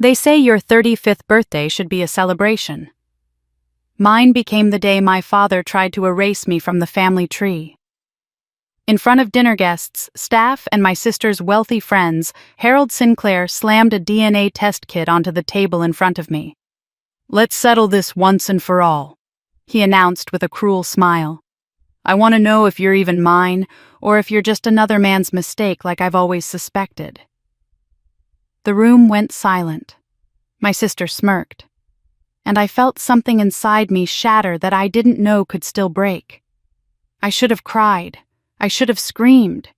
They say your 35th birthday should be a celebration. Mine became the day my father tried to erase me from the family tree. In front of dinner guests, staff, and my sister's wealthy friends, Harold Sinclair slammed a DNA test kit onto the table in front of me. "Let's settle this once and for all," he announced with a cruel smile. "I want to know if you're even mine, or if you're just another man's mistake like I've always suspected." The room went silent. My sister smirked, and I felt something inside me shatter that I didn't know could still break. I should have cried. I should have screamed.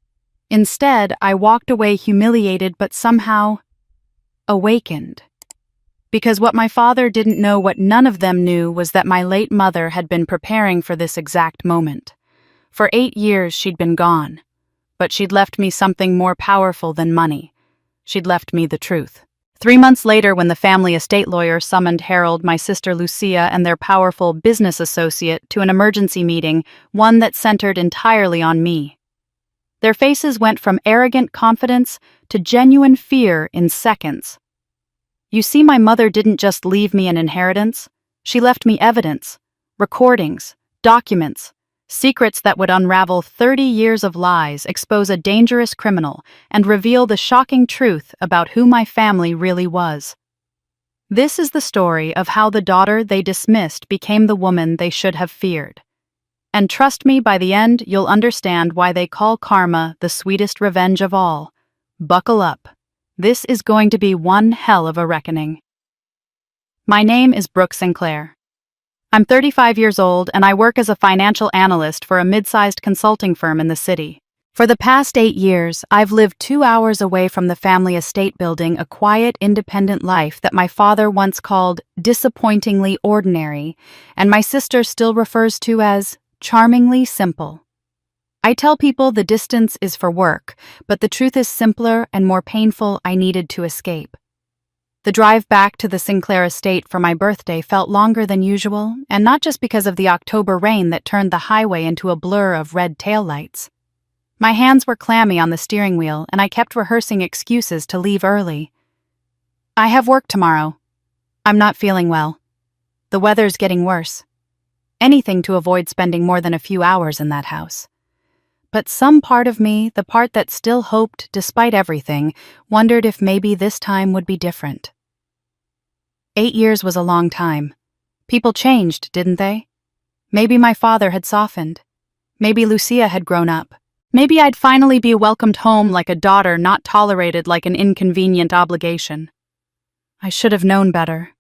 Instead, I walked away humiliated but somehow awakened. Because what my father didn't know, what none of them knew, was that my late mother had been preparing for this exact moment. For 8 years she'd been gone, but she'd left me something more powerful than money. She'd left me the truth. 3 months later, when the family estate lawyer summoned Harold, my sister Lucia, and their powerful business associate to an emergency meeting, one that centered entirely on me. Their faces went from arrogant confidence to genuine fear in seconds. "You see, my mother didn't just leave me an inheritance. She left me evidence, recordings, documents, secrets that would unravel 30 years of lies, expose a dangerous criminal, and reveal the shocking truth about who my family really was." This is the story of how the daughter they dismissed became the woman they should have feared. And trust me, by the end, you'll understand why they call karma the sweetest revenge of all. Buckle up. This is going to be one hell of a reckoning. My name is Brooke Sinclair. I'm 35 years old, and I work as a financial analyst for a mid-sized consulting firm in the city. For the past 8 years, I've lived 2 hours away from the family estate, building a quiet, independent life that my father once called disappointingly ordinary, and my sister still refers to as charmingly simple. I tell people the distance is for work, but the truth is simpler and more painful. I needed to escape. The drive back to the Sinclair estate for my birthday felt longer than usual, and not just because of the October rain that turned the highway into a blur of red taillights. My hands were clammy on the steering wheel, and I kept rehearsing excuses to leave early. "I have work tomorrow. I'm not feeling well. The weather's getting worse." Anything to avoid spending more than a few hours in that house. But some part of me, the part that still hoped despite everything, wondered if maybe this time would be different. 8 years was a long time. People changed, didn't they? Maybe my father had softened. Maybe Lucia had grown up. Maybe I'd finally be welcomed home like a daughter, not tolerated like an inconvenient obligation. I should have known better.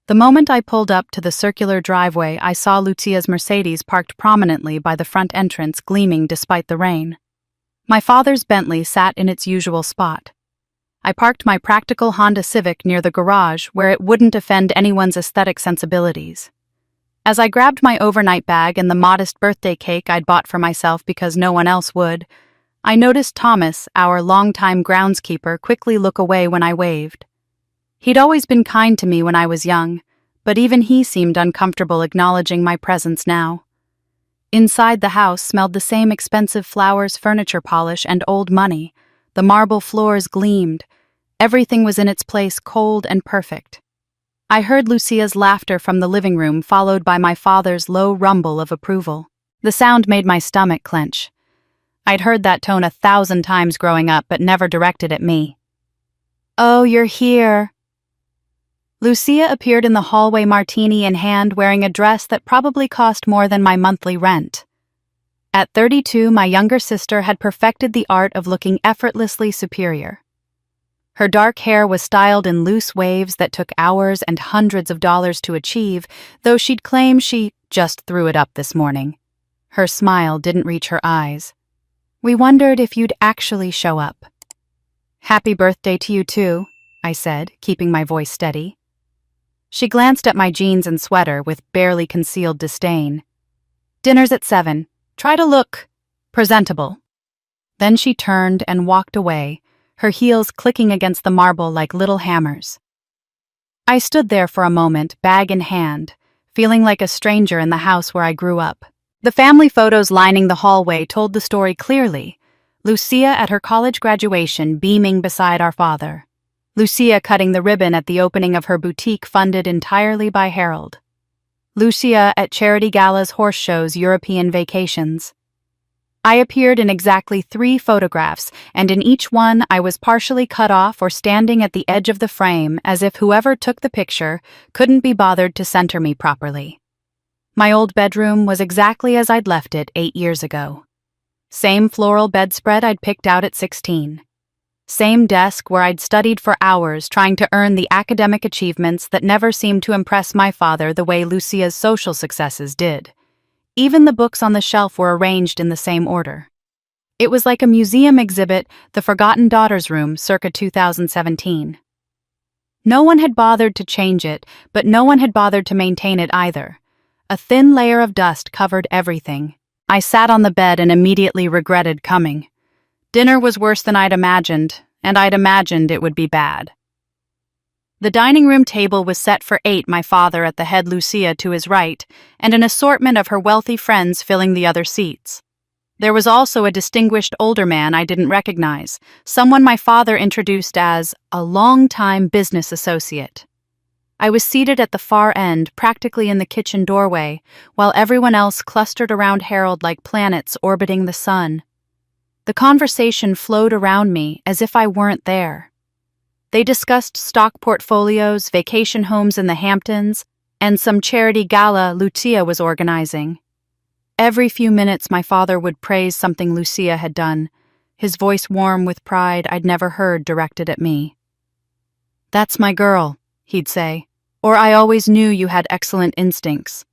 The moment I pulled up to the circular driveway, I saw Lucia's Mercedes parked prominently by the front entrance, gleaming despite the rain. My father's Bentley sat in its usual spot. I parked my practical Honda Civic near the garage, where it wouldn't offend anyone's aesthetic sensibilities. As I grabbed my overnight bag and the modest birthday cake I'd bought for myself because no one else would, I noticed Thomas, our longtime groundskeeper, quickly look away when I waved. He'd always been kind to me when I was young, but even he seemed uncomfortable acknowledging my presence now. Inside the house smelled the same expensive flowers, furniture polish, and old money. The marble floors gleamed. Everything was in its place, cold and perfect. I heard Lucia's laughter from the living room, followed by my father's low rumble of approval. The sound made my stomach clench. I'd heard that tone 1,000 times growing up, but never directed at me. "Oh, you're here." Lucia appeared in the hallway, martini in hand, wearing a dress that probably cost more than my monthly rent. At 32, my younger sister had perfected the art of looking effortlessly superior. Her dark hair was styled in loose waves that took hours and hundreds of dollars to achieve, though she'd claim she just threw it up this morning. Her smile didn't reach her eyes. "We wondered if you'd actually show up." "Happy birthday to you too," I said, keeping my voice steady. She glanced at my jeans and sweater with barely concealed disdain. "Dinner's at 7. Try to look presentable." Then she turned and walked away, her heels clicking against the marble like little hammers. I stood there for a moment, bag in hand, feeling like a stranger in the house where I grew up. The family photos lining the hallway told the story clearly. Lucia at her college graduation, beaming beside our father. Lucia cutting the ribbon at the opening of her boutique funded entirely by Harold. Lucia at charity galas, horse shows, European vacations. I appeared in exactly 3 photographs, and in each one I was partially cut off or standing at the edge of the frame as if whoever took the picture couldn't be bothered to center me properly. My old bedroom was exactly as I'd left it 8 years ago. Same floral bedspread I'd picked out at 16. Same desk where I'd studied for hours trying to earn the academic achievements that never seemed to impress my father the way Lucia's social successes did. Even the books on the shelf were arranged in the same order. It was like a museum exhibit, The Forgotten Daughters Room, circa 2017. No one had bothered to change it, but no one had bothered to maintain it either. A thin layer of dust covered everything. I sat on the bed and immediately regretted coming. Dinner was worse than I'd imagined, and I'd imagined it would be bad. The dining room table was set for 8, my father at the head, Lucia to his right, and an assortment of her wealthy friends filling the other seats. There was also a distinguished older man I didn't recognize, someone my father introduced as a long-time business associate. I was seated at the far end, practically in the kitchen doorway, while everyone else clustered around Harold like planets orbiting the sun. The conversation flowed around me as if I weren't there. They discussed stock portfolios, vacation homes in the Hamptons, and some charity gala Lucia was organizing. Every few minutes my father would praise something Lucia had done, his voice warm with pride I'd never heard directed at me. "That's my girl," he'd say, or "I always knew you had excellent instincts."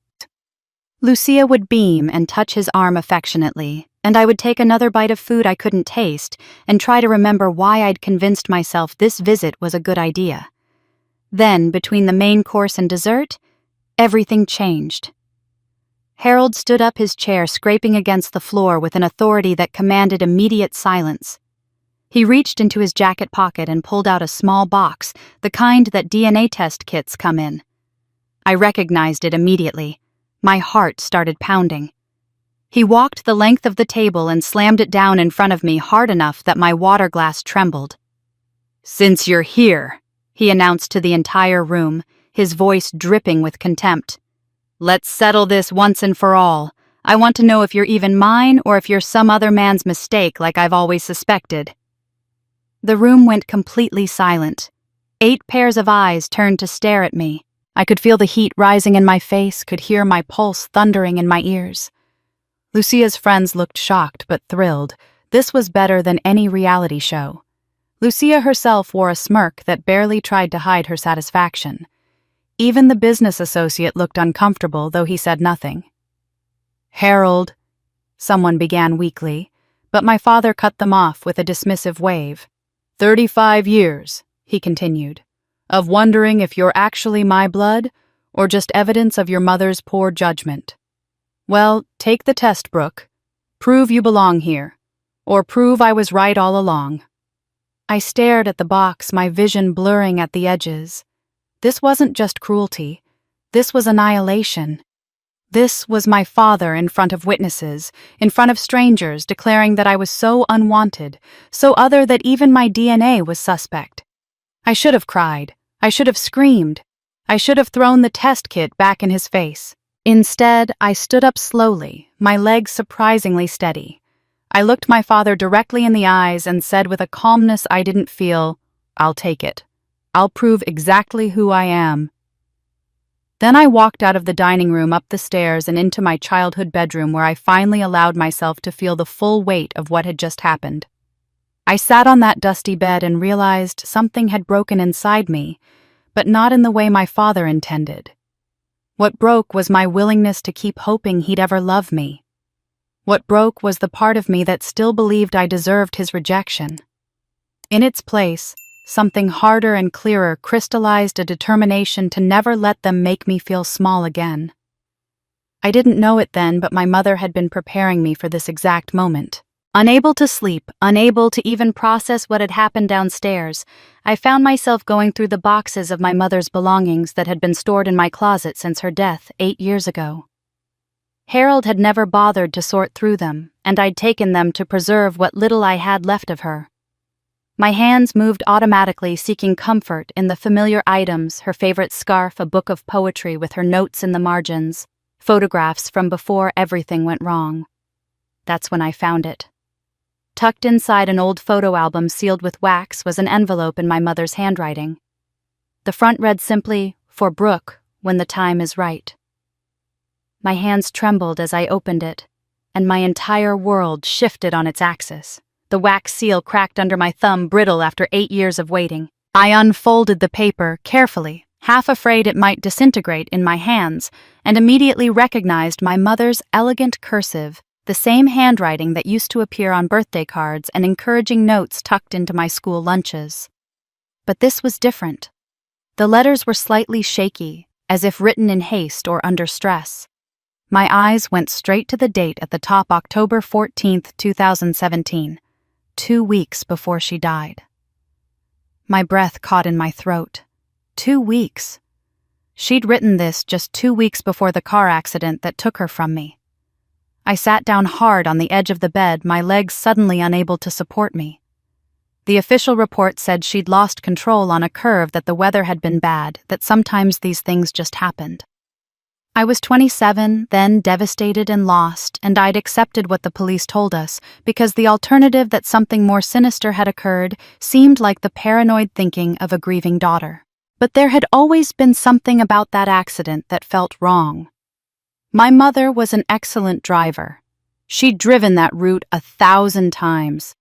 Lucia would beam and touch his arm affectionately, and I would take another bite of food I couldn't taste and try to remember why I'd convinced myself this visit was a good idea. Then, between the main course and dessert, everything changed. Harold stood up, his chair scraping against the floor with an authority that commanded immediate silence. He reached into his jacket pocket and pulled out a small box, the kind that DNA test kits come in. I recognized it immediately. My heart started pounding. He walked the length of the table and slammed it down in front of me hard enough that my water glass trembled. "Since you're here," he announced to the entire room, his voice dripping with contempt, "let's settle this once and for all. I want to know if you're even mine or if you're some other man's mistake like I've always suspected." The room went completely silent. 8 pairs of eyes turned to stare at me. I could feel the heat rising in my face, could hear my pulse thundering in my ears. Lucia's friends looked shocked but thrilled. This was better than any reality show. Lucia herself wore a smirk that barely tried to hide her satisfaction. Even the business associate looked uncomfortable, though he said nothing. "Harold," someone began weakly, but my father cut them off with a dismissive wave. 35 years, he continued, of wondering if you're actually my blood or just evidence of your mother's poor judgment. Well, take the test, Brooke. Prove you belong here, or prove I was right all along. I stared at the box, my vision blurring at the edges. This wasn't just cruelty. This was annihilation. This was my father in front of witnesses, in front of strangers, declaring that I was so unwanted, so other that even my DNA was suspect. I should have cried. I should have screamed. I should have thrown the test kit back in his face. Instead, I stood up slowly, my legs surprisingly steady. I looked my father directly in the eyes and said with a calmness I didn't feel, "I'll take it. I'll prove exactly who I am." Then I walked out of the dining room, up the stairs, and into my childhood bedroom where I finally allowed myself to feel the full weight of what had just happened. I sat on that dusty bed and realized something had broken inside me, but not in the way my father intended. What broke was my willingness to keep hoping he'd ever love me. What broke was the part of me that still believed I deserved his rejection. In its place, something harder and clearer crystallized a determination to never let them make me feel small again. I didn't know it then, but my mother had been preparing me for this exact moment. Unable to sleep, unable to even process what had happened downstairs, I found myself going through the boxes of my mother's belongings that had been stored in my closet since her death 8 years ago. Harold had never bothered to sort through them, and I'd taken them to preserve what little I had left of her. My hands moved automatically, seeking comfort in the familiar items, her favorite scarf, a book of poetry with her notes in the margins, photographs from before everything went wrong. That's when I found it. Tucked inside an old photo album sealed with wax was an envelope in my mother's handwriting. The front read simply, "For Brooke, when the time is right." My hands trembled as I opened it, and my entire world shifted on its axis. The wax seal cracked under my thumb, brittle after 8 years of waiting. I unfolded the paper carefully, half afraid it might disintegrate in my hands, and immediately recognized my mother's elegant cursive, the same handwriting that used to appear on birthday cards and encouraging notes tucked into my school lunches. But this was different. The letters were slightly shaky, as if written in haste or under stress. My eyes went straight to the date at the top, October 14th, 2017. 2 weeks before she died. My breath caught in my throat. 2 weeks. She'd written this just 2 weeks before the car accident that took her from me. I sat down hard on the edge of the bed, my legs suddenly unable to support me. The official report said she'd lost control on a curve, that the weather had been bad, that sometimes these things just happened. I was 27, then devastated and lost, and I'd accepted what the police told us, because the alternative, that something more sinister had occurred, seemed like the paranoid thinking of a grieving daughter. But there had always been something about that accident that felt wrong. My mother was an excellent driver. She'd driven that route 1,000 times.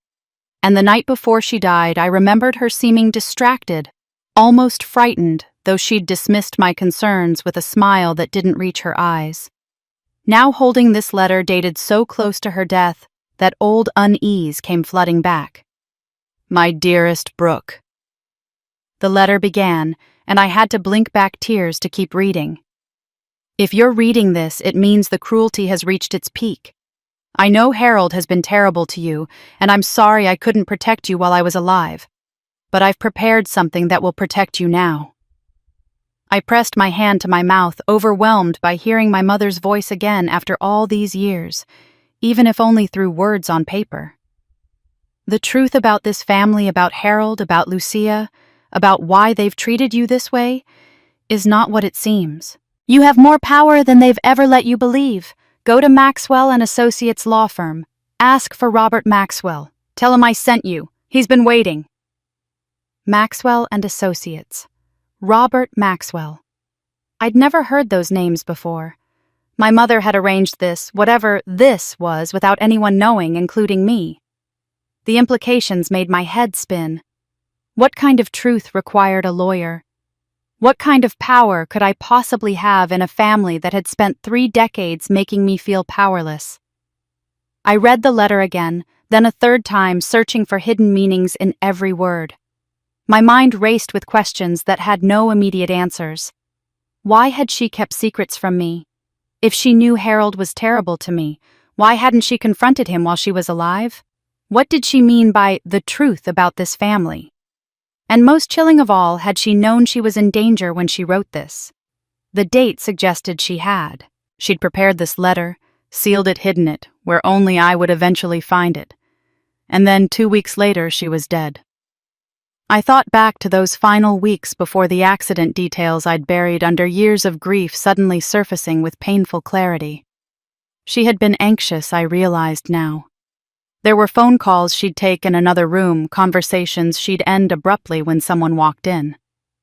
And the night before she died, I remembered her seeming distracted, almost frightened, though she'd dismissed my concerns with a smile that didn't reach her eyes. Now, holding this letter dated so close to her death, that old unease came flooding back. "My dearest Brooke." The letter began, and I had to blink back tears to keep reading. "If you're reading this, it means the cruelty has reached its peak. I know Harold has been terrible to you, and I'm sorry I couldn't protect you while I was alive. But I've prepared something that will protect you now." I pressed my hand to my mouth, overwhelmed by hearing my mother's voice again after all these years, even if only through words on paper. The truth about this family, about Harold, about Lucia, about why they've treated you this way, is not what it seems. You have more power than they've ever let you believe. Go to Maxwell and Associates law firm. Ask for Robert Maxwell. Tell him I sent you. He's been waiting. Maxwell and Associates. Robert Maxwell. I'd never heard those names before. My mother had arranged this, whatever this was, without anyone knowing, including me. The implications made my head spin. What kind of truth required a lawyer? What kind of power could I possibly have in a family that had spent 3 decades making me feel powerless? I read the letter again, then a third time, searching for hidden meanings in every word. My mind raced with questions that had no immediate answers. Why had she kept secrets from me? If she knew Harold was terrible to me, why hadn't she confronted him while she was alive? What did she mean by the truth about this family? And most chilling of all, had she known she was in danger when she wrote this? The date suggested she had. She'd prepared this letter, sealed it, hidden it, where only I would eventually find it. And then 2 weeks later, she was dead. I thought back to those final weeks before the accident, details I'd buried under years of grief suddenly surfacing with painful clarity. She had been anxious, I realized now. There were phone calls she'd take in another room, conversations she'd end abruptly when someone walked in.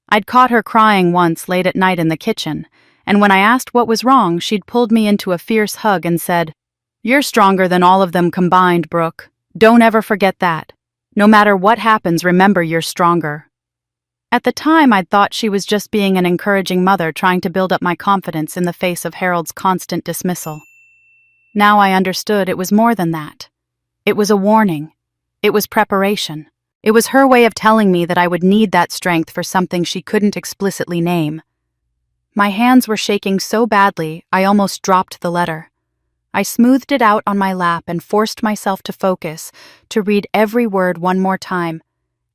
I'd caught her crying once late at night in the kitchen, and when I asked what was wrong, she'd pulled me into a fierce hug and said, "You're stronger than all of them combined, Brooke. Don't ever forget that. No matter what happens, remember you're stronger." At the time, I'd thought she was just being an encouraging mother trying to build up my confidence in the face of Harold's constant dismissal. Now I understood it was more than that. It was a warning. It was preparation. It was her way of telling me that I would need that strength for something she couldn't explicitly name. My hands were shaking so badly, I almost dropped the letter. I smoothed it out on my lap and forced myself to focus, to read every word one more time,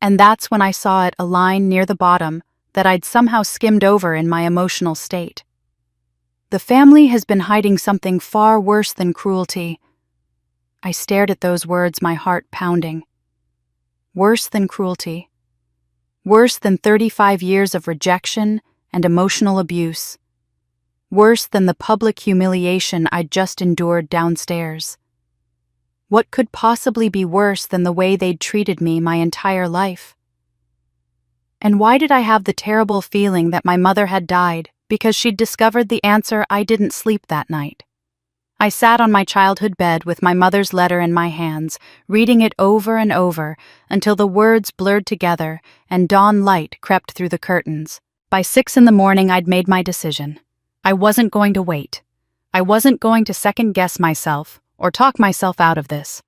and that's when I saw it, a line near the bottom that I'd somehow skimmed over in my emotional state. "The family has been hiding something far worse than cruelty." I stared at those words, my heart pounding. Worse than cruelty. Worse than 35 years of rejection and emotional abuse. Worse than the public humiliation I'd just endured downstairs. What could possibly be worse than the way they'd treated me my entire life? And why did I have the terrible feeling that my mother had died because she'd discovered the answer I didn't sleep that night? I sat on my childhood bed with my mother's letter in my hands, reading it over and over until the words blurred together and dawn light crept through the curtains. By 6 a.m, I'd made my decision. I wasn't going to wait. I wasn't going to second-guess myself or talk myself out of this.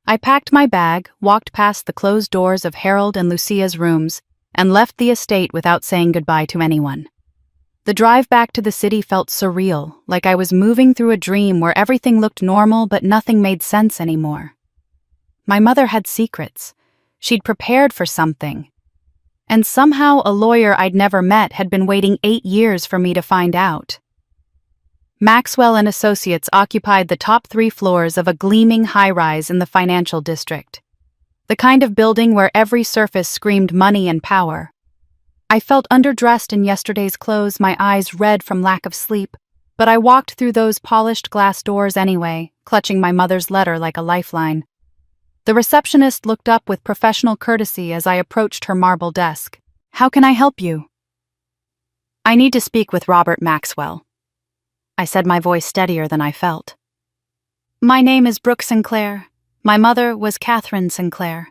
I packed my bag, walked past the closed doors of Harold and Lucia's rooms, and left the estate without saying goodbye to anyone. The drive back to the city felt surreal, like I was moving through a dream where everything looked normal but nothing made sense anymore. My mother had secrets. She'd prepared for something. And somehow a lawyer I'd never met had been waiting 8 years for me to find out. Maxwell and Associates occupied the top 3 floors of a gleaming high-rise in the financial district. The kind of building where every surface screamed money and power. I felt underdressed in yesterday's clothes, my eyes red from lack of sleep, but I walked through those polished glass doors anyway, clutching my mother's letter like a lifeline. The receptionist looked up with professional courtesy as I approached her marble desk. "How can I help you?" "I need to speak with Robert Maxwell," I said, my voice steadier than I felt. "My name is Brooke Sinclair. My mother was Catherine Sinclair."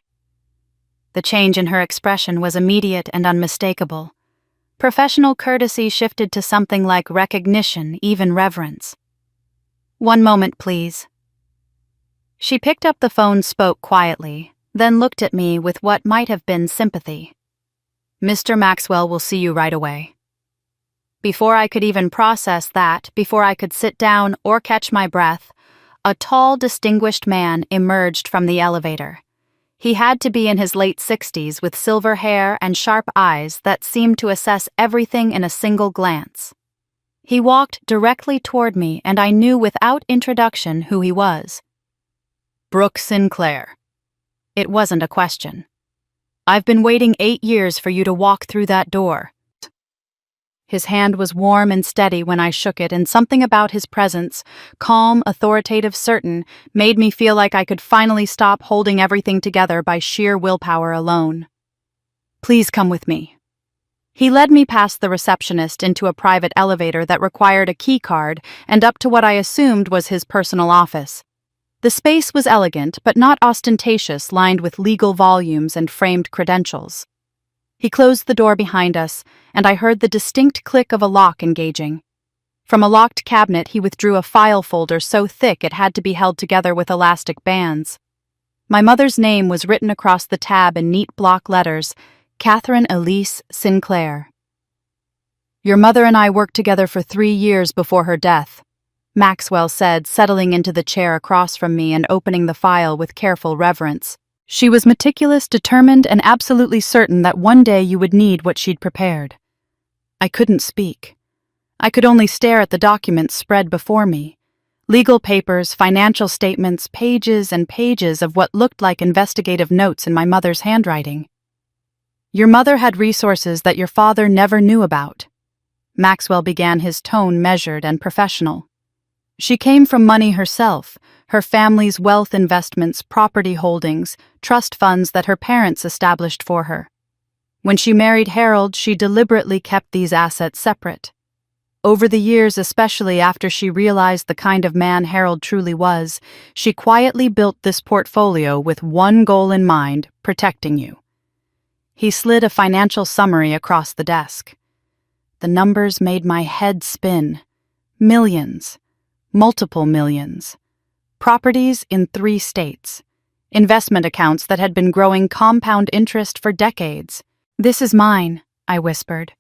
The change in her expression was immediate and unmistakable. Professional courtesy shifted to something like recognition, even reverence. "One moment, please." She picked up the phone, spoke quietly, then looked at me with what might have been sympathy. "Mr. Maxwell will see you right away." Before I could even process that, before I could sit down or catch my breath, a tall, distinguished man emerged from the elevator. He had to be in his late 60s with silver hair and sharp eyes that seemed to assess everything in a single glance. He walked directly toward me, and I knew without introduction who he was. "Brooke Sinclair." It wasn't a question. "I've been waiting 8 years for you to walk through that door." His hand was warm and steady when I shook it, and something about his presence, calm, authoritative, certain, made me feel like I could finally stop holding everything together by sheer willpower alone. "Please come with me." He led me past the receptionist into a private elevator that required a key card and up to what I assumed was his personal office. The space was elegant but not ostentatious, lined with legal volumes and framed credentials. He closed the door behind us, and I heard the distinct click of a lock engaging. From a locked cabinet he withdrew a file folder so thick it had to be held together with elastic bands. My mother's name was written across the tab in neat block letters, Catherine Elise Sinclair. "Your mother and I worked together for 3 years before her death," Maxwell said, settling into the chair across from me and opening the file with careful reverence. "She was meticulous, determined, and absolutely certain that one day you would need what she'd prepared." I couldn't speak. I could only stare at the documents spread before me. Legal papers, financial statements, pages and pages of what looked like investigative notes in my mother's handwriting. "Your mother had resources that your father never knew about." Maxwell began, his tone measured and professional. "She came from money herself, her family's wealth, investments, property holdings, trust funds that her parents established for her. When she married Harold, she deliberately kept these assets separate. Over the years, especially after she realized the kind of man Harold truly was, she quietly built this portfolio with one goal in mind: protecting you." He slid a financial summary across the desk. The numbers made my head spin. Millions. Multiple millions. Properties in 3 states. Investment accounts that had been growing compound interest for decades. "This is mine," I whispered.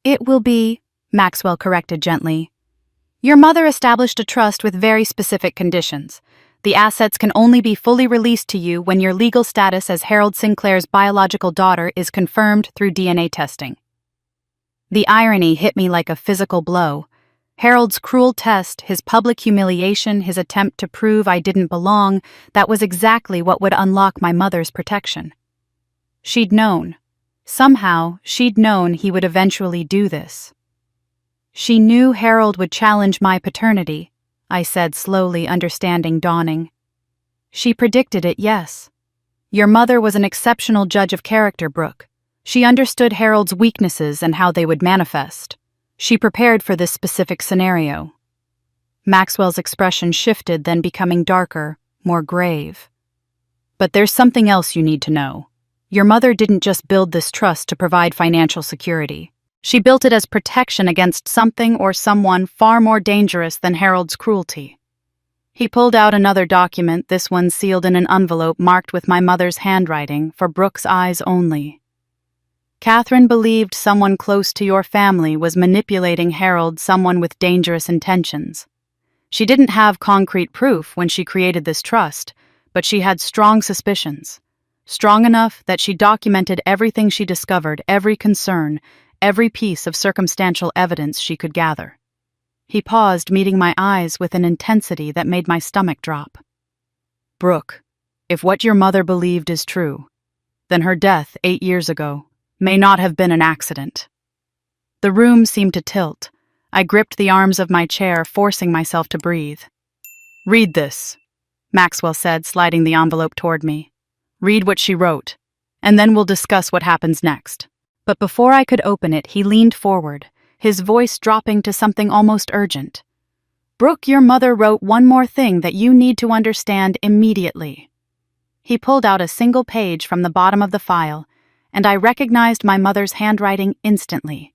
"It will be," Maxwell corrected gently. "Your mother established a trust with very specific conditions. The assets can only be fully released to you when your legal status as Harold Sinclair's biological daughter is confirmed through DNA testing." The irony hit me like a physical blow. Harold's cruel test, his public humiliation, his attempt to prove I didn't belong, that was exactly what would unlock my mother's protection. She'd known. Somehow, she'd known he would eventually do this. She knew Harold would challenge my paternity, I said, slowly, understanding dawning. She predicted it, yes. Your mother was an exceptional judge of character, Brooke. She understood Harold's weaknesses and how they would manifest. She prepared for this specific scenario. Maxwell's expression shifted, then becoming darker, more grave. But there's something else you need to know. Your mother didn't just build this trust to provide financial security. She built it as protection against something or someone far more dangerous than Harold's cruelty. He pulled out another document, this one sealed in an envelope marked with my mother's handwriting, for Brooke's eyes only. Catherine believed someone close to your family was manipulating Harold, someone with dangerous intentions. She didn't have concrete proof when she created this trust, but she had strong suspicions. Strong enough that she documented everything she discovered, every concern, every piece of circumstantial evidence she could gather. He paused, meeting my eyes with an intensity that made my stomach drop. Brooke, if what your mother believed is true, then her death 8 years ago may not have been an accident. The room seemed to tilt. I gripped the arms of my chair, forcing myself to breathe. Read this, Maxwell said, sliding the envelope toward me. Read what she wrote, and then we'll discuss what happens next. But before I could open it, he leaned forward, his voice dropping to something almost urgent. Brooke, your mother wrote one more thing that you need to understand immediately. He pulled out a single page from the bottom of the file, and I recognized my mother's handwriting instantly.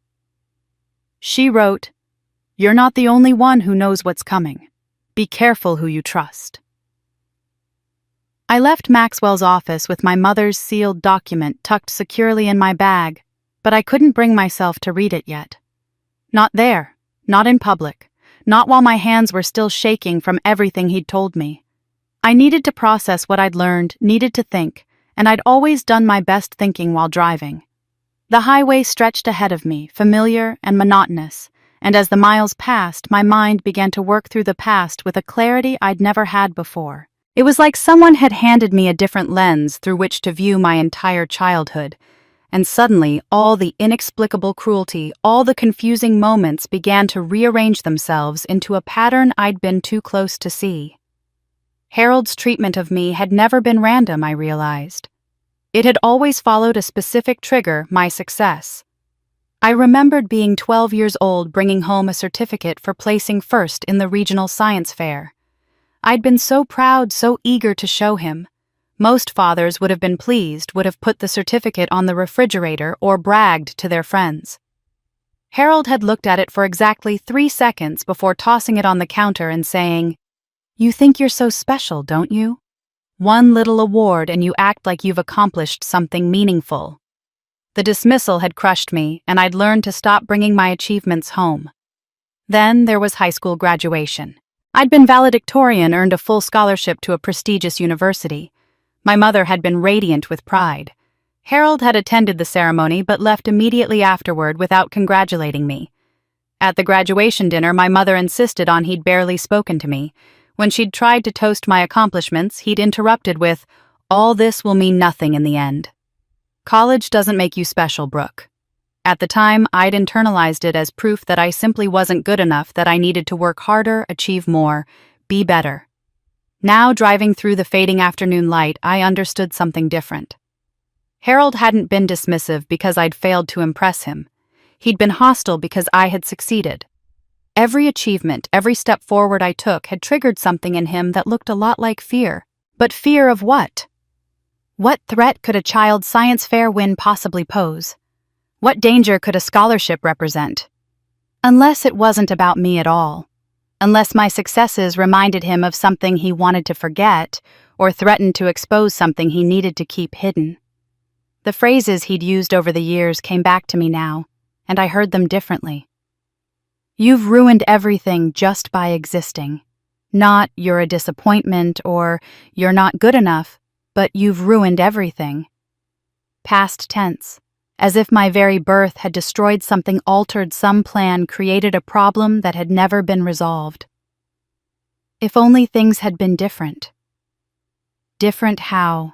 She wrote, "You're not the only one who knows what's coming. Be careful who you trust." I left Maxwell's office with my mother's sealed document tucked securely in my bag, but I couldn't bring myself to read it yet. Not there, not in public, not while my hands were still shaking from everything he'd told me. I needed to process what I'd learned, needed to think, and I'd always done my best thinking while driving. The highway stretched ahead of me, familiar and monotonous, and as the miles passed, my mind began to work through the past with a clarity I'd never had before. It was like someone had handed me a different lens through which to view my entire childhood, and suddenly all the inexplicable cruelty, all the confusing moments began to rearrange themselves into a pattern I'd been too close to see. Harold's treatment of me had never been random, I realized. It had always followed a specific trigger, my success. I remembered being 12 years old, bringing home a certificate for placing first in the regional science fair. I'd been so proud, so eager to show him. Most fathers would have been pleased, would have put the certificate on the refrigerator or bragged to their friends. Harold had looked at it for exactly 3 seconds before tossing it on the counter and saying, "You think you're so special, don't you? One little award and you act like you've accomplished something meaningful." The dismissal had crushed me, and I'd learned to stop bringing my achievements home. Then there was high school graduation. I'd been valedictorian, earned a full scholarship to a prestigious university. My mother had been radiant with pride. Harold had attended the ceremony but left immediately afterward without congratulating me. At the graduation dinner, my mother insisted on he'd barely spoken to me. When she'd tried to toast my accomplishments, he'd interrupted with, "All this will mean nothing in the end. College doesn't make you special, Brooke." At the time, I'd internalized it as proof that I simply wasn't good enough, that I needed to work harder, achieve more, be better. Now, driving through the fading afternoon light, I understood something different. Harold hadn't been dismissive because I'd failed to impress him. He'd been hostile because I had succeeded. Every achievement, every step forward I took had triggered something in him that looked a lot like fear. But fear of what? What threat could a child's science fair win possibly pose? What danger could a scholarship represent? Unless it wasn't about me at all. Unless my successes reminded him of something he wanted to forget, or threatened to expose something he needed to keep hidden. The phrases he'd used over the years came back to me now, and I heard them differently. "You've ruined everything just by existing. Not, you're a disappointment, or you're not good enough, but you've ruined everything." Past tense. As if my very birth had destroyed something, altered some plan, created a problem that had never been resolved. If only things had been different. Different how?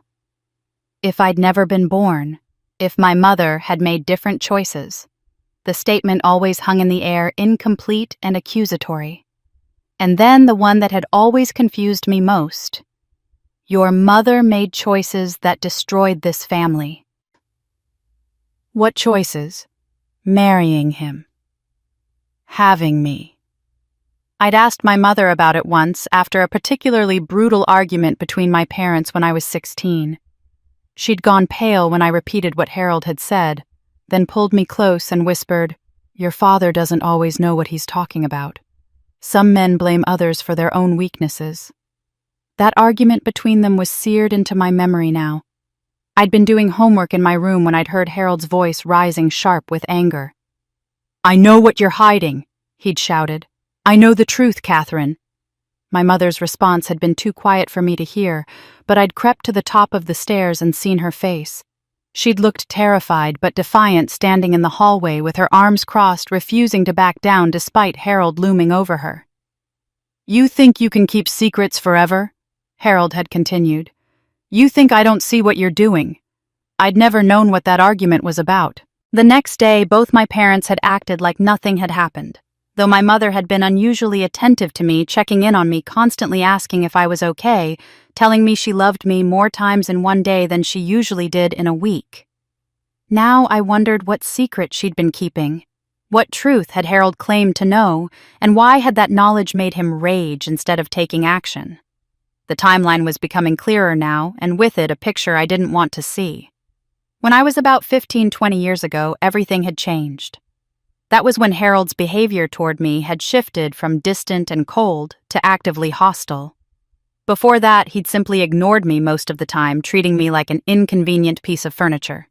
If I'd never been born, if my mother had made different choices. The statement always hung in the air, incomplete and accusatory. And then the one that had always confused me most. Your mother made choices that destroyed this family. What choices? Marrying him. Having me. I'd asked my mother about it once after a particularly brutal argument between my parents when I was 16. She'd gone pale when I repeated what Harold had said, then pulled me close and whispered, "Your father doesn't always know what he's talking about. Some men blame others for their own weaknesses." That argument between them was seared into my memory now. I'd been doing homework in my room when I'd heard Harold's voice rising sharp with anger. "I know what you're hiding," he'd shouted. "I know the truth, Catherine." My mother's response had been too quiet for me to hear, but I'd crept to the top of the stairs and seen her face. She'd looked terrified but defiant, standing in the hallway with her arms crossed, refusing to back down despite Harold looming over her. "You think you can keep secrets forever?" Harold had continued. "You think I don't see what you're doing?" I'd never known what that argument was about. The next day, both my parents had acted like nothing had happened, though my mother had been unusually attentive to me, checking in on me, constantly asking if I was okay, telling me she loved me more times in one day than she usually did in a week. Now I wondered what secret she'd been keeping. What truth had Harold claimed to know, and why had that knowledge made him rage instead of taking action? The timeline was becoming clearer now, and with it a picture I didn't want to see. When I was about 15-20 years ago, everything had changed. That was when Harold's behavior toward me had shifted from distant and cold to actively hostile. Before that, he'd simply ignored me most of the time, treating me like an inconvenient piece of furniture.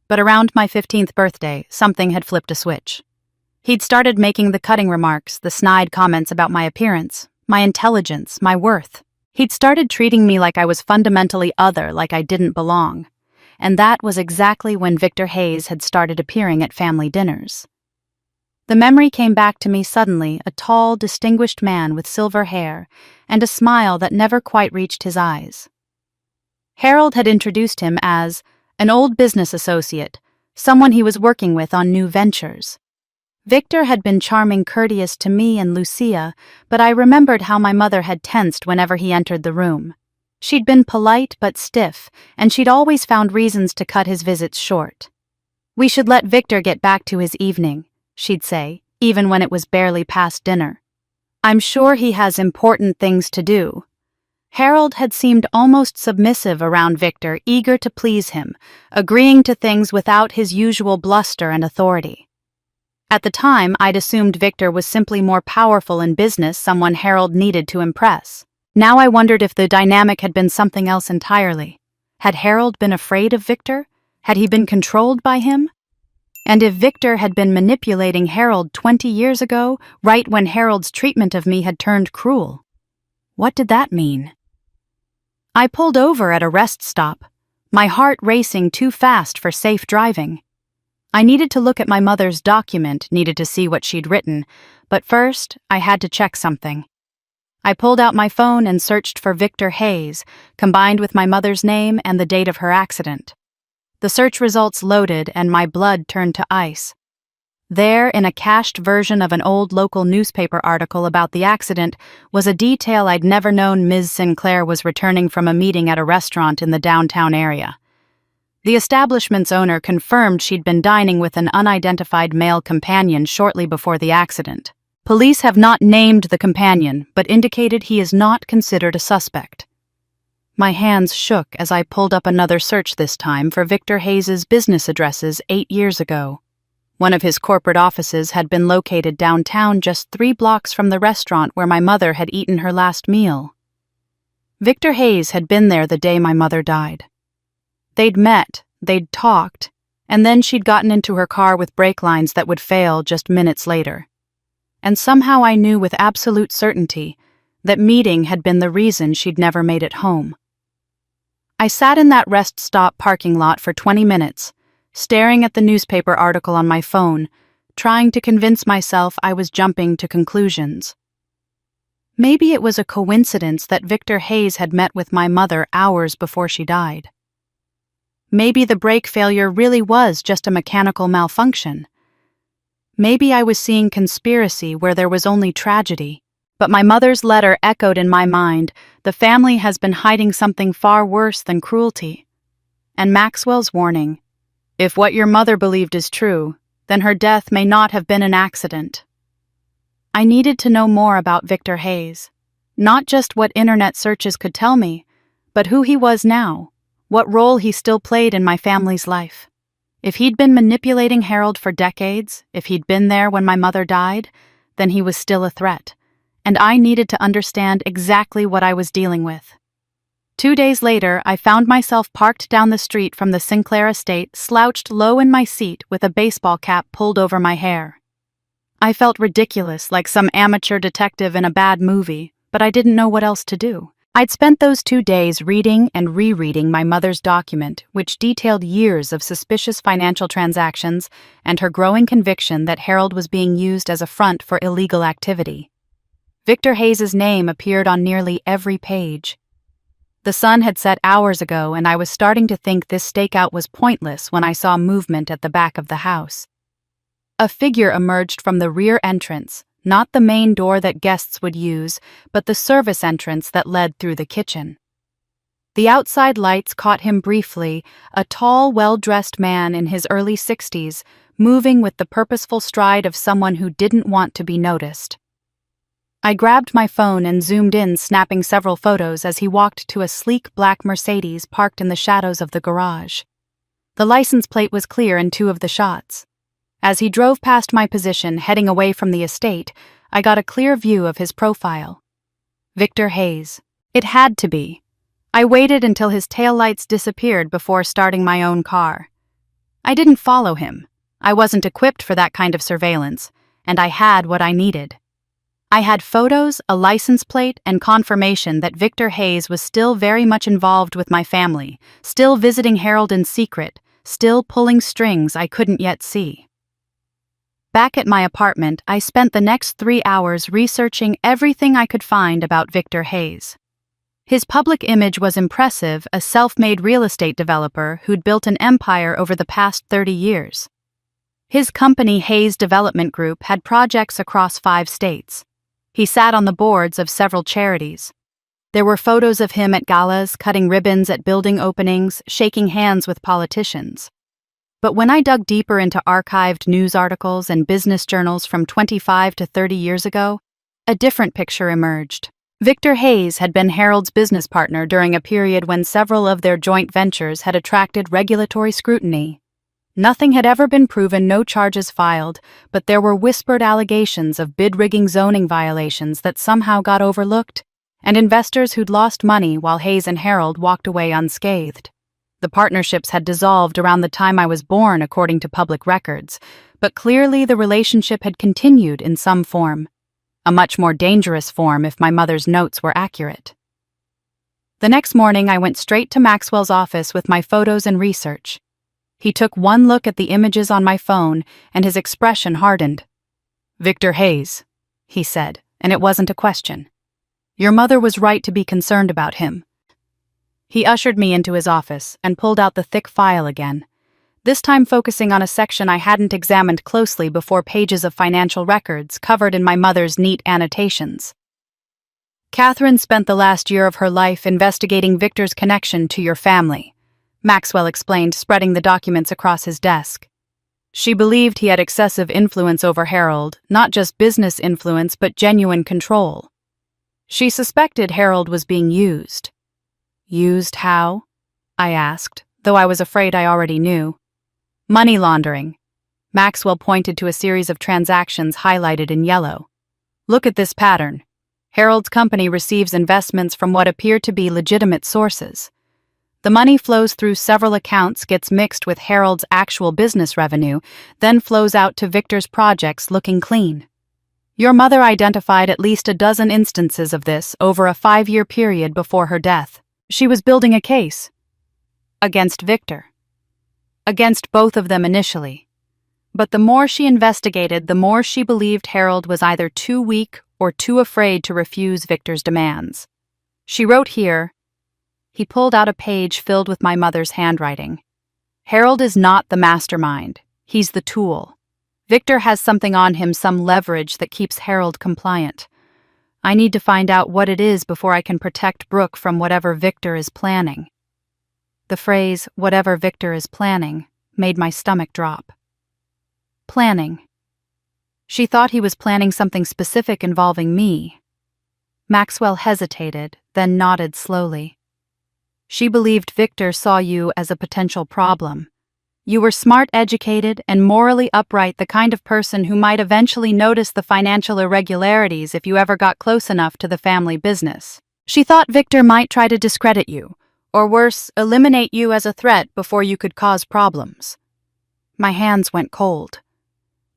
But around my 15th birthday, something had flipped a switch. He'd started making the cutting remarks, the snide comments about my appearance, my intelligence, my worth. He'd started treating me like I was fundamentally other, like I didn't belong. And that was exactly when Victor Hayes had started appearing at family dinners. The memory came back to me suddenly, a tall, distinguished man with silver hair and a smile that never quite reached his eyes. Harold had introduced him as an old business associate, someone he was working with on new ventures. Victor had been charming, courteous to me and Lucia, but I remembered how my mother had tensed whenever he entered the room. She'd been polite but stiff, and she'd always found reasons to cut his visits short. "We should let Victor get back to his evening," she'd say, even when it was barely past dinner. "I'm sure he has important things to do." Harold had seemed almost submissive around Victor, eager to please him, agreeing to things without his usual bluster and authority. At the time, I'd assumed Victor was simply more powerful in business, someone Harold needed to impress. Now I wondered if the dynamic had been something else entirely. Had Harold been afraid of Victor? Had he been controlled by him? And if Victor had been manipulating Harold 20 years ago, right when Harold's treatment of me had turned cruel? What did that mean? I pulled over at a rest stop, my heart racing too fast for safe driving. I needed to look at my mother's document, needed to see what she'd written, but first I had to check something. I pulled out my phone and searched for Victor Hayes, combined with my mother's name and the date of her accident. The search results loaded and my blood turned to ice. There, in a cached version of an old local newspaper article about the accident, was a detail I'd never known Ms. Sinclair was returning from a meeting at a restaurant in the downtown area. The establishment's owner confirmed she'd been dining with an unidentified male companion shortly before the accident. Police have not named the companion, but indicated he is not considered a suspect. My hands shook as I pulled up another search, this time for Victor Hayes's business addresses 8 years ago. One of his corporate offices had been located downtown, just 3 blocks from the restaurant where my mother had eaten her last meal. Victor Hayes had been there the day my mother died. They'd met, they'd talked, and then she'd gotten into her car with brake lines that would fail just minutes later. And somehow I knew with absolute certainty that meeting had been the reason she'd never made it home. I sat in that rest stop parking lot for 20 minutes, staring at the newspaper article on my phone, trying to convince myself I was jumping to conclusions. Maybe it was a coincidence that Victor Hayes had met with my mother hours before she died. Maybe the brake failure really was just a mechanical malfunction. Maybe I was seeing conspiracy where there was only tragedy. But my mother's letter echoed in my mind. The family has been hiding something far worse than cruelty. And Maxwell's warning. If what your mother believed is true, then her death may not have been an accident. I needed to know more about Victor Hayes. Not just what internet searches could tell me, but who he was now, what role he still played in my family's life. If he'd been manipulating Harold for decades, if he'd been there when my mother died, then he was still a threat, and I needed to understand exactly what I was dealing with. 2 days later, I found myself parked down the street from the Sinclair estate, slouched low in my seat with a baseball cap pulled over my hair. I felt ridiculous, like some amateur detective in a bad movie, but I didn't know what else to do. I'd spent those 2 days reading and rereading my mother's document, which detailed years of suspicious financial transactions and her growing conviction that Harold was being used as a front for illegal activity. Victor Hayes' name appeared on nearly every page. The sun had set hours ago, and I was starting to think this stakeout was pointless when I saw movement at the back of the house. A figure emerged from the rear entrance, not the main door that guests would use, but the service entrance that led through the kitchen. The outside lights caught him briefly, a tall, well-dressed man in his early 60s, moving with the purposeful stride of someone who didn't want to be noticed. I grabbed my phone and zoomed in, snapping several photos as he walked to a sleek black Mercedes parked in the shadows of the garage. The license plate was clear in 2 of the shots. As he drove past my position, heading away from the estate, I got a clear view of his profile. Victor Hayes. It had to be. I waited until his taillights disappeared before starting my own car. I didn't follow him. I wasn't equipped for that kind of surveillance, and I had what I needed. I had photos, a license plate, and confirmation that Victor Hayes was still very much involved with my family, still visiting Harold in secret, still pulling strings I couldn't yet see. Back at my apartment, I spent the next 3 hours researching everything I could find about Victor Hayes. His public image was impressive, a self-made real estate developer who'd built an empire over the past 30 years. His company, Hayes Development Group, had projects across 5 states. He sat on the boards of several charities. There were photos of him at galas, cutting ribbons at building openings, shaking hands with politicians. But when I dug deeper into archived news articles and business journals from 25 to 30 years ago, a different picture emerged. Victor Hayes had been Harold's business partner during a period when several of their joint ventures had attracted regulatory scrutiny. Nothing had ever been proven, no charges filed, but there were whispered allegations of bid-rigging zoning violations that somehow got overlooked, and investors who'd lost money while Hayes and Harold walked away unscathed. The partnerships had dissolved around the time I was born, according to public records, but clearly the relationship had continued in some form. A much more dangerous form if my mother's notes were accurate. The next morning, I went straight to Maxwell's office with my photos and research. He took one look at the images on my phone, and his expression hardened. "Victor Hayes," he said, and it wasn't a question. "Your mother was right to be concerned about him." He ushered me into his office and pulled out the thick file again, this time focusing on a section I hadn't examined closely before: pages of financial records covered in my mother's neat annotations. "Catherine spent the last year of her life investigating Victor's connection to your family," Maxwell explained, spreading the documents across his desk. "She believed he had excessive influence over Harold, not just business influence but genuine control. She suspected Harold was being used." "Used how?" I asked, though I was afraid I already knew. "Money laundering." Maxwell pointed to a series of transactions highlighted in yellow. "Look at this pattern. Harold's company receives investments from what appear to be legitimate sources. The money flows through several accounts, gets mixed with Harold's actual business revenue, then flows out to Victor's projects looking clean. Your mother identified at least a dozen instances of this over a 5-year period before her death. She was building a case. Against Victor. Against both of them initially. But the more she investigated, the more she believed Harold was either too weak or too afraid to refuse Victor's demands. She wrote here." He pulled out a page filled with my mother's handwriting. Harold is not the mastermind. He's the tool. Victor has something on him, some leverage that keeps Harold compliant. I need to find out what it is before I can protect Brooke from whatever Victor is planning. The phrase, whatever Victor is planning, made my stomach drop. Planning. She thought he was planning something specific involving me. Maxwell hesitated, then nodded slowly. She believed Victor saw you as a potential problem. You were smart, educated, and morally upright, the kind of person who might eventually notice the financial irregularities if you ever got close enough to the family business. She thought Victor might try to discredit you, or worse, eliminate you as a threat before you could cause problems. My hands went cold.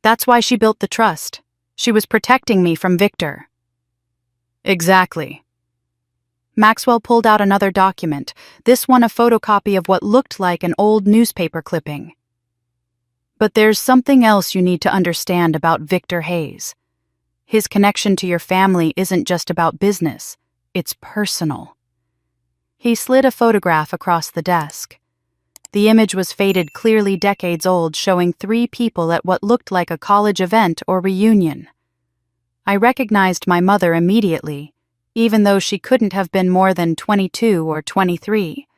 That's why she built the trust. She was protecting me from Victor. Exactly. Maxwell pulled out another document, this one a photocopy of what looked like an old newspaper clipping. But there's something else you need to understand about Victor Hayes. His connection to your family isn't just about business, it's personal. He slid a photograph across the desk. The image was faded, clearly decades old, showing 3 people at what looked like a college event or reunion. I recognized my mother immediately, even though she couldn't have been more than 22 or 23.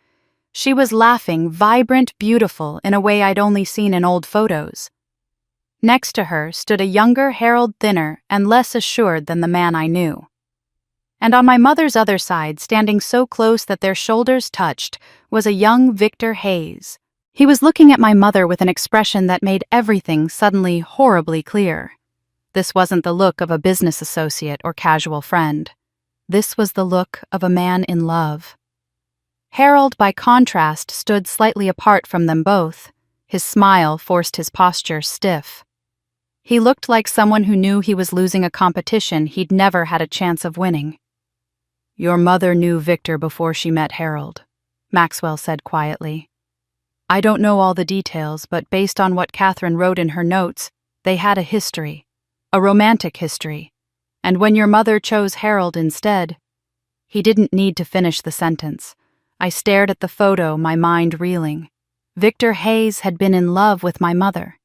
She was laughing, vibrant, beautiful, in a way I'd only seen in old photos. Next to her stood a younger Harold, thinner and less assured than the man I knew. And on my mother's other side, standing so close that their shoulders touched, was a young Victor Hayes. He was looking at my mother with an expression that made everything suddenly horribly clear. This wasn't the look of a business associate or casual friend. This was the look of a man in love. Harold, by contrast, stood slightly apart from them both. His smile forced his posture stiff. He looked like someone who knew he was losing a competition he'd never had a chance of winning. Your mother knew Victor before she met Harold, Maxwell said quietly. I don't know all the details, but based on what Catherine wrote in her notes, they had a history, a romantic history. And when your mother chose Harold instead, he didn't need to finish the sentence. I stared at the photo, my mind reeling. Victor Hayes had been in love with my mother.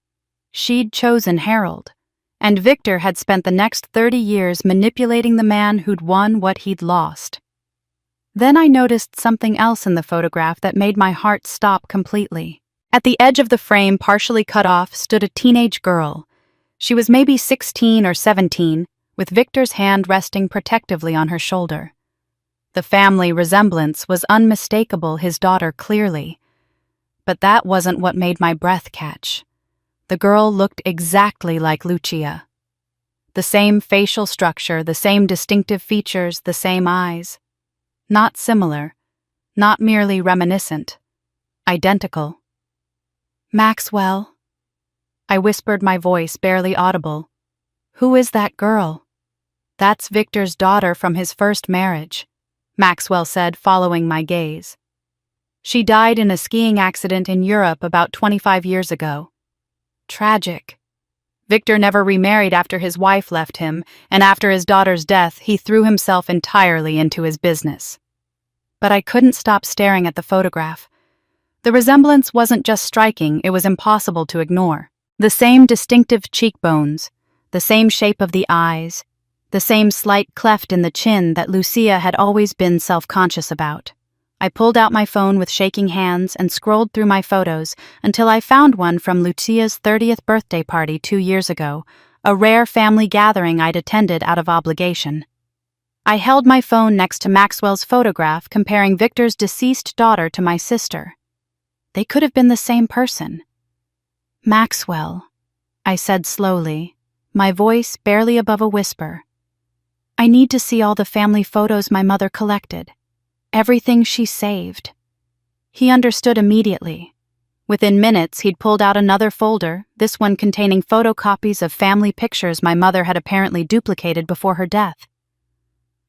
She'd chosen Harold, and Victor had spent the next 30 years manipulating the man who'd won what he'd lost. Then I noticed something else in the photograph that made my heart stop completely. At the edge of the frame, partially cut off, stood a teenage girl. She was maybe 16 or 17, with Victor's hand resting protectively on her shoulder. The family resemblance was unmistakable, his daughter clearly. But that wasn't what made my breath catch. The girl looked exactly like Lucia. The same facial structure, the same distinctive features, the same eyes. Not similar, not merely reminiscent. Identical. Maxwell. I whispered, my voice barely audible. Who is that girl? That's Victor's daughter from his first marriage, Maxwell said, following my gaze. She died in a skiing accident in Europe about 25 years ago. Tragic. Victor never remarried after his wife left him, and after his daughter's death, he threw himself entirely into his business. But I couldn't stop staring at the photograph. The resemblance wasn't just striking, it was impossible to ignore. The same distinctive cheekbones, the same shape of the eyes, the same slight cleft in the chin that Lucia had always been self-conscious about. I pulled out my phone with shaking hands and scrolled through my photos until I found one from Lucia's 30th birthday party 2 years ago, a rare family gathering I'd attended out of obligation. I held my phone next to Maxwell's photograph, comparing Victor's deceased daughter to my sister. They could have been the same person. Maxwell, I said slowly, my voice barely above a whisper. I need to see all the family photos my mother collected. Everything she saved. He understood immediately. Within minutes, he'd pulled out another folder, this one containing photocopies of family pictures my mother had apparently duplicated before her death.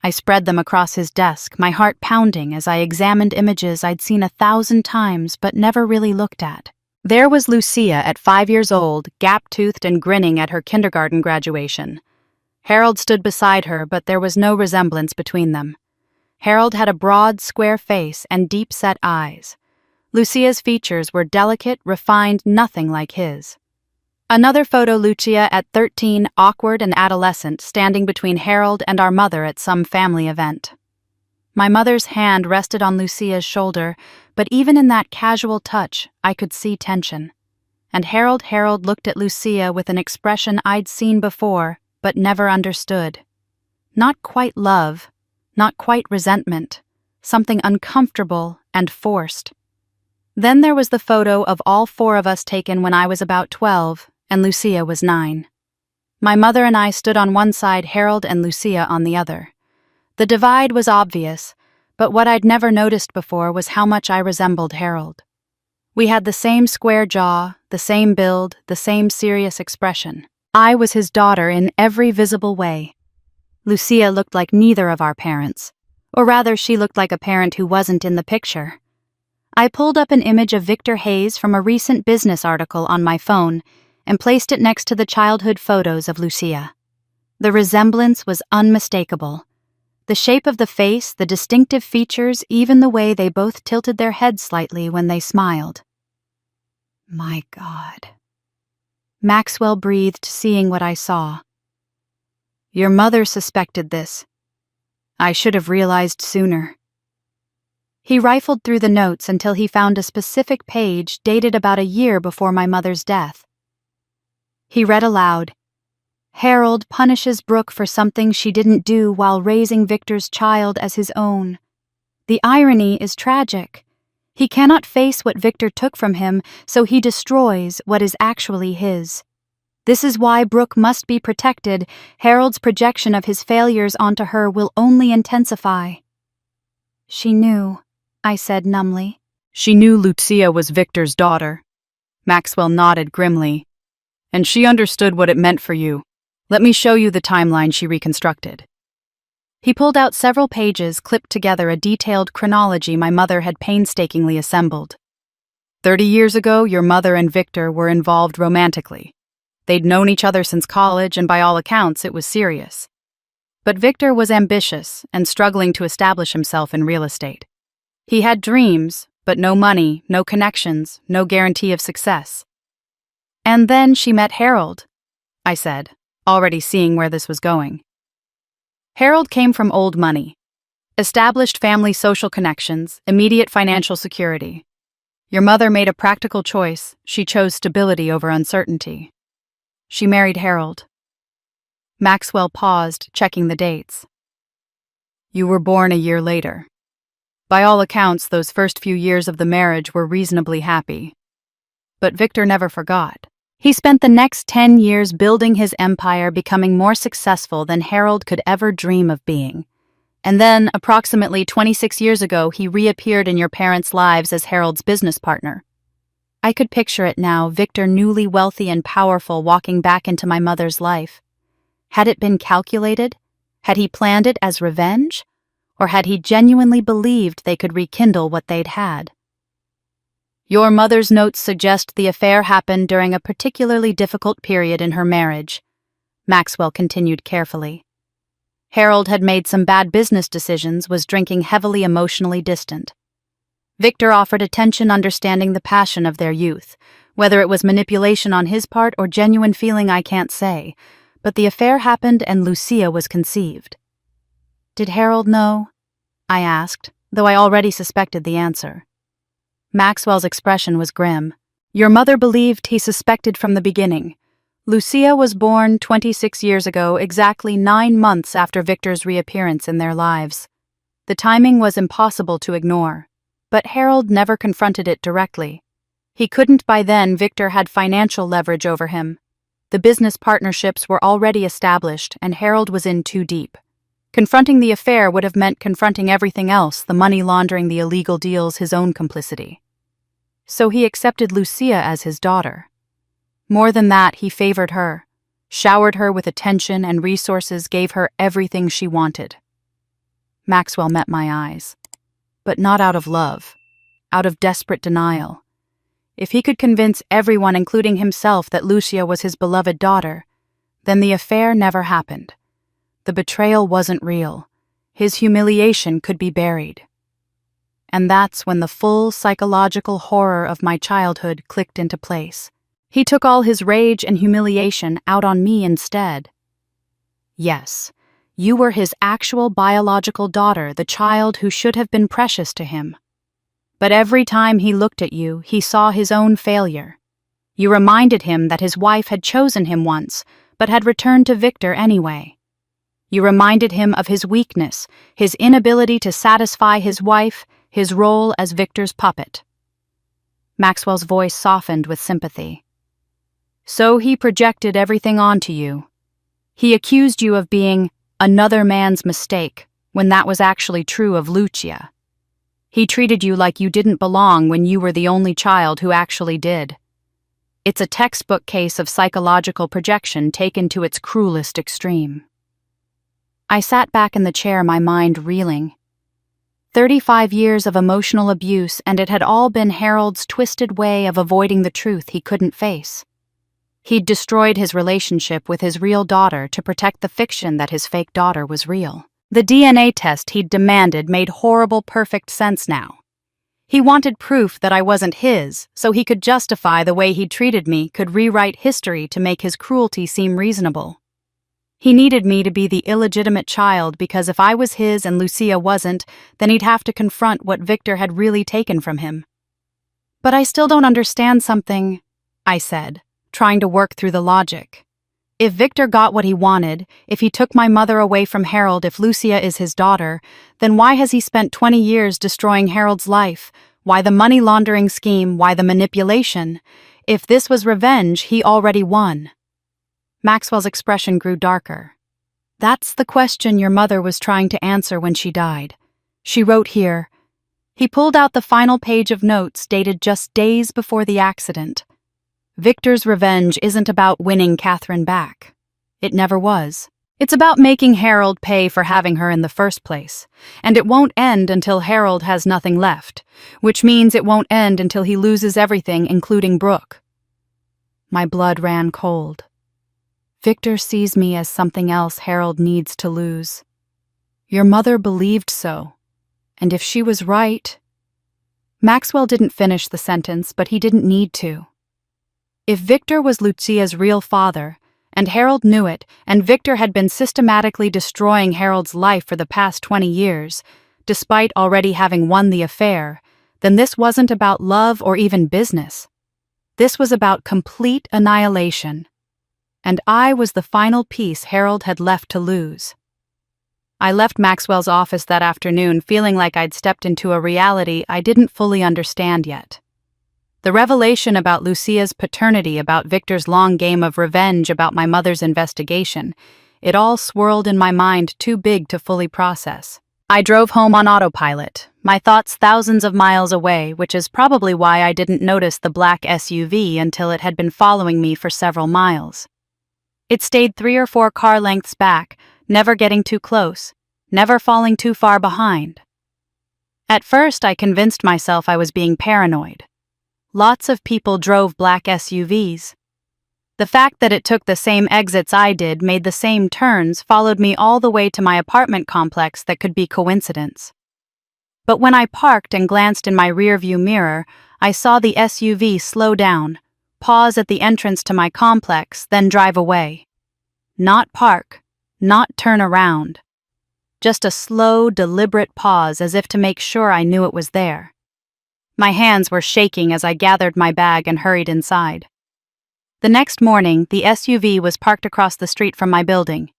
I spread them across his desk, my heart pounding as I examined images I'd seen 1,000 times but never really looked at. There was Lucia at 5 years old, gap-toothed and grinning at her kindergarten graduation. Harold stood beside her, but there was no resemblance between them. Harold had a broad, square face and deep-set eyes. Lucia's features were delicate, refined, nothing like his. Another photo, Lucia at 13, awkward and adolescent, standing between Harold and our mother at some family event. My mother's hand rested on Lucia's shoulder, but even in that casual touch, I could see tension. And Harold looked at Lucia with an expression I'd seen before, but never understood. Not quite love, not quite resentment, something uncomfortable and forced. Then there was the photo of all four of us taken when I was about 12, and Lucia was 9. My mother and I stood on one side, Harold and Lucia on the other. The divide was obvious, but what I'd never noticed before was how much I resembled Harold. We had the same square jaw, the same build, the same serious expression. I was his daughter in every visible way. Lucia looked like neither of our parents, or rather she looked like a parent who wasn't in the picture. I pulled up an image of Victor Hayes from a recent business article on my phone and placed it next to the childhood photos of Lucia. The resemblance was unmistakable. The shape of the face, the distinctive features, even the way they both tilted their heads slightly when they smiled. My God. Maxwell breathed, seeing what I saw. Your mother suspected this. I should have realized sooner. He rifled through the notes until he found a specific page dated about a year before my mother's death. He read aloud, Harold punishes Brooke for something she didn't do while raising Victor's child as his own. The irony is tragic. He cannot face what Victor took from him, so he destroys what is actually his. This is why Brooke must be protected. Harold's projection of his failures onto her will only intensify. She knew, I said numbly. She knew Lucia was Victor's daughter. Maxwell nodded grimly. And she understood what it meant for you. Let me show you the timeline she reconstructed. He pulled out several pages, clipped together a detailed chronology my mother had painstakingly assembled. 30 years ago, your mother and Victor were involved romantically. They'd known each other since college, and by all accounts, it was serious. But Victor was ambitious and struggling to establish himself in real estate. He had dreams, but no money, no connections, no guarantee of success. And then she met Harold, I said, already seeing where this was going. Harold came from old money, established family social connections, immediate financial security. Your mother made a practical choice. She chose stability over uncertainty. She married Harold. Maxwell paused, checking the dates. You were born a year later. By all accounts, those first few years of the marriage were reasonably happy. But Victor never forgot. He spent the next 10 years building his empire, becoming more successful than Harold could ever dream of being. And then, approximately 26 years ago, he reappeared in your parents' lives as Harold's business partner. I could picture it now, Victor newly wealthy and powerful walking back into my mother's life. Had it been calculated? Had he planned it as revenge? Or had he genuinely believed they could rekindle what they'd had? Your mother's notes suggest the affair happened during a particularly difficult period in her marriage, Maxwell continued carefully. Harold had made some bad business decisions, was drinking heavily, emotionally distant. Victor offered attention, understanding the passion of their youth. Whether it was manipulation on his part or genuine feeling, I can't say, but the affair happened and Lucia was conceived. Did Harold know? I asked, though I already suspected the answer. Maxwell's expression was grim. Your mother believed he suspected from the beginning. Lucia was born 26 years ago, exactly 9 months after Victor's reappearance in their lives. The timing was impossible to ignore, but Harold never confronted it directly. He couldn't by then. Victor had financial leverage over him. The business partnerships were already established, and Harold was in too deep. Confronting the affair would have meant confronting everything else, the money laundering, the illegal deals, his own complicity. So he accepted Lucia as his daughter. More than that, he favored her, showered her with attention and resources, gave her everything she wanted. Maxwell met my eyes. But not out of love, out of desperate denial. If he could convince everyone, including himself, that Lucia was his beloved daughter, then the affair never happened. The betrayal wasn't real. His humiliation could be buried. And that's when the full psychological horror of my childhood clicked into place. He took all his rage and humiliation out on me instead. Yes, you were his actual biological daughter, the child who should have been precious to him. But every time he looked at you, he saw his own failure. You reminded him that his wife had chosen him once, but had returned to Victor anyway. You reminded him of his weakness, his inability to satisfy his wife, his role as Victor's puppet. Maxwell's voice softened with sympathy. So he projected everything onto you. He accused you of being another man's mistake, when that was actually true of Lucia. He treated you like you didn't belong when you were the only child who actually did. It's a textbook case of psychological projection taken to its cruelest extreme. I sat back in the chair, my mind reeling. 35 years of emotional abuse, and it had all been Harold's twisted way of avoiding the truth he couldn't face. He'd destroyed his relationship with his real daughter to protect the fiction that his fake daughter was real. The DNA test he'd demanded made horrible perfect sense now. He wanted proof that I wasn't his, so he could justify the way he'd treated me, could rewrite history to make his cruelty seem reasonable. He needed me to be the illegitimate child because if I was his and Lucia wasn't, then he'd have to confront what Victor had really taken from him. But I still don't understand something, I said, trying to work through the logic. If Victor got what he wanted, if he took my mother away from Harold, if Lucia is his daughter, then why has he spent 20 years destroying Harold's life? Why the money laundering scheme? Why the manipulation? If this was revenge, he already won. Maxwell's expression grew darker. That's the question your mother was trying to answer when she died. She wrote here. He pulled out the final page of notes dated just days before the accident. Victor's revenge isn't about winning Catherine back. It never was. It's about making Harold pay for having her in the first place. And it won't end until Harold has nothing left, which means it won't end until he loses everything, including Brooke. My blood ran cold. Victor sees me as something else Harold needs to lose. Your mother believed so. And if she was right... Maxwell didn't finish the sentence, but he didn't need to. If Victor was Lucia's real father, and Harold knew it, and Victor had been systematically destroying Harold's life for the past 20 years, despite already having won the affair, then this wasn't about love or even business. This was about complete annihilation. And I was the final piece Harold had left to lose. I left Maxwell's office that afternoon feeling like I'd stepped into a reality I didn't fully understand yet. The revelation about Lucia's paternity, about Victor's long game of revenge, about my mother's investigation, it all swirled in my mind too big to fully process. I drove home on autopilot, my thoughts thousands of miles away, which is probably why I didn't notice the black SUV until it had been following me for several miles. It stayed 3 or 4 car lengths back, never getting too close, never falling too far behind. At first, I convinced myself I was being paranoid. Lots of people drove black SUVs. The fact that it took the same exits I did, made the same turns, followed me all the way to my apartment complex that could be coincidence. But when I parked and glanced in my rearview mirror, I saw the SUV slow down, pause at the entrance to my complex, then drive away. Not park, not turn around. Just a slow, deliberate pause as if to make sure I knew it was there. My hands were shaking as I gathered my bag and hurried inside. The next morning, the SUV was parked across the street from my building.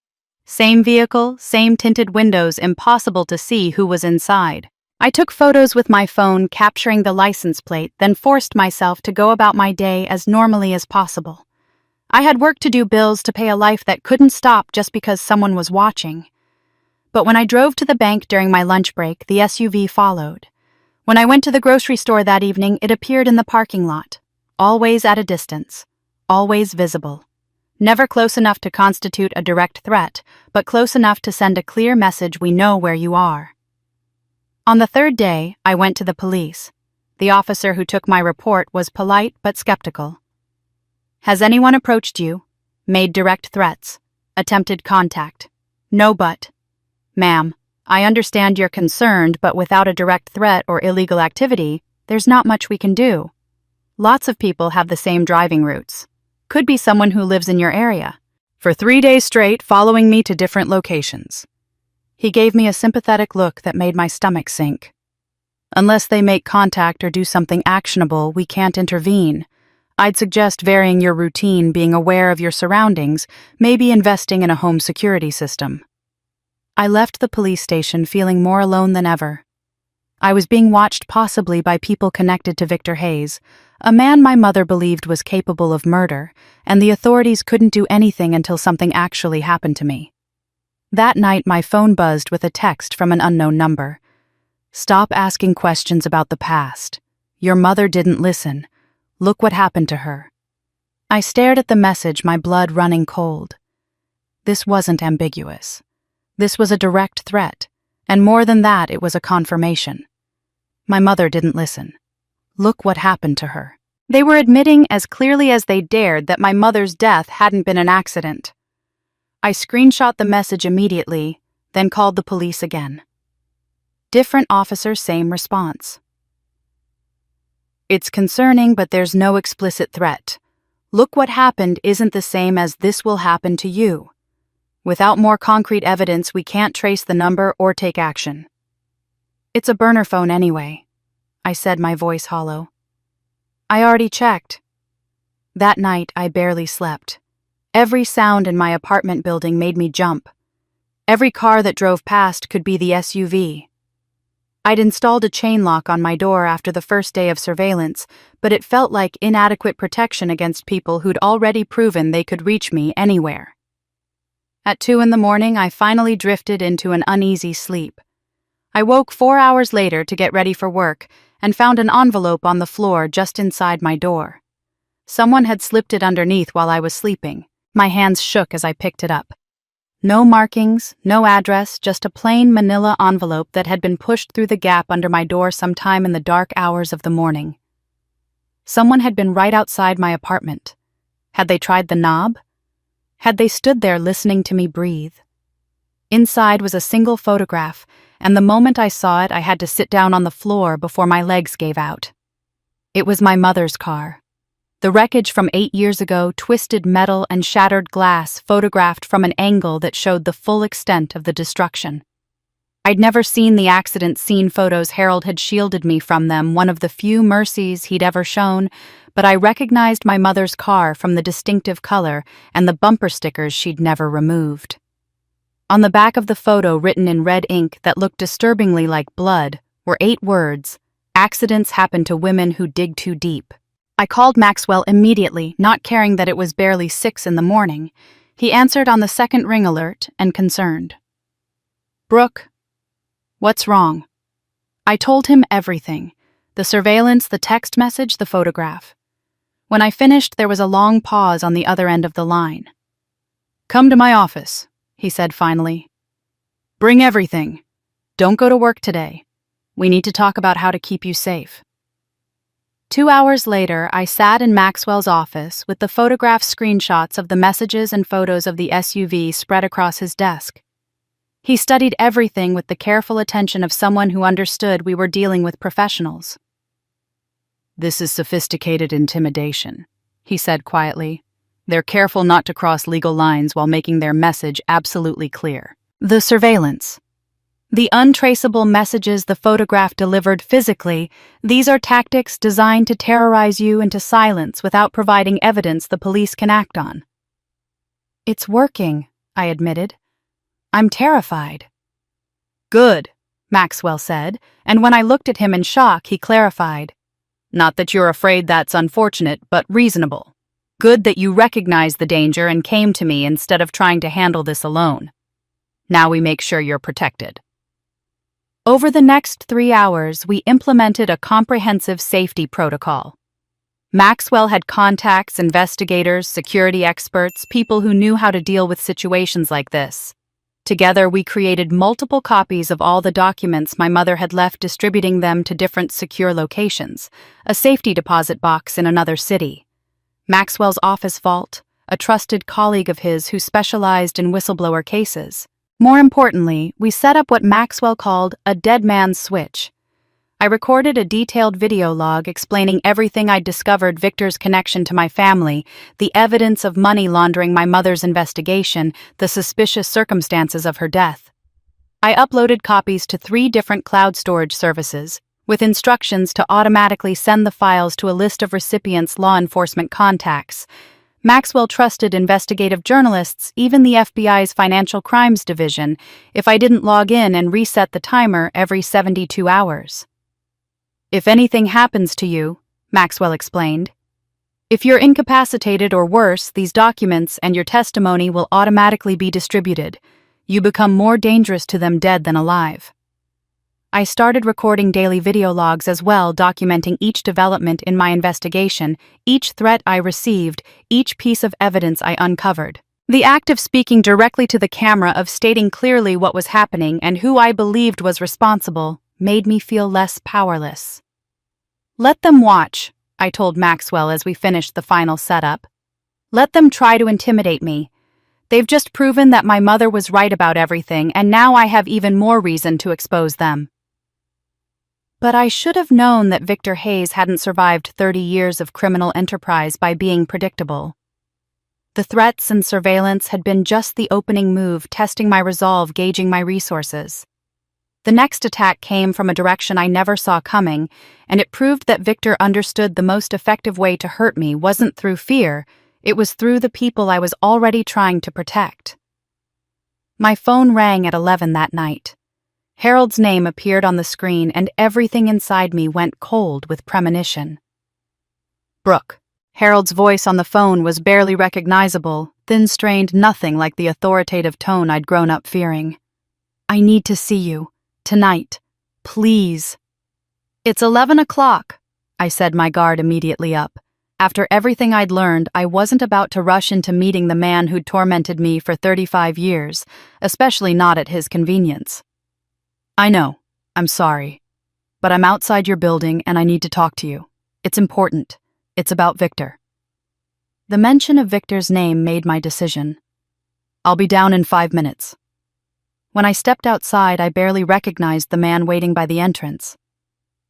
Same vehicle, same tinted windows, impossible to see who was inside. I took photos with my phone, capturing the license plate, then forced myself to go about my day as normally as possible. I had work to do, bills to pay, a life that couldn't stop just because someone was watching. But when I drove to the bank during my lunch break, the SUV followed. When I went to the grocery store that evening, it appeared in the parking lot, always at a distance, always visible. Never close enough to constitute a direct threat, but close enough to send a clear message: we know where you are. On the 3rd day, I went to the police. The officer who took my report was polite but skeptical. Has anyone approached you? Made direct threats? Attempted contact? No, but... Ma'am, I understand you're concerned, but without a direct threat or illegal activity, there's not much we can do. Lots of people have the same driving routes. Could be someone who lives in your area. For 3 days straight, following me to different locations. He gave me a sympathetic look that made my stomach sink. Unless they make contact or do something actionable, we can't intervene. I'd suggest varying your routine, being aware of your surroundings, maybe investing in a home security system. I left the police station feeling more alone than ever. I was being watched possibly by people connected to Victor Hayes, a man my mother believed was capable of murder, and the authorities couldn't do anything until something actually happened to me. That night, my phone buzzed with a text from an unknown number. "Stop asking questions about the past. Your mother didn't listen. Look what happened to her." I stared at the message, my blood running cold. This wasn't ambiguous. This was a direct threat, and more than that, it was a confirmation. My mother didn't listen. Look what happened to her. They were admitting as clearly as they dared that my mother's death hadn't been an accident. I screenshot the message immediately, then called the police again. Different officers, same response. "It's concerning, but there's no explicit threat. Look what happened isn't the same as this will happen to you. Without more concrete evidence, we can't trace the number or take action." "It's a burner phone anyway," I said, my voice hollow. "I already checked." That night, I barely slept. Every sound in my apartment building made me jump. Every car that drove past could be the SUV. I'd installed a chain lock on my door after the first day of surveillance, but it felt like inadequate protection against people who'd already proven they could reach me anywhere. At 2 a.m, I finally drifted into an uneasy sleep. I woke 4 hours later to get ready for work and found an envelope on the floor just inside my door. Someone had slipped it underneath while I was sleeping. My hands shook as I picked it up. No markings, no address, just a plain manila envelope that had been pushed through the gap under my door sometime in the dark hours of the morning. Someone had been right outside my apartment. Had they tried the knob? Had they stood there listening to me breathe? Inside was a single photograph, and the moment I saw it, I had to sit down on the floor before my legs gave out. It was my mother's car. The wreckage from 8 years ago, twisted metal and shattered glass photographed from an angle that showed the full extent of the destruction. I'd never seen the accident scene photos Harold had shielded me from them, one of the few mercies he'd ever shown, but I recognized my mother's car from the distinctive color and the bumper stickers she'd never removed. On the back of the photo, written in red ink that looked disturbingly like blood, were 8 words: "Accidents happen to women who dig too deep." I called Maxwell immediately, not caring that it was barely 6 a.m. He answered on the second ring alert and concerned. "Brooke, what's wrong?" I told him everything: the surveillance, the text message, the photograph. When I finished, there was a long pause on the other end of the line. "Come to my office," he said finally. "Bring everything. Don't go to work today. We need to talk about how to keep you safe." 2 hours later, I sat in Maxwell's office with the photograph screenshots of the messages and photos of the SUV spread across his desk. He studied everything with the careful attention of someone who understood we were dealing with professionals. "This is sophisticated intimidation," he said quietly. "They're careful not to cross legal lines while making their message absolutely clear." The surveillance. The untraceable messages the photograph delivered physically, these are tactics designed to terrorize you into silence without providing evidence the police can act on. "It's working," I admitted. "I'm terrified." "Good," Maxwell said, and when I looked at him in shock, he clarified. "Not that you're afraid, that's unfortunate, but reasonable. Good that you recognize the danger and came to me instead of trying to handle this alone. Now we make sure you're protected." Over the next 3 hours, we implemented a comprehensive safety protocol. Maxwell had contacts, investigators, security experts, people who knew how to deal with situations like this. Together, we created multiple copies of all the documents my mother had left, distributing them to different secure locations, a safety deposit box in another city, Maxwell's office vault, a trusted colleague of his who specialized in whistleblower cases, More importantly, we set up what Maxwell called a dead man's switch. I recorded a detailed video log explaining everything I'd discovered: Victor's connection to my family, the evidence of money laundering, my mother's investigation, the suspicious circumstances of her death. I uploaded copies to 3 different cloud storage services, with instructions to automatically send the files to a list of recipients' law enforcement contacts. Maxwell trusted investigative journalists, even the FBI's Financial Crimes Division, if I didn't log in and reset the timer every 72 hours. "If anything happens to you," Maxwell explained, "if you're incapacitated or worse, these documents and your testimony will automatically be distributed. You become more dangerous to them dead than alive." I started recording daily video logs as well, documenting each development in my investigation, each threat I received, each piece of evidence I uncovered. The act of speaking directly to the camera, of stating clearly what was happening and who I believed was responsible, made me feel less powerless. "Let them watch," I told Maxwell as we finished the final setup. "Let them try to intimidate me. They've just proven that my mother was right about everything, and now I have even more reason to expose them." But I should have known that Victor Hayes hadn't survived 30 years of criminal enterprise by being predictable. The threats and surveillance had been just the opening move, testing my resolve, gauging my resources. The next attack came from a direction I never saw coming, and it proved that Victor understood the most effective way to hurt me wasn't through fear, it was through the people I was already trying to protect. My phone rang at 11 that night. Harold's name appeared on the screen, and everything inside me went cold with premonition. "Brooke." Harold's voice on the phone was barely recognizable, thin-strained, nothing like the authoritative tone I'd grown up fearing. "I need to see you. Tonight. Please." "It's 11 o'clock, I said, my guard immediately up. After everything I'd learned, I wasn't about to rush into meeting the man who'd tormented me for 35 years, especially not at his convenience. "I know. I'm sorry. But I'm outside your building and I need to talk to you. It's important. It's about Victor." The mention of Victor's name made my decision. "I'll be down in 5 minutes." When I stepped outside, I barely recognized the man waiting by the entrance.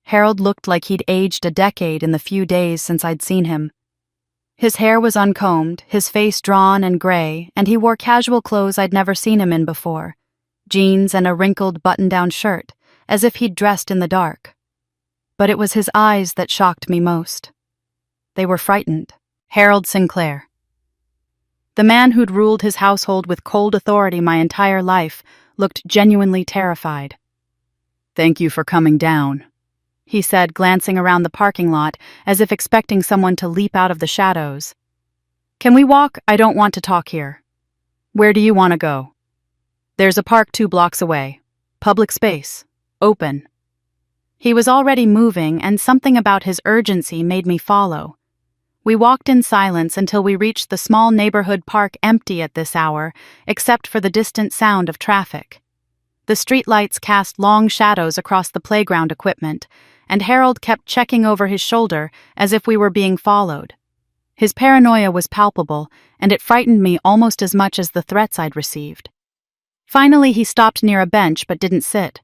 Harold looked like he'd aged a decade in the few days since I'd seen him. His hair was uncombed, his face drawn and gray, and he wore casual clothes I'd never seen him in before. Jeans and a wrinkled button-down shirt, as if he'd dressed in the dark. But it was his eyes that shocked me most. They were frightened. Harold Sinclair. The man who'd ruled his household with cold authority my entire life looked genuinely terrified. "Thank you for coming down," he said, glancing around the parking lot as if expecting someone to leap out of the shadows. "Can we walk? I don't want to talk here." "Where do you want to go?" "There's a park 2 blocks away. Public space. Open." He was already moving, and something about his urgency made me follow. We walked in silence until we reached the small neighborhood park, empty at this hour, except for the distant sound of traffic. The streetlights cast long shadows across the playground equipment, and Harold kept checking over his shoulder as if we were being followed. His paranoia was palpable, and it frightened me almost as much as the threats I'd received. Finally, he stopped near a bench but didn't sit.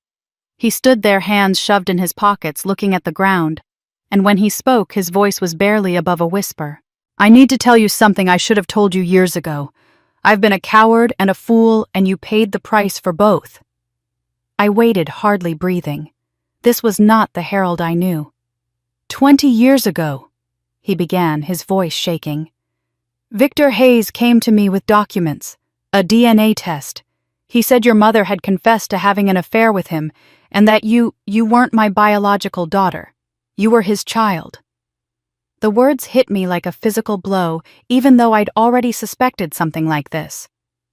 He stood there, hands shoved in his pockets, looking at the ground, and when he spoke, his voice was barely above a whisper. "I need to tell you something I should have told you years ago. I've been a coward and a fool, and you paid the price for both." I waited, hardly breathing. This was not the Harold I knew. 20 years ago," he began, his voice shaking. "Victor Hayes came to me with documents, a DNA test. He said your mother had confessed to having an affair with him, and that you weren't my biological daughter. You were his child." The words hit me like a physical blow, even though I'd already suspected something like this.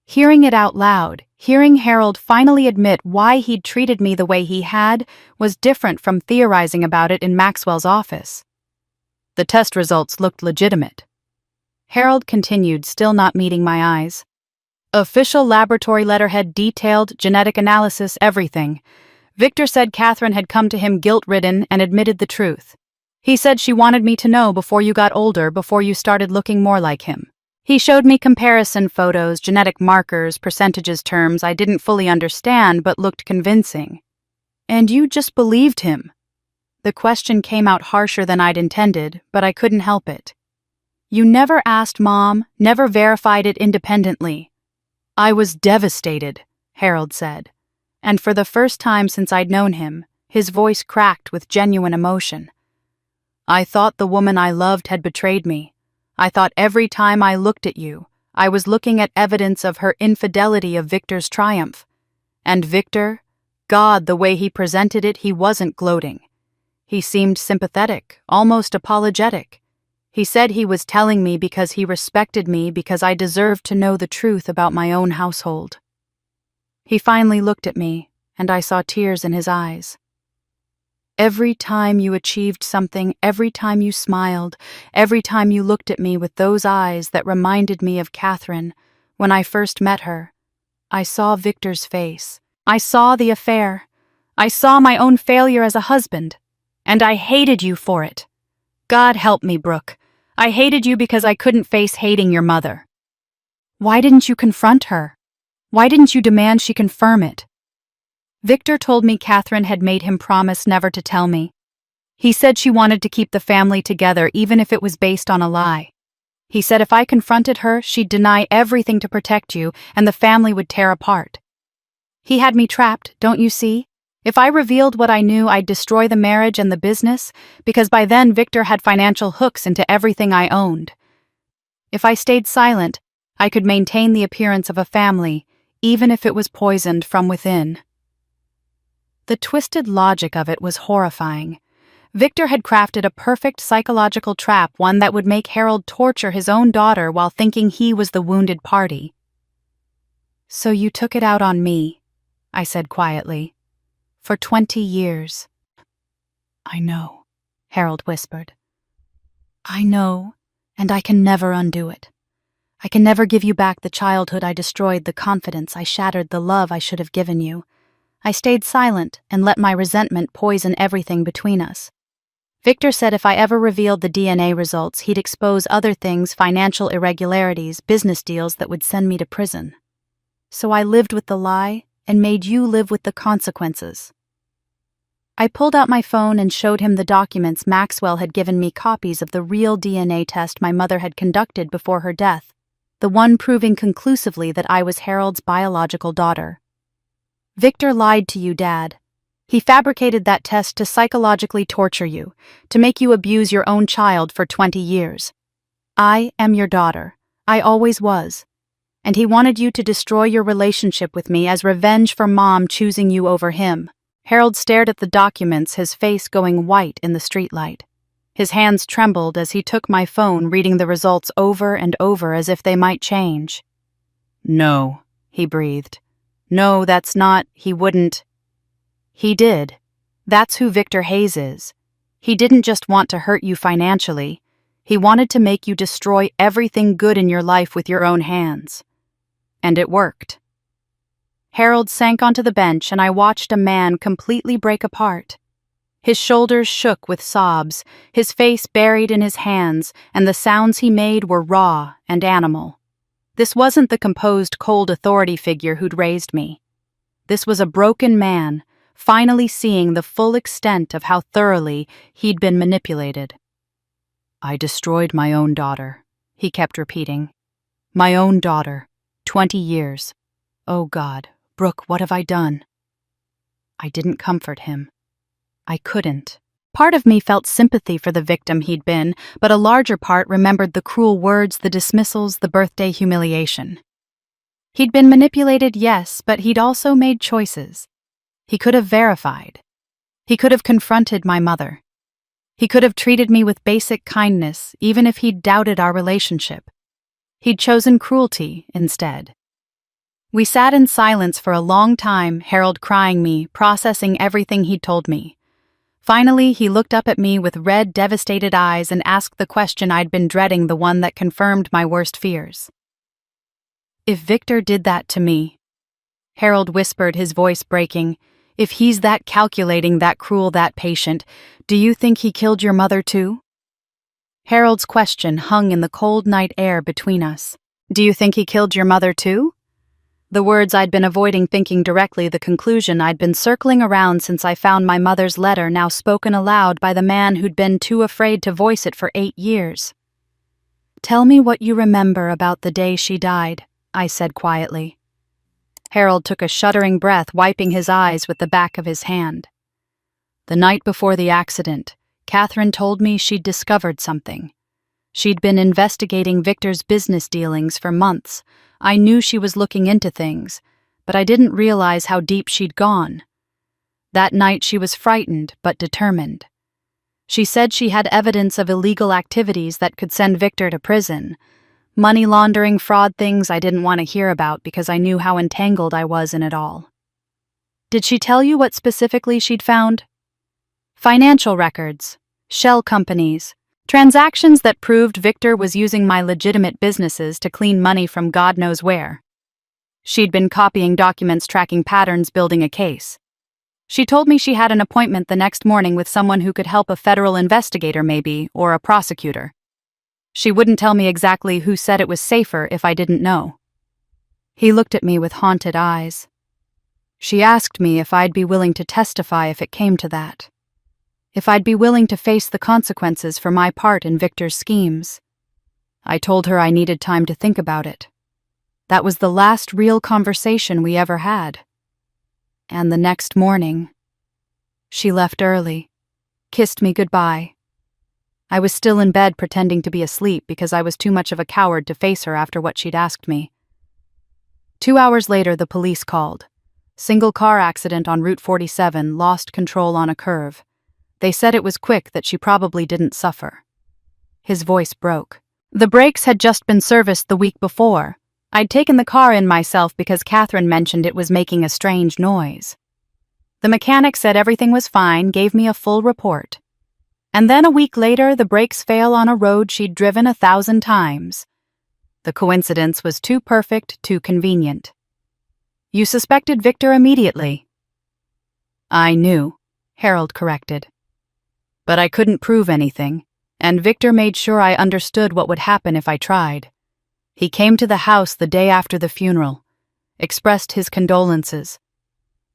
Hearing it out loud, hearing Harold finally admit why he'd treated me the way he had, was different from theorizing about it in Maxwell's office. "The test results looked legitimate." Harold continued, still not meeting my eyes. "Official laboratory letterhead, detailed, genetic analysis, everything. Victor said Catherine had come to him guilt-ridden and admitted the truth. He said she wanted me to know before you got older, before you started looking more like him. He showed me comparison photos, genetic markers, percentages, terms I didn't fully understand but looked convincing. And you just believed him? The question came out harsher than I'd intended, but I couldn't help it. You never asked Mom, never verified it independently. I was devastated, Harold said, and for the first time since I'd known him, his voice cracked with genuine emotion. I thought the woman I loved had betrayed me. I thought every time I looked at you, I was looking at evidence of her infidelity of Victor's triumph. And Victor, God, the way he presented it, he wasn't gloating. He seemed sympathetic, almost apologetic. He said he was telling me because he respected me, because I deserved to know the truth about my own household. He finally looked at me, and I saw tears in his eyes. Every time you achieved something, every time you smiled, every time you looked at me with those eyes that reminded me of Catherine, when I first met her, I saw Victor's face. I saw the affair. I saw my own failure as a husband. And I hated you for it. God help me, Brooke. I hated you because I couldn't face hating your mother. Why didn't you confront her? Why didn't you demand she confirm it? Victor told me Catherine had made him promise never to tell me. He said she wanted to keep the family together even if it was based on a lie. He said if I confronted her, she'd deny everything to protect you and the family would tear apart. He had me trapped, don't you see? If I revealed what I knew, I'd destroy the marriage and the business, because by then Victor had financial hooks into everything I owned. If I stayed silent, I could maintain the appearance of a family, even if it was poisoned from within. The twisted logic of it was horrifying. Victor had crafted a perfect psychological trap, one that would make Harold torture his own daughter while thinking he was the wounded party. So you took it out on me, I said quietly. For 20 years. I know, Harold whispered. I know, and I can never undo it. I can never give you back the childhood I destroyed, the confidence I shattered, the love I should have given you. I stayed silent and let my resentment poison everything between us. Victor said if I ever revealed the DNA results, he'd expose other things, financial irregularities, business deals that would send me to prison. So I lived with the lie and made you live with the consequences. I pulled out my phone and showed him the documents Maxwell had given me, copies of the real DNA test my mother had conducted before her death, the one proving conclusively that I was Harold's biological daughter. Victor lied to you, Dad. He fabricated that test to psychologically torture you, to make you abuse your own child for 20 years. I am your daughter. I always was. And he wanted you to destroy your relationship with me as revenge for Mom choosing you over him. Harold stared at the documents, his face going white in the streetlight. His hands trembled as he took my phone, reading the results over and over as if they might change. No, he breathed. No, that's not, he wouldn't. He did. That's who Victor Hayes is. He didn't just want to hurt you financially. He wanted to make you destroy everything good in your life with your own hands. And it worked. Harold sank onto the bench and I watched a man completely break apart. His shoulders shook with sobs, his face buried in his hands, and the sounds he made were raw and animal. This wasn't the composed, cold authority figure who'd raised me. This was a broken man, finally seeing the full extent of how thoroughly he'd been manipulated. I destroyed my own daughter, he kept repeating. My own daughter. 20 years. Oh God, Brooke, what have I done? I didn't comfort him. I couldn't. Part of me felt sympathy for the victim he'd been, but a larger part remembered the cruel words, the dismissals, the birthday humiliation. He'd been manipulated, yes, but he'd also made choices. He could have verified. He could have confronted my mother. He could have treated me with basic kindness, even if he'd doubted our relationship. He'd chosen cruelty instead. We sat in silence for a long time, Harold crying me, processing everything he'd told me. Finally, he looked up at me with red, devastated eyes and asked the question I'd been dreading, the one that confirmed my worst fears. If Victor did that to me, Harold whispered, his voice breaking, if he's that calculating, that cruel, that patient, do you think he killed your mother too? Harold's question hung in the cold night air between us. Do you think he killed your mother too? The words I'd been avoiding, thinking directly the conclusion I'd been circling around since I found my mother's letter, now spoken aloud by the man who'd been too afraid to voice it for 8 years. Tell me what you remember about the day she died, I said quietly. Harold took a shuddering breath, wiping his eyes with the back of his hand. The night before the accident, Catherine told me she'd discovered something. She'd been investigating Victor's business dealings for months. I knew she was looking into things, but I didn't realize how deep she'd gone. That night she was frightened but determined. She said she had evidence of illegal activities that could send Victor to prison. Money laundering, fraud, things I didn't want to hear about because I knew how entangled I was in it all. Did she tell you what specifically she'd found? Financial records, shell companies, transactions that proved Victor was using my legitimate businesses to clean money from God knows where. She'd been copying documents, tracking patterns, building a case. She told me she had an appointment the next morning with someone who could help, a federal investigator maybe, or a prosecutor. She wouldn't tell me exactly who, said it was safer if I didn't know. He looked at me with haunted eyes. She asked me if I'd be willing to testify if it came to that. If I'd be willing to face the consequences for my part in Victor's schemes. I told her I needed time to think about it. That was the last real conversation we ever had. And the next morning, she left early, kissed me goodbye. I was still in bed pretending to be asleep because I was too much of a coward to face her after what she'd asked me. 2 hours later, the police called. Single car accident on Route 47, lost control on a curve. They said it was quick, that she probably didn't suffer. His voice broke. The brakes had just been serviced the week before. I'd taken the car in myself because Catherine mentioned it was making a strange noise. The mechanic said everything was fine, gave me a full report. And then a week later, the brakes fail on a road she'd driven 1,000 times. The coincidence was too perfect, too convenient. You suspected Victor immediately. I knew, Harold corrected. But I couldn't prove anything, and Victor made sure I understood what would happen if I tried. He came to the house the day after the funeral, expressed his condolences,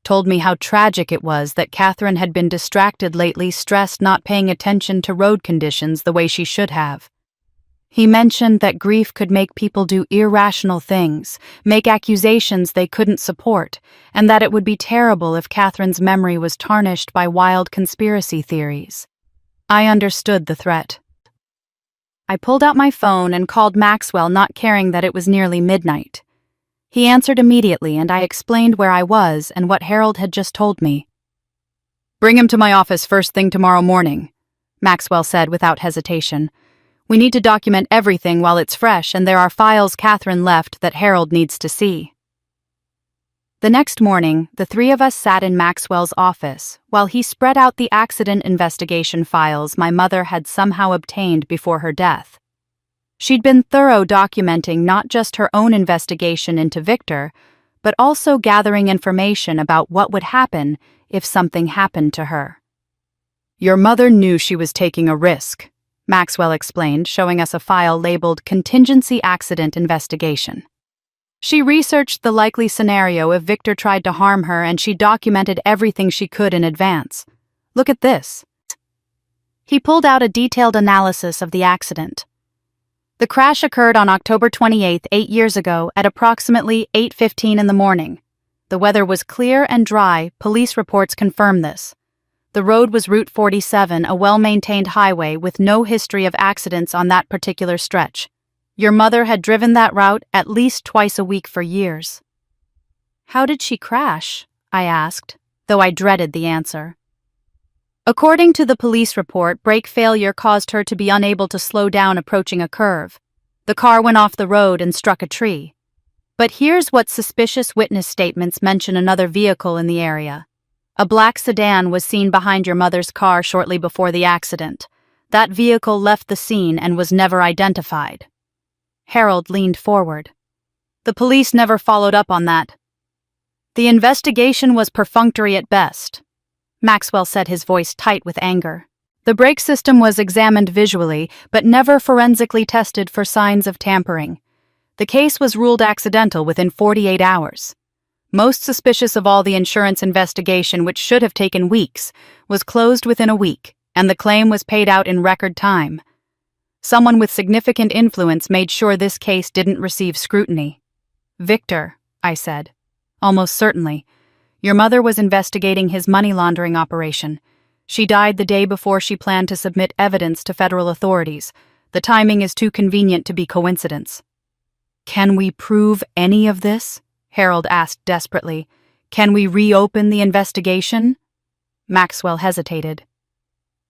told me how tragic it was that Catherine had been distracted lately, stressed, not paying attention to road conditions the way she should have. He mentioned that grief could make people do irrational things, make accusations they couldn't support, and that it would be terrible if Catherine's memory was tarnished by wild conspiracy theories. I understood the threat. I pulled out my phone and called Maxwell, not caring that it was nearly midnight. He answered immediately, and I explained where I was and what Harold had just told me. Bring him to my office first thing tomorrow morning, Maxwell said without hesitation. We need to document everything while it's fresh, and there are files Catherine left that Harold needs to see. The next morning, the three of us sat in Maxwell's office while he spread out the accident investigation files my mother had somehow obtained before her death. She'd been thorough, documenting not just her own investigation into Victor, but also gathering information about what would happen if something happened to her. Your mother knew she was taking a risk, Maxwell explained, showing us a file labeled Contingency Accident Investigation. She researched the likely scenario if Victor tried to harm her, and she documented everything she could in advance. Look at this. He pulled out a detailed analysis of the accident. The crash occurred on October 28th, 8 years ago, at approximately 8:15 in the morning. The weather was clear and dry. Police reports confirm this. The road was Route 47, a well-maintained highway with no history of accidents on that particular stretch. Your mother had driven that route at least twice a week for years. How did she crash? I asked, though I dreaded the answer. According to the police report, brake failure caused her to be unable to slow down approaching a curve. The car went off the road and struck a tree. But here's what suspicious witness statements mention: another vehicle in the area. A black sedan was seen behind your mother's car shortly before the accident. That vehicle left the scene and was never identified. Harold leaned forward. The police never followed up on that. The investigation was perfunctory at best, Maxwell said, his voice tight with anger. The brake system was examined visually, but never forensically tested for signs of tampering. The case was ruled accidental within 48 hours. Most suspicious of all, the insurance investigation, which should have taken weeks, was closed within a week, and the claim was paid out in record time. Someone with significant influence made sure this case didn't receive scrutiny. "Victor," I said. "Almost certainly. Your mother was investigating his money laundering operation. She died the day before she planned to submit evidence to federal authorities. The timing is too convenient to be coincidence." "Can we prove any of this?" Harold asked desperately. "Can we reopen the investigation?" Maxwell hesitated.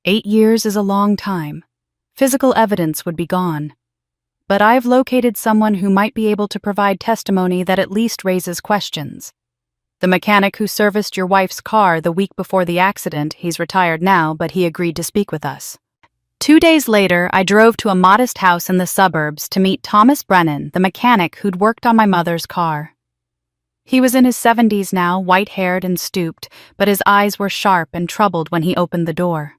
8 years is a long time. Physical evidence would be gone. But I've located someone who might be able to provide testimony that at least raises questions. The mechanic who serviced your wife's car the week before the accident, he's retired now, but he agreed to speak with us. 2 days later, I drove to a modest house in the suburbs to meet Thomas Brennan, the mechanic who'd worked on my mother's car. He was in his 70s now, white-haired and stooped, but his eyes were sharp and troubled when he opened the door.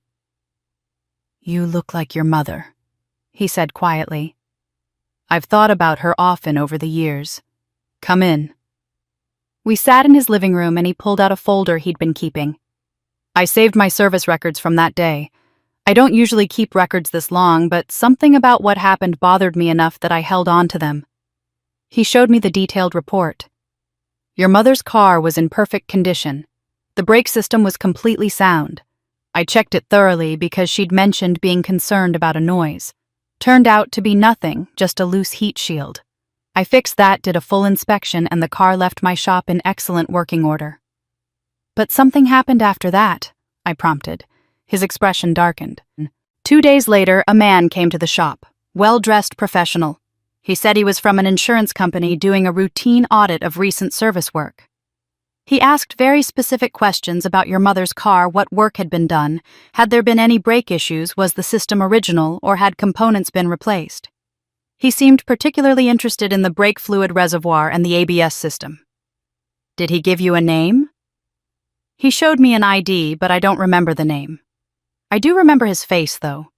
"You look like your mother," he said quietly. "I've thought about her often over the years. Come in." We sat in his living room and he pulled out a folder he'd been keeping. "I saved my service records from that day. I don't usually keep records this long, but something about what happened bothered me enough that I held on to them." He showed me the detailed report. "Your mother's car was in perfect condition. The brake system was completely sound. I checked it thoroughly because she'd mentioned being concerned about a noise. Turned out to be nothing, just a loose heat shield. I fixed that, did a full inspection, and the car left my shop in excellent working order." "But something happened after that," I prompted. His expression darkened. 2 days later, a man came to the shop, well-dressed professional. He said he was from an insurance company doing a routine audit of recent service work. He asked very specific questions about your mother's car, what work had been done, had there been any brake issues, was the system original, or had components been replaced. He seemed particularly interested in the brake fluid reservoir and the ABS system. "Did he give you a name?" "He showed me an ID, but I don't remember the name. I do remember his face, though.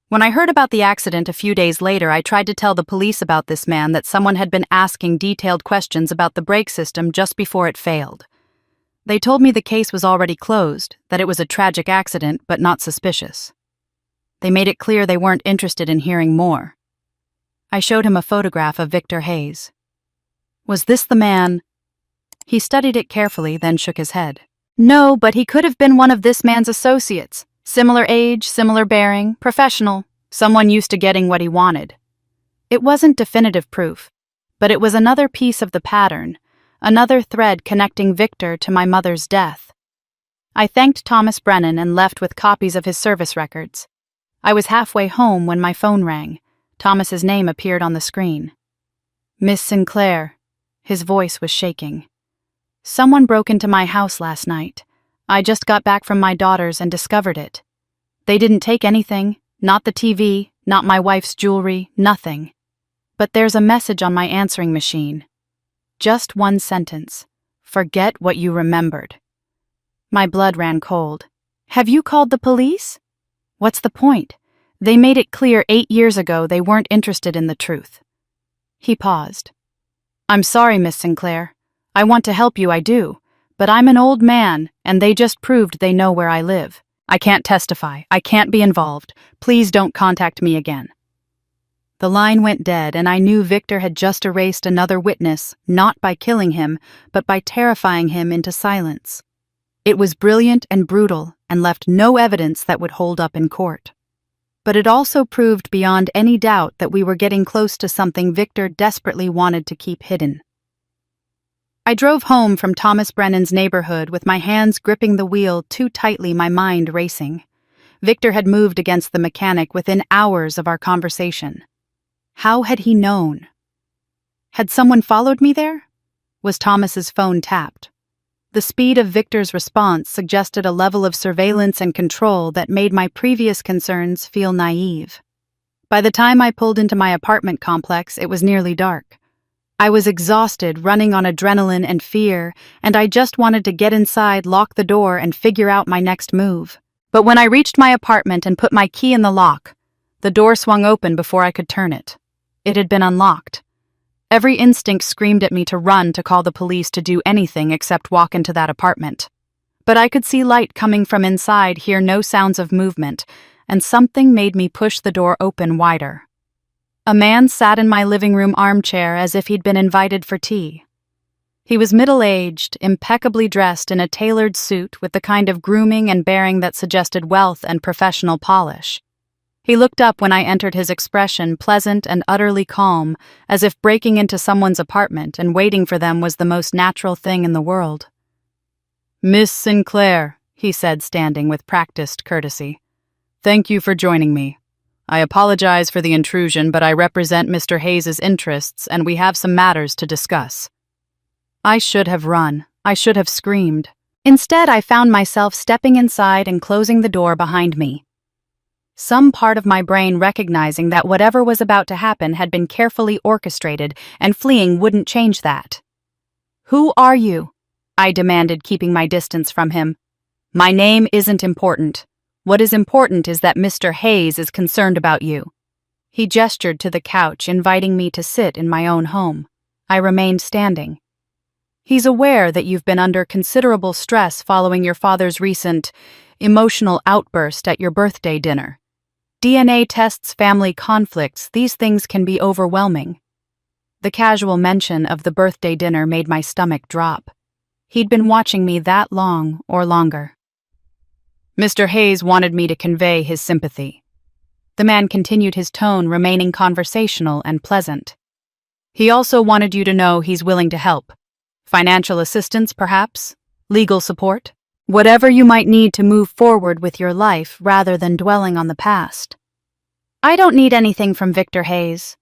When I heard about the accident a few days later, I tried to tell the police about this man, that someone had been asking detailed questions about the brake system just before it failed. They told me the case was already closed, that it was a tragic accident but not suspicious. They made it clear they weren't interested in hearing more." I showed him a photograph of Victor Hayes. "Was this the man?" He studied it carefully, then shook his head. "No, but he could have been one of this man's associates. Similar age, similar bearing, professional, someone used to getting what he wanted." It wasn't definitive proof, but it was another piece of the pattern, another thread connecting Victor to my mother's death. I thanked Thomas Brennan and left with copies of his service records. I was halfway home when my phone rang. Thomas's name appeared on the screen. "Miss Sinclair." His voice was shaking. "Someone broke into my house last night. I just got back from my daughter's and discovered it. They didn't take anything, not the TV, not my wife's jewelry, nothing. But there's a message on my answering machine. Just one sentence. Forget what you remembered." My blood ran cold. "Have you called the police?" "What's the point? They made it clear 8 years ago they weren't interested in the truth." He paused. "I'm sorry, Miss Sinclair. I want to help you, I do. But I'm an old man, and they just proved they know where I live. I can't testify. I can't be involved. Please don't contact me again." The line went dead, and I knew Victor had just erased another witness, not by killing him, but by terrifying him into silence. It was brilliant and brutal, and left no evidence that would hold up in court. But it also proved beyond any doubt that we were getting close to something Victor desperately wanted to keep hidden. I drove home from Thomas Brennan's neighborhood with my hands gripping the wheel too tightly, my mind racing. Victor had moved against the mechanic within hours of our conversation. How had he known? Had someone followed me there? Was Thomas's phone tapped? The speed of Victor's response suggested a level of surveillance and control that made my previous concerns feel naive. By the time I pulled into my apartment complex, it was nearly dark. I was exhausted, running on adrenaline and fear, and I just wanted to get inside, lock the door, and figure out my next move. But when I reached my apartment and put my key in the lock, the door swung open before I could turn it. It had been unlocked. Every instinct screamed at me to run, to call the police, to do anything except walk into that apartment. But I could see light coming from inside, hear no sounds of movement, and something made me push the door open wider. A man sat in my living room armchair as if he'd been invited for tea. He was middle-aged, impeccably dressed in a tailored suit with the kind of grooming and bearing that suggested wealth and professional polish. He looked up when I entered, his expression pleasant and utterly calm, as if breaking into someone's apartment and waiting for them was the most natural thing in the world. "Miss Sinclair," he said, standing with practiced courtesy. "Thank you for joining me. I apologize for the intrusion, but I represent Mr. Hayes's interests, and we have some matters to discuss." I should have run. I should have screamed. Instead, I found myself stepping inside and closing the door behind me. Some part of my brain recognizing that whatever was about to happen had been carefully orchestrated, and fleeing wouldn't change that. "Who are you?" I demanded, keeping my distance from him. "My name isn't important. What is important is that Mr. Hayes is concerned about you." He gestured to the couch, inviting me to sit in my own home. I remained standing. "He's aware that you've been under considerable stress following your father's recent, emotional outburst at your birthday dinner. DNA tests, family conflicts, these things can be overwhelming." The casual mention of the birthday dinner made my stomach drop. He'd been watching me that long or longer. "Mr. Hayes wanted me to convey his sympathy." The man continued, his tone remaining conversational and pleasant. "He also wanted you to know he's willing to help. Financial assistance, perhaps? Legal support? Whatever you might need to move forward with your life rather than dwelling on the past." "I don't need anything from Victor Hayes."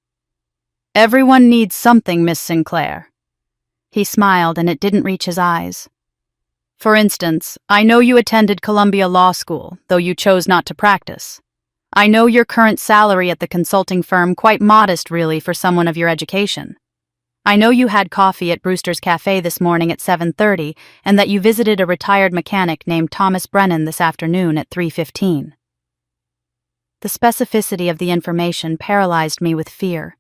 "Everyone needs something, Miss Sinclair." He smiled, and it didn't reach his eyes. "For instance, I know you attended Columbia Law School, though you chose not to practice. I know your current salary at the consulting firm, quite modest really for someone of your education. I know you had coffee at Brewster's Cafe this morning at 7:30, and that you visited a retired mechanic named Thomas Brennan this afternoon at 3:15. The specificity of the information paralyzed me with fear.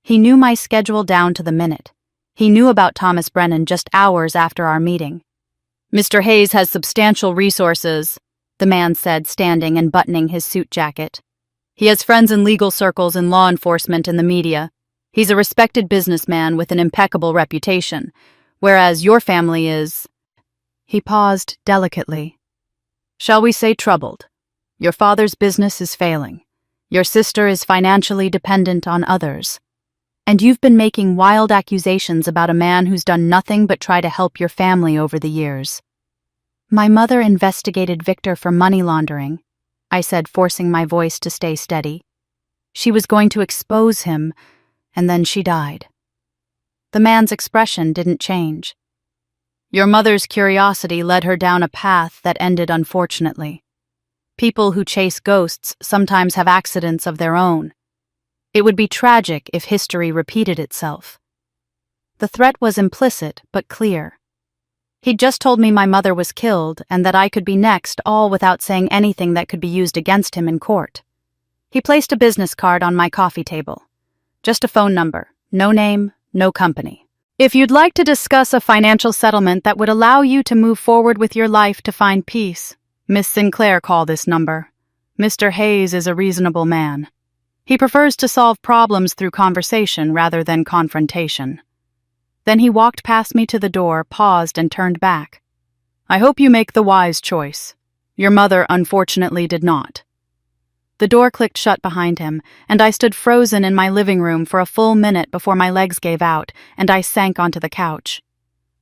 He knew my schedule down to the minute. He knew about Thomas Brennan just hours after our meeting. "Mr. Hayes has substantial resources," the man said, standing and buttoning his suit jacket. "He has friends in legal circles, in law enforcement, and the media. He's a respected businessman with an impeccable reputation, whereas your family is—" He paused delicately. "Shall we say troubled? Your father's business is failing. Your sister is financially dependent on others. And you've been making wild accusations about a man who's done nothing but try to help your family over the years." "My mother investigated Victor for money laundering," I said, forcing my voice to stay steady. "She was going to expose him, and then she died." The man's expression didn't change. "Your mother's curiosity led her down a path that ended unfortunately. People who chase ghosts sometimes have accidents of their own. It would be tragic if history repeated itself." The threat was implicit but clear. He'd just told me my mother was killed and that I could be next, all without saying anything that could be used against him in court. He placed a business card on my coffee table. Just a phone number, no name, no company. "If you'd like to discuss a financial settlement that would allow you to move forward with your life to find peace, Miss Sinclair, call this number. Mr. Hayes is a reasonable man. He prefers to solve problems through conversation rather than confrontation." Then he walked past me to the door, paused, and turned back. "I hope you make the wise choice. Your mother, unfortunately, did not." The door clicked shut behind him, and I stood frozen in my living room for a full minute before my legs gave out, and I sank onto the couch.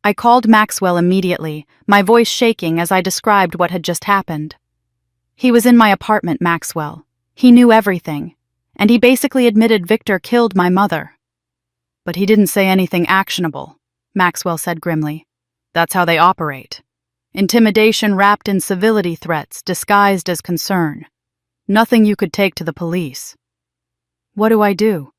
I called Maxwell immediately, my voice shaking as I described what had just happened. "He was in my apartment, Maxwell. He knew everything, and he basically admitted Victor killed my mother." "But he didn't say anything actionable," Maxwell said grimly. "That's how they operate. Intimidation wrapped in civility threats, disguised as concern. Nothing you could take to the police." "What do I do?"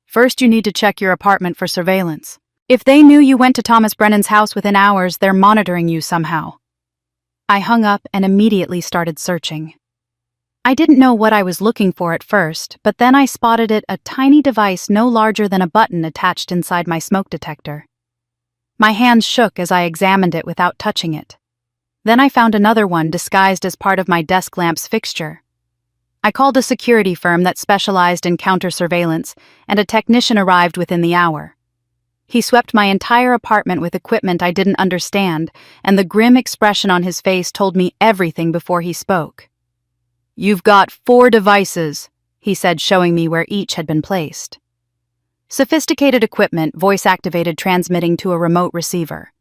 "First, you need to check your apartment for surveillance. If they knew you went to Thomas Brennan's house within hours, they're monitoring you somehow." I hung up and immediately started searching. I didn't know what I was looking for at first, but then I spotted a tiny device no larger than a button attached inside my smoke detector. My hands shook as I examined it without touching it. Then I found another one disguised as part of my desk lamp's fixture. I called a security firm that specialized in counter-surveillance, and a technician arrived within the hour. He swept my entire apartment with equipment I didn't understand, and the grim expression on his face told me everything before he spoke. "You've got 4 devices," he said, showing me where each had been placed. Sophisticated equipment, voice-activated, transmitting to a remote receiver.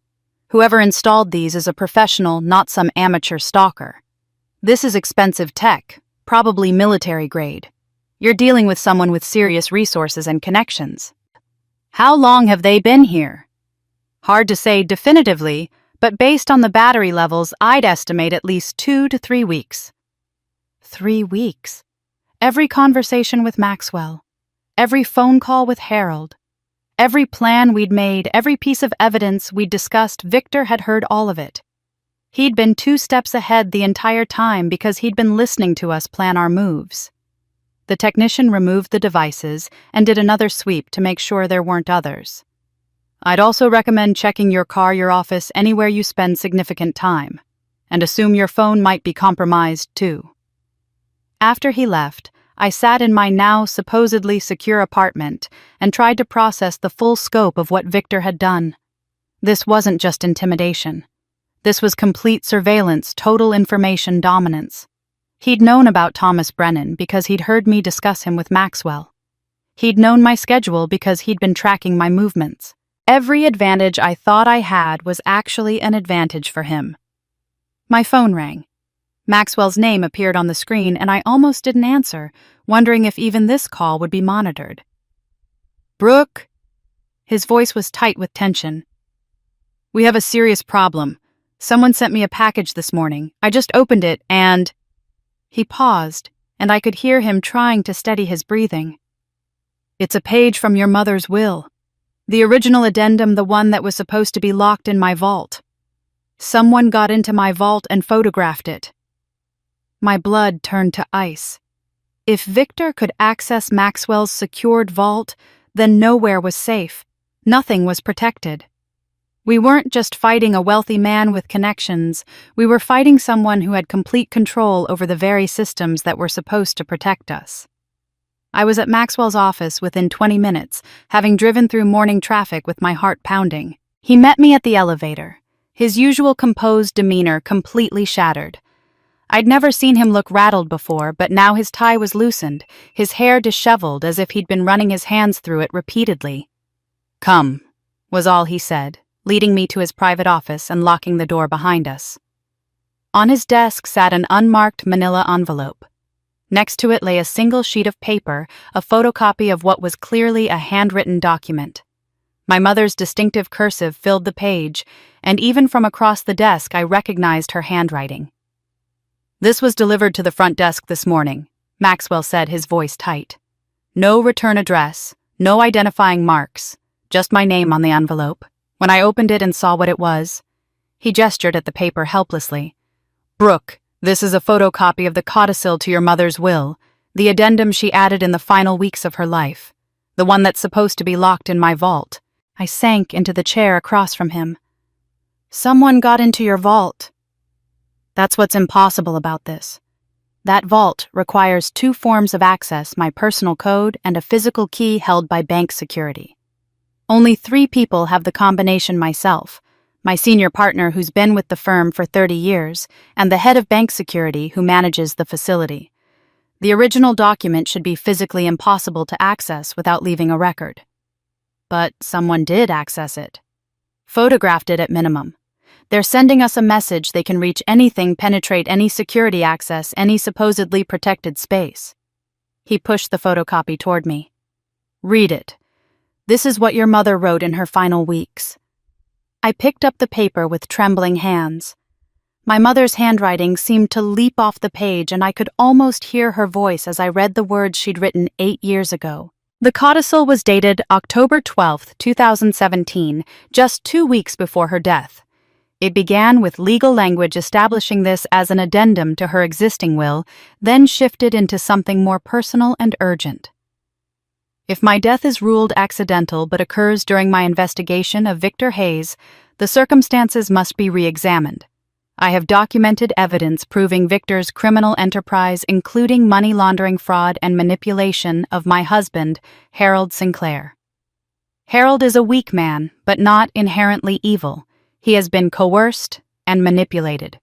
Whoever installed these is a professional, not some amateur stalker. This is expensive tech, probably military grade. You're dealing with someone with serious resources and connections. How long have they been here? Hard to say definitively, but based on the battery levels, I'd estimate at least 2 to 3 weeks. 3 weeks. Every conversation with Maxwell, every phone call with Harold, every plan we'd made, every piece of evidence we'd discussed, Victor had heard all of it. He'd been 2 steps ahead the entire time because he'd been listening to us plan our moves. The technician removed the devices and did another sweep to make sure there weren't others. I'd also recommend checking your car, your office, anywhere you spend significant time, and assume your phone might be compromised too. After he left, I sat in my now supposedly secure apartment and tried to process the full scope of what Victor had done. This wasn't just intimidation. This was complete surveillance, total information dominance. He'd known about Thomas Brennan because he'd heard me discuss him with Maxwell. He'd known my schedule because he'd been tracking my movements. Every advantage I thought I had was actually an advantage for him. My phone rang. Maxwell's name appeared on the screen and I almost didn't answer, wondering if even this call would be monitored. "Brooke?" His voice was tight with tension. "We have a serious problem. Someone sent me a package this morning. I just opened it and—" He paused, and I could hear him trying to steady his breathing. "It's a page from your mother's will. The original addendum, the one that was supposed to be locked in my vault. Someone got into my vault and photographed it." My blood turned to ice. If Victor could access Maxwell's secured vault, then nowhere was safe. Nothing was protected. We weren't just fighting a wealthy man with connections, we were fighting someone who had complete control over the very systems that were supposed to protect us. I was at Maxwell's office within 20 minutes, having driven through morning traffic with my heart pounding. He met me at the elevator, his usual composed demeanor completely shattered. I'd never seen him look rattled before, but now his tie was loosened, his hair disheveled as if he'd been running his hands through it repeatedly. "Come," was all he said, leading me to his private office and locking the door behind us. On his desk sat an unmarked manila envelope. Next to it lay a single sheet of paper, a photocopy of what was clearly a handwritten document. My mother's distinctive cursive filled the page, and even from across the desk I recognized her handwriting. "This was delivered to the front desk this morning," Maxwell said, his voice tight. "No return address, no identifying marks, just my name on the envelope. When I opened it and saw what it was," he gestured at the paper helplessly. "Brooke, this is a photocopy of the codicil to your mother's will, the addendum she added in the final weeks of her life, the one that's supposed to be locked in my vault." I sank into the chair across from him. "Someone got into your vault." "That's what's impossible about this. That vault requires 2 forms of access, my personal code and a physical key held by bank security. Only 3 people have the combination: myself, my senior partner who's been with the firm for 30 years, and the head of bank security who manages the facility. The original document should be physically impossible to access without leaving a record. But someone did access it. Photographed it at minimum. They're sending us a message they can reach anything, penetrate any security access, any supposedly protected space." He pushed the photocopy toward me. "Read it. This is what your mother wrote in her final weeks." I picked up the paper with trembling hands. My mother's handwriting seemed to leap off the page, and I could almost hear her voice as I read the words she'd written 8 years ago. The codicil was dated October 12, 2017, just 2 weeks before her death. It began with legal language establishing this as an addendum to her existing will, then shifted into something more personal and urgent. If my death is ruled accidental but occurs during my investigation of Victor Hayes, the circumstances must be re-examined. I have documented evidence proving Victor's criminal enterprise, including money laundering, fraud, and manipulation of my husband, Harold Sinclair. Harold is a weak man, but not inherently evil. He has been coerced and manipulated.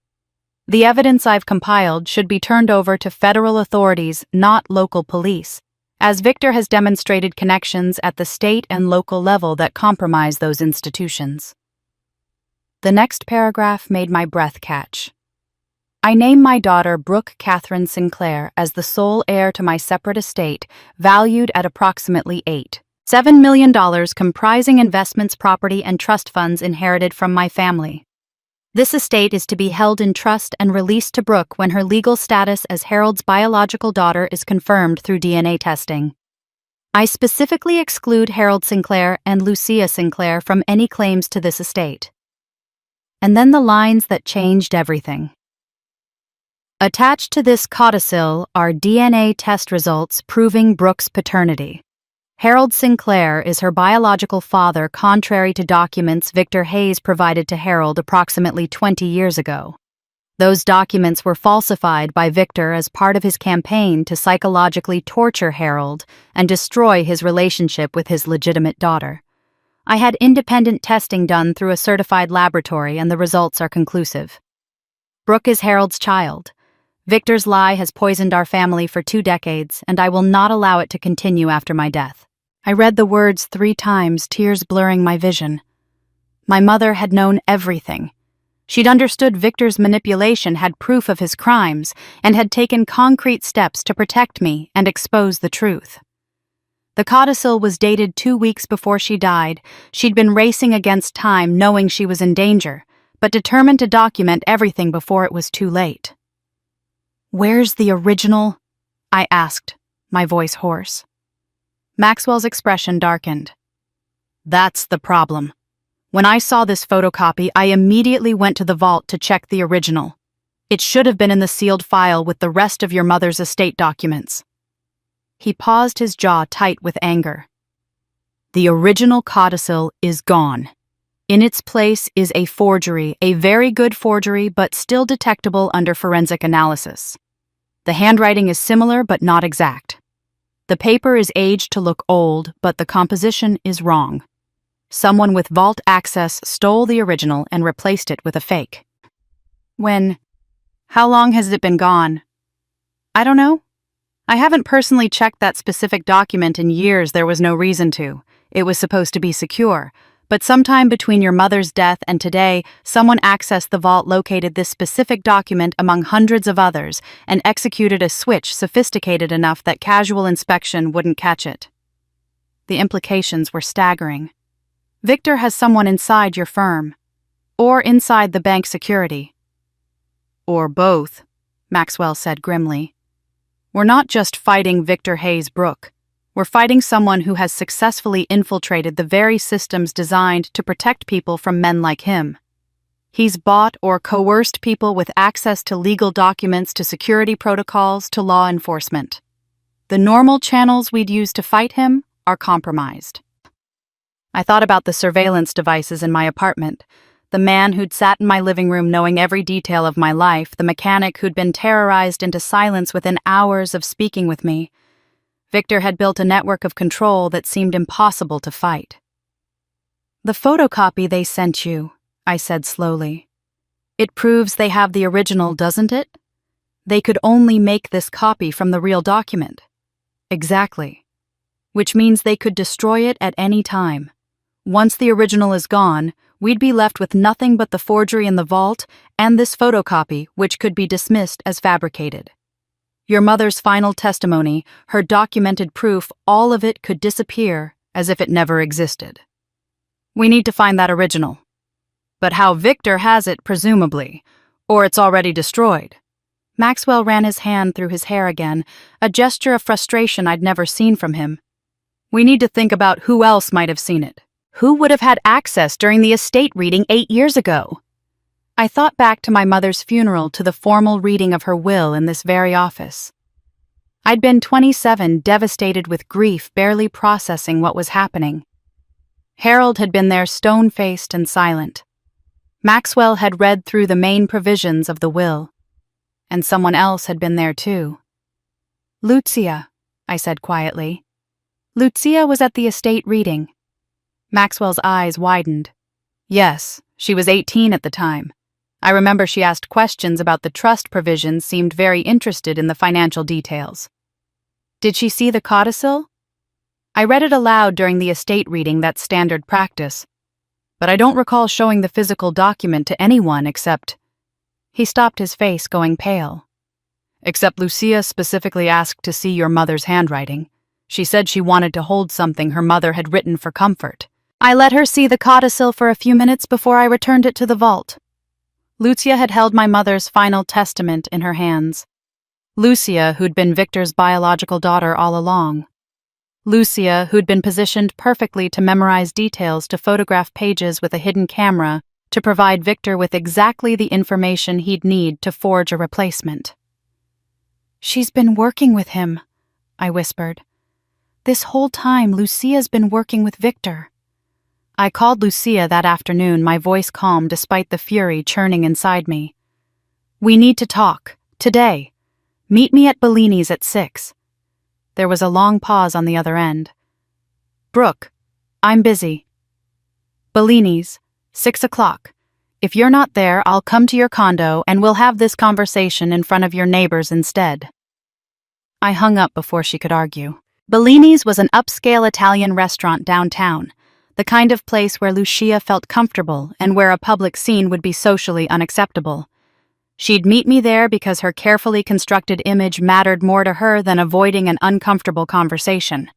The evidence I've compiled should be turned over to federal authorities, not local police, as Victor has demonstrated connections at the state and local level that compromise those institutions. The next paragraph made my breath catch. I name my daughter Brooke Catherine Sinclair as the sole heir to my separate estate, valued at approximately $7 million, comprising investments, property, and trust funds inherited from my family. This estate is to be held in trust and released to Brooke when her legal status as Harold's biological daughter is confirmed through DNA testing. I specifically exclude Harold Sinclair and Lucia Sinclair from any claims to this estate. And then the lines that changed everything. Attached to this codicil are DNA test results proving Brooke's paternity. Harold Sinclair is her biological father, contrary to documents Victor Hayes provided to Harold approximately 20 years ago. Those documents were falsified by Victor as part of his campaign to psychologically torture Harold and destroy his relationship with his legitimate daughter. I had independent testing done through a certified laboratory, and the results are conclusive. Brooke is Harold's child. Victor's lie has poisoned our family for 2 decades, and I will not allow it to continue after my death. I read the words 3 times, tears blurring my vision. My mother had known everything. She'd understood Victor's manipulation, had proof of his crimes, and had taken concrete steps to protect me and expose the truth. The codicil was dated 2 weeks before she died. She'd been racing against time, knowing she was in danger, but determined to document everything before it was too late. "Where's the original?" I asked, my voice hoarse. Maxwell's expression darkened. "That's the problem. When I saw this photocopy, I immediately went to the vault to check the original. It should have been in the sealed file with the rest of your mother's estate documents." He paused, his jaw tight with anger. "The original codicil is gone. In its place is a forgery, a very good forgery, but still detectable under forensic analysis. The handwriting is similar but not exact. The paper is aged to look old, but the composition is wrong. Someone with vault access stole the original and replaced it with a fake." How long has it been gone?" "I don't know. I haven't personally checked that specific document in years. There was no reason to. It was supposed to be secure. But sometime between your mother's death and today, someone accessed the vault, located this specific document among hundreds of others, and executed a switch sophisticated enough that casual inspection wouldn't catch it." The implications were staggering. "Victor has someone inside your firm. Or inside the bank security." "Or both," Maxwell said grimly. "We're not just fighting Victor Hayes Brooke. We're fighting someone who has successfully infiltrated the very systems designed to protect people from men like him. He's bought or coerced people with access to legal documents, to security protocols, to law enforcement. The normal channels we'd use to fight him are compromised." I thought about the surveillance devices in my apartment, the man who'd sat in my living room knowing every detail of my life, the mechanic who'd been terrorized into silence within hours of speaking with me. Victor had built a network of control that seemed impossible to fight. "The photocopy they sent you," I said slowly. "It proves they have the original, doesn't it? They could only make this copy from the real document." "Exactly. Which means they could destroy it at any time. Once the original is gone, we'd be left with nothing but the forgery in the vault and this photocopy, which could be dismissed as fabricated. Your mother's final testimony, her documented proof, all of it could disappear as if it never existed. We need to find that original. But how Victor has it, presumably, or it's already destroyed." Maxwell ran his hand through his hair again, a gesture of frustration I'd never seen from him. "We need to think about who else might have seen it. Who would have had access during the estate reading 8 years ago?" I thought back to my mother's funeral, to the formal reading of her will in this very office. I'd been 27, devastated with grief, barely processing what was happening. Harold had been there, stone-faced and silent. Maxwell had read through the main provisions of the will. And someone else had been there too. Lucia, I said quietly. Lucia was at the estate reading. Maxwell's eyes widened. Yes, she was 18 at the time. I remember she asked questions about the trust provisions, seemed very interested in the financial details. Did she see the codicil? I read it aloud during the estate reading, that's standard practice. But I don't recall showing the physical document to anyone except... He stopped, his face going pale. Except Lucia specifically asked to see your mother's handwriting. She said she wanted to hold something her mother had written for comfort. I let her see the codicil for a few minutes before I returned it to the vault. Lucia had held my mother's final testament in her hands. Lucia, who'd been Victor's biological daughter all along. Lucia, who'd been positioned perfectly to memorize details, to photograph pages with a hidden camera, to provide Victor with exactly the information he'd need to forge a replacement. She's been working with him, I whispered. This whole time, Lucia's been working with Victor. I called Lucia that afternoon, my voice calm despite the fury churning inside me. We need to talk, today. Meet me at Bellini's at 6. There was a long pause on the other end. Brooke, I'm busy. Bellini's, 6 o'clock. If you're not there, I'll come to your condo and we'll have this conversation in front of your neighbors instead. I hung up before she could argue. Bellini's was an upscale Italian restaurant downtown, the kind of place where Lucia felt comfortable and where a public scene would be socially unacceptable. She'd meet me there because her carefully constructed image mattered more to her than avoiding an uncomfortable conversation.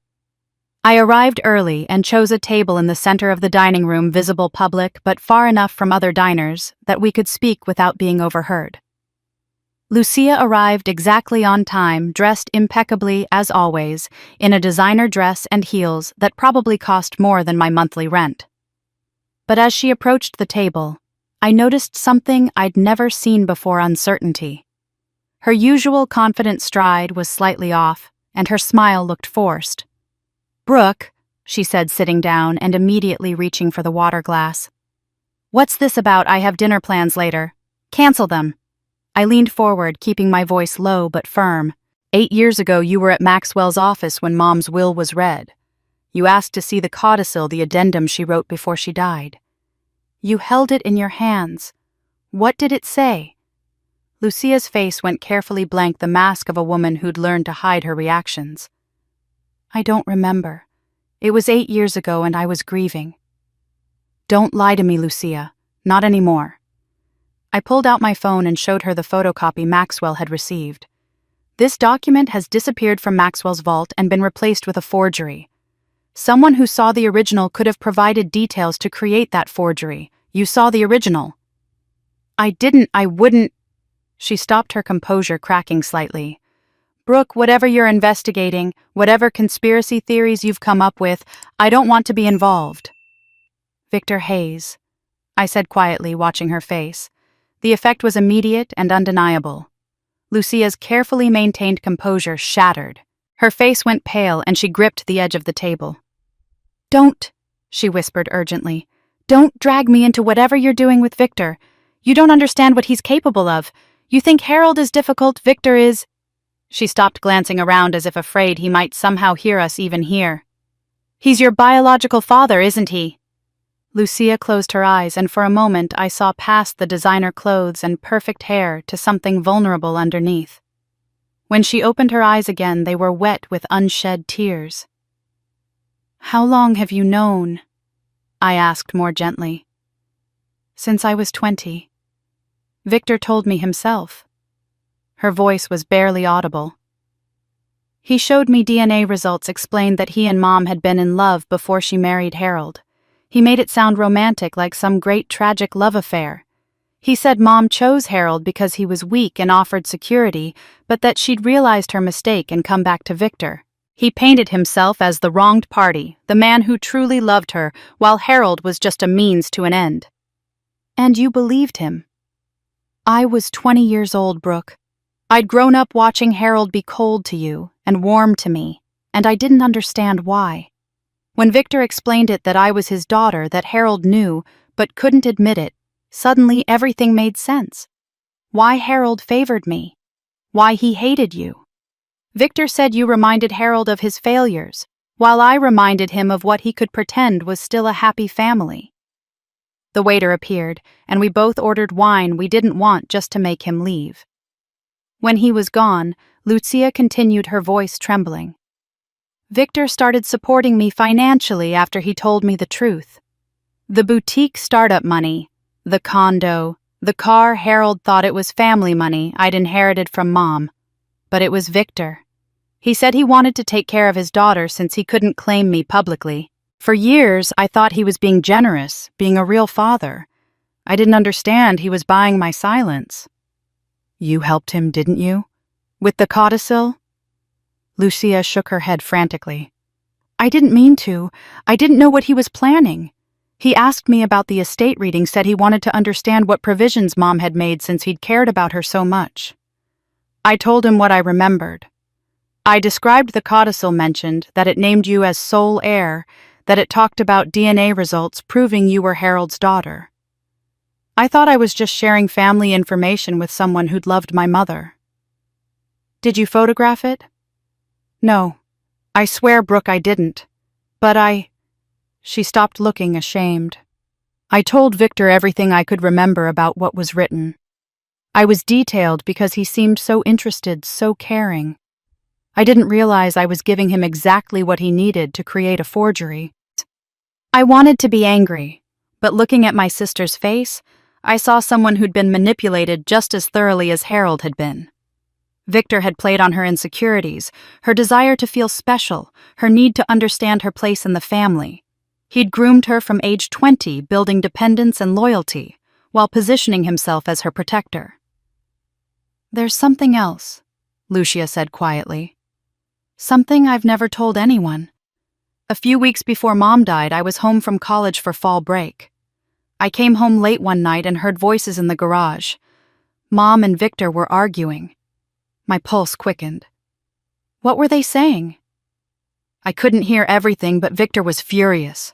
I arrived early and chose a table in the center of the dining room, visible public but far enough from other diners that we could speak without being overheard. Lucia arrived exactly on time, dressed impeccably as always, in a designer dress and heels that probably cost more than my monthly rent. But as she approached the table, I noticed something I'd never seen before: uncertainty. Her usual confident stride was slightly off, and her smile looked forced. Brooke, she said, sitting down and immediately reaching for the water glass. What's this about? I have dinner plans later. Cancel them. I leaned forward, keeping my voice low but firm. 8 years ago, you were at Maxwell's office when Mom's will was read. You asked to see the codicil, the addendum she wrote before she died. You held it in your hands. What did it say? Lucia's face went carefully blank, the mask of a woman who'd learned to hide her reactions. I don't remember. It was 8 years ago and I was grieving. Don't lie to me, Lucia. Not anymore. I pulled out my phone and showed her the photocopy Maxwell had received. This document has disappeared from Maxwell's vault and been replaced with a forgery. Someone who saw the original could have provided details to create that forgery. You saw the original. I wouldn't. She stopped, her composure cracking slightly. Brooke, whatever you're investigating, whatever conspiracy theories you've come up with, I don't want to be involved. Victor Hayes, I said quietly, watching her face. The effect was immediate and undeniable. Lucia's carefully maintained composure shattered. Her face went pale and she gripped the edge of the table. Don't, she whispered urgently. Don't drag me into whatever you're doing with Victor. You don't understand what he's capable of. You think Harold is difficult, Victor is... She stopped, glancing around as if afraid he might somehow hear us even here. He's your biological father, isn't he? Lucia closed her eyes, and for a moment I saw past the designer clothes and perfect hair to something vulnerable underneath. When she opened her eyes again, they were wet with unshed tears. How long have you known? I asked more gently. Since I was 20. Victor told me himself. Her voice was barely audible. He showed me DNA results, explained that he and Mom had been in love before she married Harold. He made it sound romantic, like some great tragic love affair. He said Mom chose Harold because he was weak and offered security, but that she'd realized her mistake and come back to Victor. He painted himself as the wronged party, the man who truly loved her, while Harold was just a means to an end. And you believed him? I was 20 years old, Brooke. I'd grown up watching Harold be cold to you and warm to me, and I didn't understand why. When Victor explained it that I was his daughter that Harold knew but couldn't admit it, suddenly everything made sense. Why Harold favored me. Why he hated you. Victor said you reminded Harold of his failures, while I reminded him of what he could pretend was still a happy family. The waiter appeared, and we both ordered wine we didn't want just to make him leave. When he was gone, Lucia continued, her voice trembling. Victor started supporting me financially after he told me the truth. The boutique startup money, the condo, the car. Harold thought it was family money I'd inherited from Mom. But it was Victor. He said he wanted to take care of his daughter since he couldn't claim me publicly. For years, I thought he was being generous, being a real father. I didn't understand he was buying my silence. You helped him, didn't you? With the codicil? Lucia shook her head frantically. I didn't mean to. I didn't know what he was planning. He asked me about the estate reading, said he wanted to understand what provisions Mom had made since he'd cared about her so much. I told him what I remembered. I described the codicil, mentioned that it named you as sole heir, that it talked about DNA results proving you were Harold's daughter. I thought I was just sharing family information with someone who'd loved my mother. Did you photograph it? No. I swear, Brooke, I didn't. But She stopped, looking ashamed. I told Victor everything I could remember about what was written. I was detailed because he seemed so interested, so caring. I didn't realize I was giving him exactly what he needed to create a forgery. I wanted to be angry, but looking at my sister's face, I saw someone who'd been manipulated just as thoroughly as Harold had been. Victor had played on her insecurities, her desire to feel special, her need to understand her place in the family. He'd groomed her from age 20, building dependence and loyalty, while positioning himself as her protector. There's something else, Lucia said quietly. Something I've never told anyone. A few weeks before Mom died, I was home from college for fall break. I came home late one night and heard voices in the garage. Mom and Victor were arguing. My pulse quickened. What were they saying? I couldn't hear everything, but Victor was furious.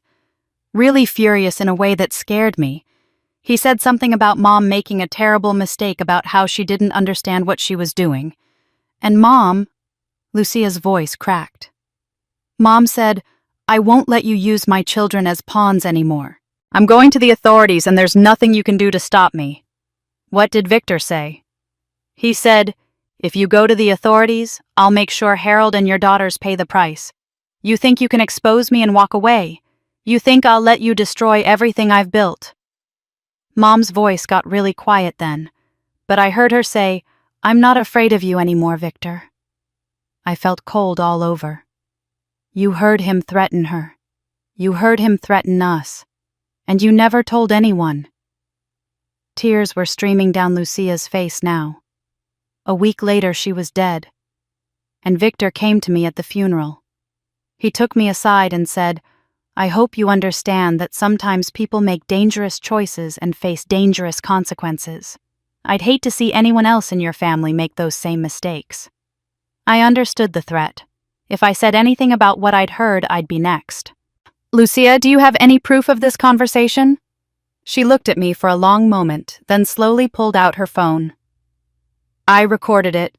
Really furious in a way that scared me. He said something about Mom making a terrible mistake about how she didn't understand what she was doing. And Mom... Lucia's voice cracked. Mom said, I won't let you use my children as pawns anymore. I'm going to the authorities and there's nothing you can do to stop me. What did Victor say? He said, if you go to the authorities, I'll make sure Harold and your daughters pay the price. You think you can expose me and walk away? You think I'll let you destroy everything I've built? Mom's voice got really quiet then, but I heard her say, I'm not afraid of you anymore, Victor. I felt cold all over. You heard him threaten her. You heard him threaten us. And you never told anyone. Tears were streaming down Lucia's face now. A week later, she was dead. And Victor came to me at the funeral. He took me aside and said, I hope you understand that sometimes people make dangerous choices and face dangerous consequences. I'd hate to see anyone else in your family make those same mistakes. I understood the threat. If I said anything about what I'd heard, I'd be next. Lucia, do you have any proof of this conversation? She looked at me for a long moment, then slowly pulled out her phone. I recorded it.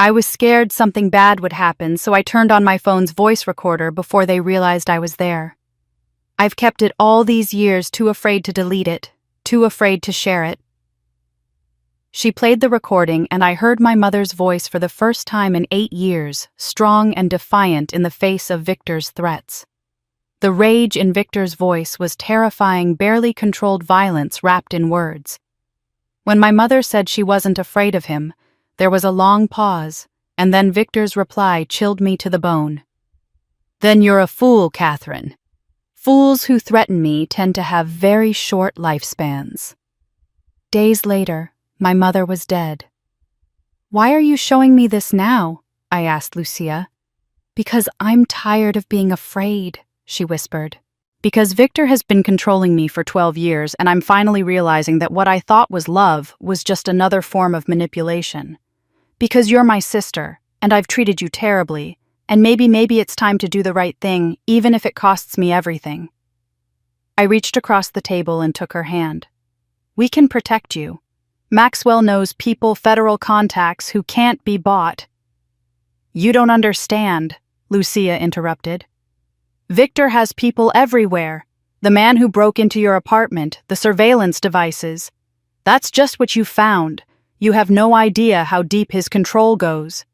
I was scared something bad would happen, so I turned on my phone's voice recorder before they realized I was there. I've kept it all these years, too afraid to delete it, too afraid to share it. She played the recording, and I heard my mother's voice for the first time in 8 years, strong and defiant in the face of Victor's threats. The rage in Victor's voice was terrifying, barely controlled violence wrapped in words. When my mother said she wasn't afraid of him, there was a long pause, and then Victor's reply chilled me to the bone. Then you're a fool, Catherine. Fools who threaten me tend to have very short lifespans. Days later, my mother was dead. Why are you showing me this now? I asked Lucia. Because I'm tired of being afraid, she whispered. Because Victor has been controlling me for 12 years, and I'm finally realizing that what I thought was love was just another form of manipulation. Because you're my sister, and I've treated you terribly, and maybe it's time to do the right thing, even if it costs me everything. I reached across the table and took her hand. We can protect you. Maxwell knows people, federal contacts who can't be bought. You don't understand, Lucia interrupted. Victor has people everywhere. The man who broke into your apartment, the surveillance devices. That's just what you found. You have no idea how deep his control goes.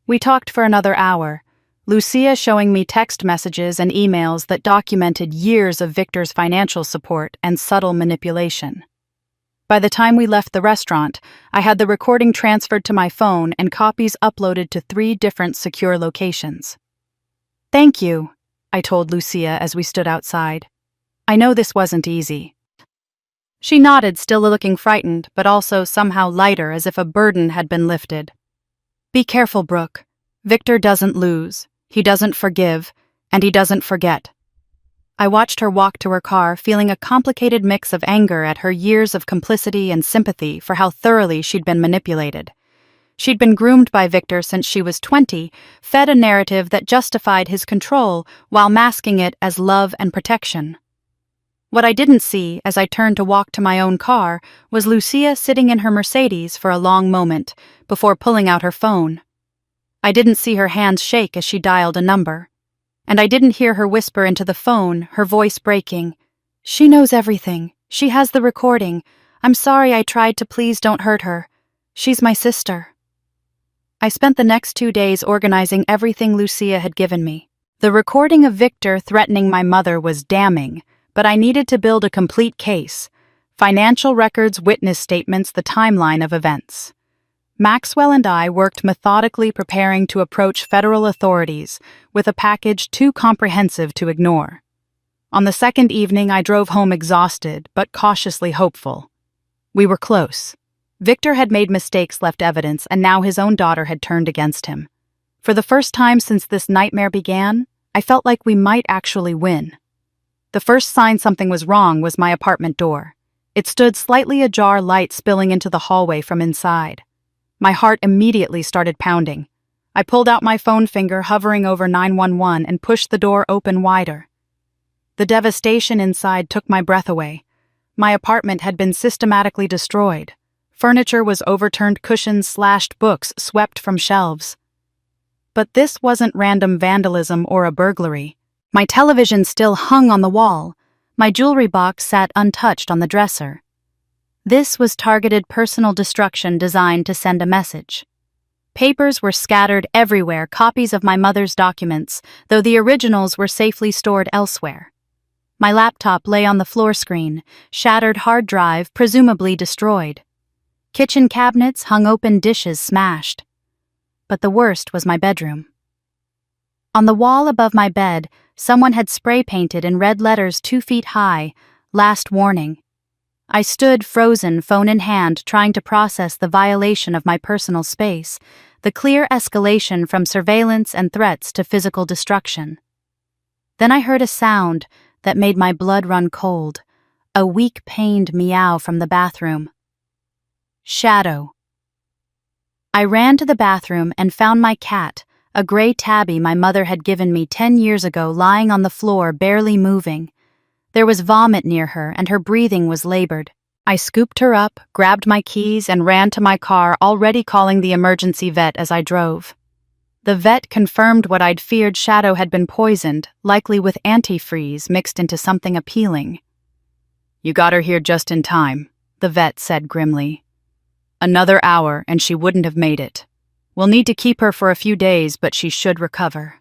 We talked for another hour, Lucia showing me text messages and emails that documented years of Victor's financial support and subtle manipulation. By the time we left the restaurant, I had the recording transferred to my phone and copies uploaded to 3 different secure locations. Thank you, I told Lucia as we stood outside. I know this wasn't easy. She nodded, still looking frightened, but also somehow lighter, as if a burden had been lifted. Be careful, Brooke. Victor doesn't lose, he doesn't forgive, and he doesn't forget. I watched her walk to her car, feeling a complicated mix of anger at her years of complicity and sympathy for how thoroughly she'd been manipulated. She'd been groomed by Victor since she was 20, fed a narrative that justified his control while masking it as love and protection. What I didn't see as I turned to walk to my own car was Lucia sitting in her Mercedes for a long moment before pulling out her phone. I didn't see her hands shake as she dialed a number, and I didn't hear her whisper into the phone, her voice breaking. She knows everything. She has the recording. I'm sorry I tried to, please don't hurt her. She's my sister. I spent the next 2 days organizing everything Lucia had given me. The recording of Victor threatening my mother was damning, but I needed to build a complete case. Financial records, witness statements, the timeline of events. Maxwell and I worked methodically, preparing to approach federal authorities with a package too comprehensive to ignore. On the second evening, I drove home exhausted, but cautiously hopeful. We were close. Victor had made mistakes, left evidence, and now his own daughter had turned against him. For the first time since this nightmare began, I felt like we might actually win. The first sign something was wrong was my apartment door. It stood slightly ajar, light spilling into the hallway from inside. My heart immediately started pounding. I pulled out my phone, finger hovering over 911, and pushed the door open wider. The devastation inside took my breath away. My apartment had been systematically destroyed. Furniture was overturned, cushions slashed, books swept from shelves. But this wasn't random vandalism or a burglary. My television still hung on the wall. My jewelry box sat untouched on the dresser. This was targeted personal destruction designed to send a message. Papers were scattered everywhere, copies of my mother's documents, though the originals were safely stored elsewhere. My laptop lay on the floor screen, shattered hard drive presumably destroyed. Kitchen cabinets hung open, dishes smashed. But the worst was my bedroom. On the wall above my bed, someone had spray painted in red letters 2 feet high, "Last warning." I stood frozen, phone in hand, trying to process the violation of my personal space, the clear escalation from surveillance and threats to physical destruction. Then I heard a sound that made my blood run cold, a weak, pained meow from the bathroom. Shadow. I ran to the bathroom and found my cat, a gray tabby my mother had given me 10 years ago, lying on the floor, barely moving. There was vomit near her, and her breathing was labored. I scooped her up, grabbed my keys, and ran to my car, already calling the emergency vet as I drove. The vet confirmed what I'd feared. Shadow had been poisoned, likely with antifreeze mixed into something appealing. "You got her here just in time," the vet said grimly. "Another hour and she wouldn't have made it. We'll need to keep her for a few days, but she should recover."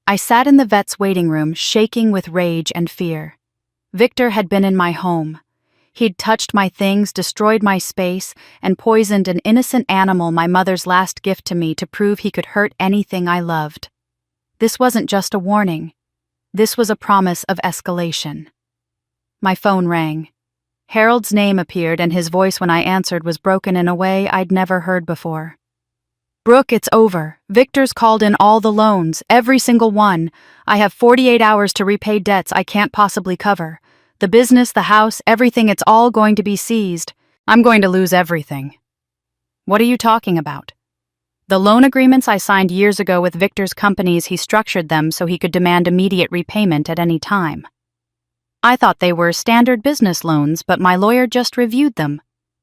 I sat in the vet's waiting room, shaking with rage and fear. Victor had been in my home. He'd touched my things, destroyed my space, and poisoned an innocent animal, my mother's last gift to me, to prove he could hurt anything I loved. This wasn't just a warning. This was a promise of escalation. My phone rang. Harold's name appeared, and his voice when I answered was broken in a way I'd never heard before. Brooke, it's over. Victor's called in all the loans, every single one. I have 48 hours to repay debts I can't possibly cover. The business, the house, everything, it's all going to be seized. I'm going to lose everything. What are you talking about? The loan agreements I signed years ago with Victor's companies, he structured them so he could demand immediate repayment at any time. I thought they were standard business loans, but my lawyer just reviewed them.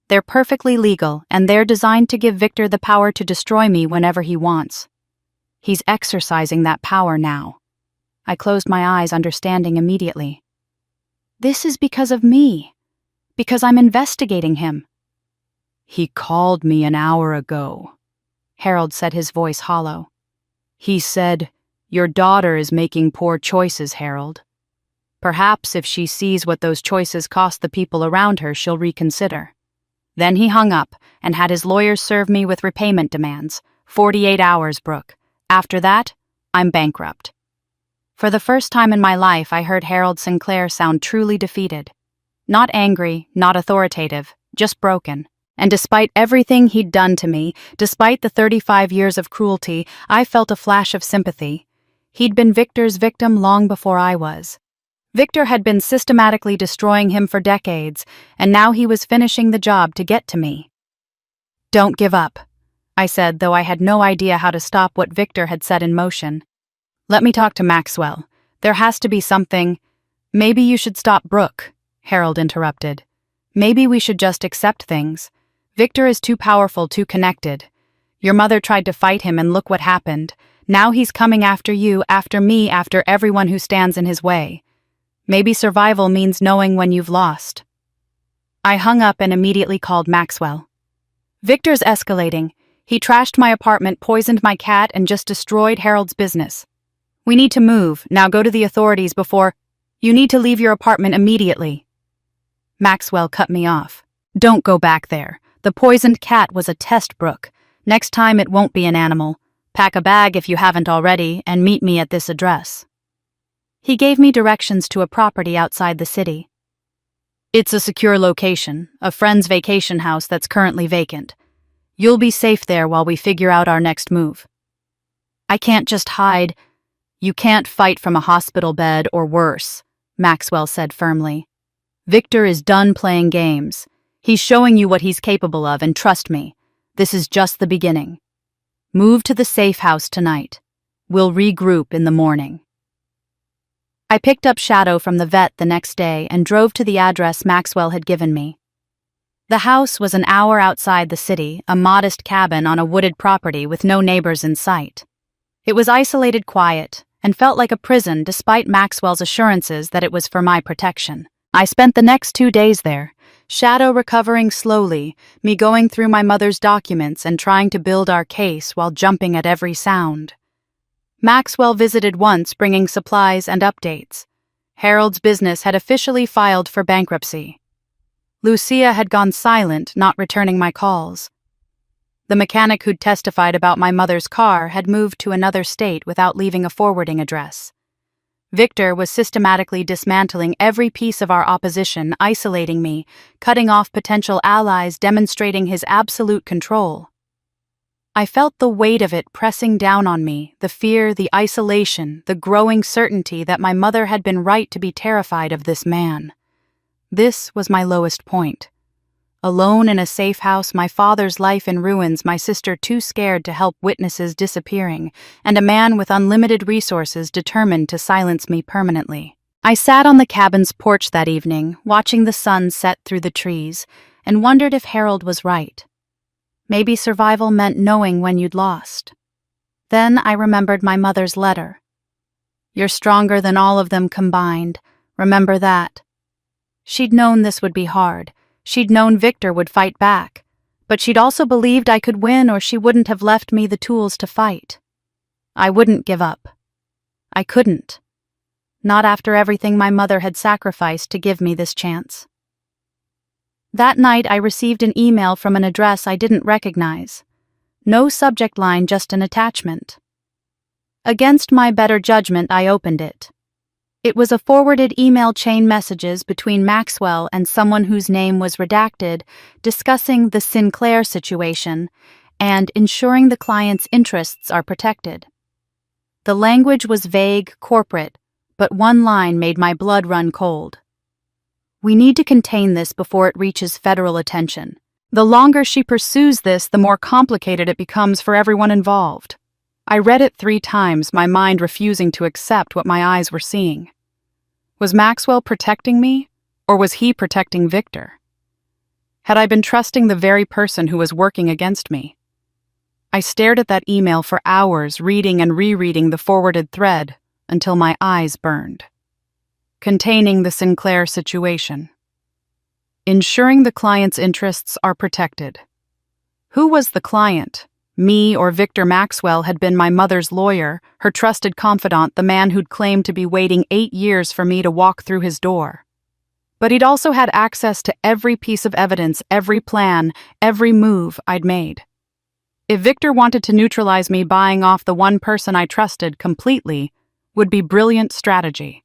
They're perfectly legal, and they're designed to give Victor the power to destroy me whenever he wants. He's exercising that power now. I closed my eyes, understanding immediately. This is because of me. Because I'm investigating him. He called me an hour ago. Harold said, his voice hollow. He said, "Your daughter is making poor choices, Harold. Perhaps if she sees what those choices cost the people around her, she'll reconsider." Then he hung up and had his lawyers serve me with repayment demands. 48 hours, Brooke. After that, I'm bankrupt. For the first time in my life, I heard Harold Sinclair sound truly defeated. Not angry, not authoritative, just broken. And despite everything he'd done to me, despite the 35 years of cruelty, I felt a flash of sympathy. He'd been Victor's victim long before I was. Victor had been systematically destroying him for decades, and now he was finishing the job to get to me. "Don't give up," I said, though I had no idea how to stop what Victor had set in motion. "Let me talk to Maxwell. There has to be something—" "Maybe you should stop Brooke," Harold interrupted. "Maybe we should just accept things. Victor is too powerful, too connected. Your mother tried to fight him, and look what happened. Now he's coming after you, after me, after everyone who stands in his way. Maybe survival means knowing when you've lost." I hung up and immediately called Maxwell. "Victor's escalating. He trashed my apartment, poisoned my cat, and just destroyed Harold's business. We need to move. Now go to the authorities before— You need to leave your apartment immediately." Maxwell cut me off. "Don't go back there. The poisoned cat was a test, Brooke. Next time it won't be an animal. Pack a bag if you haven't already, and meet me at this address." He gave me directions to a property outside the city. "It's a secure location, a friend's vacation house that's currently vacant. You'll be safe there while we figure out our next move." "I can't just hide." "You can't fight from a hospital bed or worse," Maxwell said firmly. "Victor is done playing games. He's showing you what he's capable of, and trust me, this is just the beginning. Move to the safe house tonight. We'll regroup in the morning." I picked up Shadow from the vet the next day and drove to the address Maxwell had given me. The house was an hour outside the city, a modest cabin on a wooded property with no neighbors in sight. It was isolated, quiet, and felt like a prison despite Maxwell's assurances that it was for my protection. I spent the next 2 days there, Shadow recovering slowly, me going through my mother's documents and trying to build our case while jumping at every sound. Maxwell visited once, bringing supplies and updates. Harold's business had officially filed for bankruptcy. Lucia had gone silent, not returning my calls. The mechanic who'd testified about my mother's car had moved to another state without leaving a forwarding address. Victor was systematically dismantling every piece of our opposition, isolating me, cutting off potential allies, demonstrating his absolute control. I felt the weight of it pressing down on me, the fear, the isolation, the growing certainty that my mother had been right to be terrified of this man. This was my lowest point. Alone in a safe house, my father's life in ruins, my sister too scared to help witnesses disappearing, and a man with unlimited resources determined to silence me permanently. I sat on the cabin's porch that evening, watching the sun set through the trees, and wondered if Harold was right. Maybe survival meant knowing when you'd lost. Then I remembered my mother's letter. "You're stronger than all of them combined. Remember that." She'd known this would be hard. She'd known Victor would fight back. But she'd also believed I could win, or she wouldn't have left me the tools to fight. I wouldn't give up. I couldn't. Not after everything my mother had sacrificed to give me this chance. That night I received an email from an address I didn't recognize. No subject line, just an attachment. Against my better judgment, I opened it. It was a forwarded email chain messages between Maxwell and someone whose name was redacted, discussing the Sinclair situation and ensuring the client's interests are protected. The language was vague, corporate, but one line made my blood run cold. We need to contain this before it reaches federal attention. The longer she pursues this, the more complicated it becomes for everyone involved. I read it 3 times, my mind refusing to accept what my eyes were seeing. Was Maxwell protecting me, or was he protecting Victor? Had I been trusting the very person who was working against me? I stared at that email for hours, reading and rereading the forwarded thread, until my eyes burned. Containing the Sinclair situation. Ensuring the client's interests are protected. Who was the client? Me or Victor Maxwell had been my mother's lawyer, her trusted confidant, the man who'd claimed to be waiting 8 years for me to walk through his door. But he'd also had access to every piece of evidence, every plan, every move I'd made. If Victor wanted to neutralize me, buying off the one person I trusted completely would be brilliant strategy.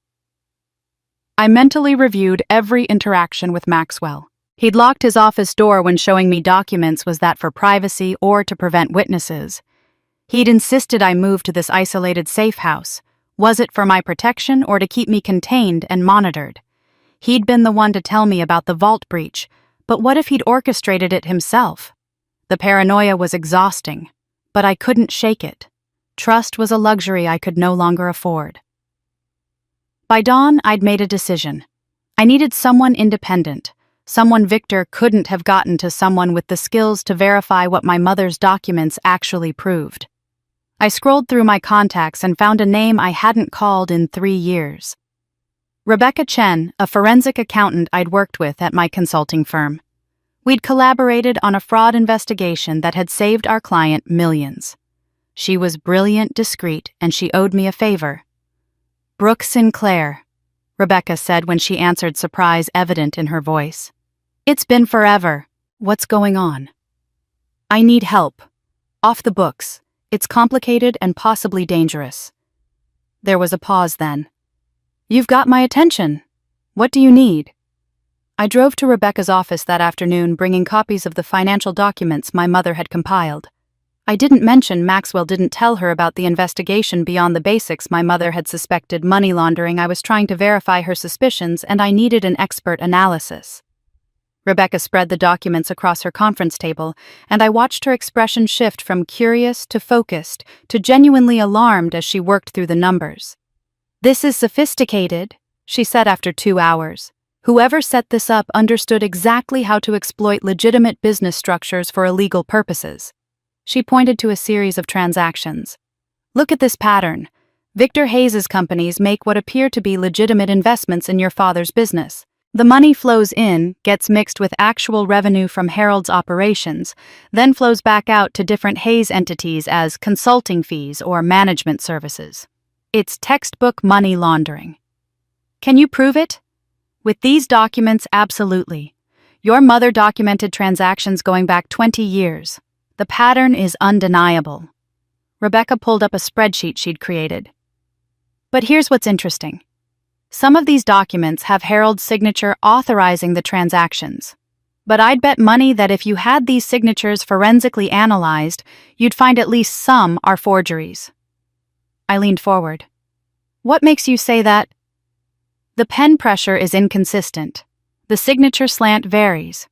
I mentally reviewed every interaction with Maxwell. He'd locked his office door when showing me documents. Was that for privacy or to prevent witnesses? He'd insisted I move to this isolated safe house. Was it for my protection or to keep me contained and monitored? He'd been the one to tell me about the vault breach, but what if he'd orchestrated it himself? The paranoia was exhausting, but I couldn't shake it. Trust was a luxury I could no longer afford. By dawn, I'd made a decision. I needed someone independent, someone Victor couldn't have gotten to, someone with the skills to verify what my mother's documents actually proved. I scrolled through my contacts and found a name I hadn't called in 3 years. Rebecca Chen, a forensic accountant I'd worked with at my consulting firm. We'd collaborated on a fraud investigation that had saved our client millions. She was brilliant, discreet, and she owed me a favor. "Brooke Sinclair," Rebecca said when she answered, surprise evident in her voice. "It's been forever. What's going on?" "I need help. Off the books. It's complicated and possibly dangerous." There was a pause then. "You've got my attention. What do you need?" I drove to Rebecca's office that afternoon, bringing copies of the financial documents my mother had compiled. I didn't mention Maxwell didn't tell her about the investigation beyond the basics. My mother had suspected money laundering. I was trying to verify her suspicions, and I needed an expert analysis. Rebecca spread the documents across her conference table, and I watched her expression shift from curious to focused to genuinely alarmed as she worked through the numbers. "This is sophisticated," she said after 2 hours. "Whoever set this up understood exactly how to exploit legitimate business structures for illegal purposes." She pointed to a series of transactions. "Look at this pattern. Victor Hayes's companies make what appear to be legitimate investments in your father's business. The money flows in, gets mixed with actual revenue from Harold's operations, then flows back out to different Hayes entities as consulting fees or management services. It's textbook money laundering." "Can you prove it?" "With these documents, absolutely. Your mother documented transactions going back 20 years. The pattern is undeniable." Rebecca pulled up a spreadsheet she'd created. "But here's what's interesting. Some of these documents have Harold's signature authorizing the transactions. But I'd bet money that if you had these signatures forensically analyzed, you'd find at least some are forgeries." I leaned forward. "What makes you say that?" "The pen pressure is inconsistent. The signature slant varies.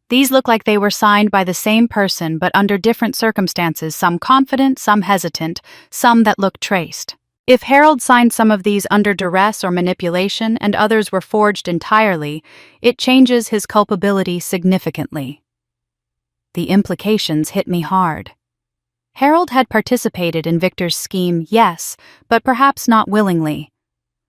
These look like they were signed by the same person but under different circumstances, some confident, some hesitant, some that look traced. If Harold signed some of these under duress or manipulation and others were forged entirely, it changes his culpability significantly." The implications hit me hard. Harold had participated in Victor's scheme, yes, but perhaps not willingly.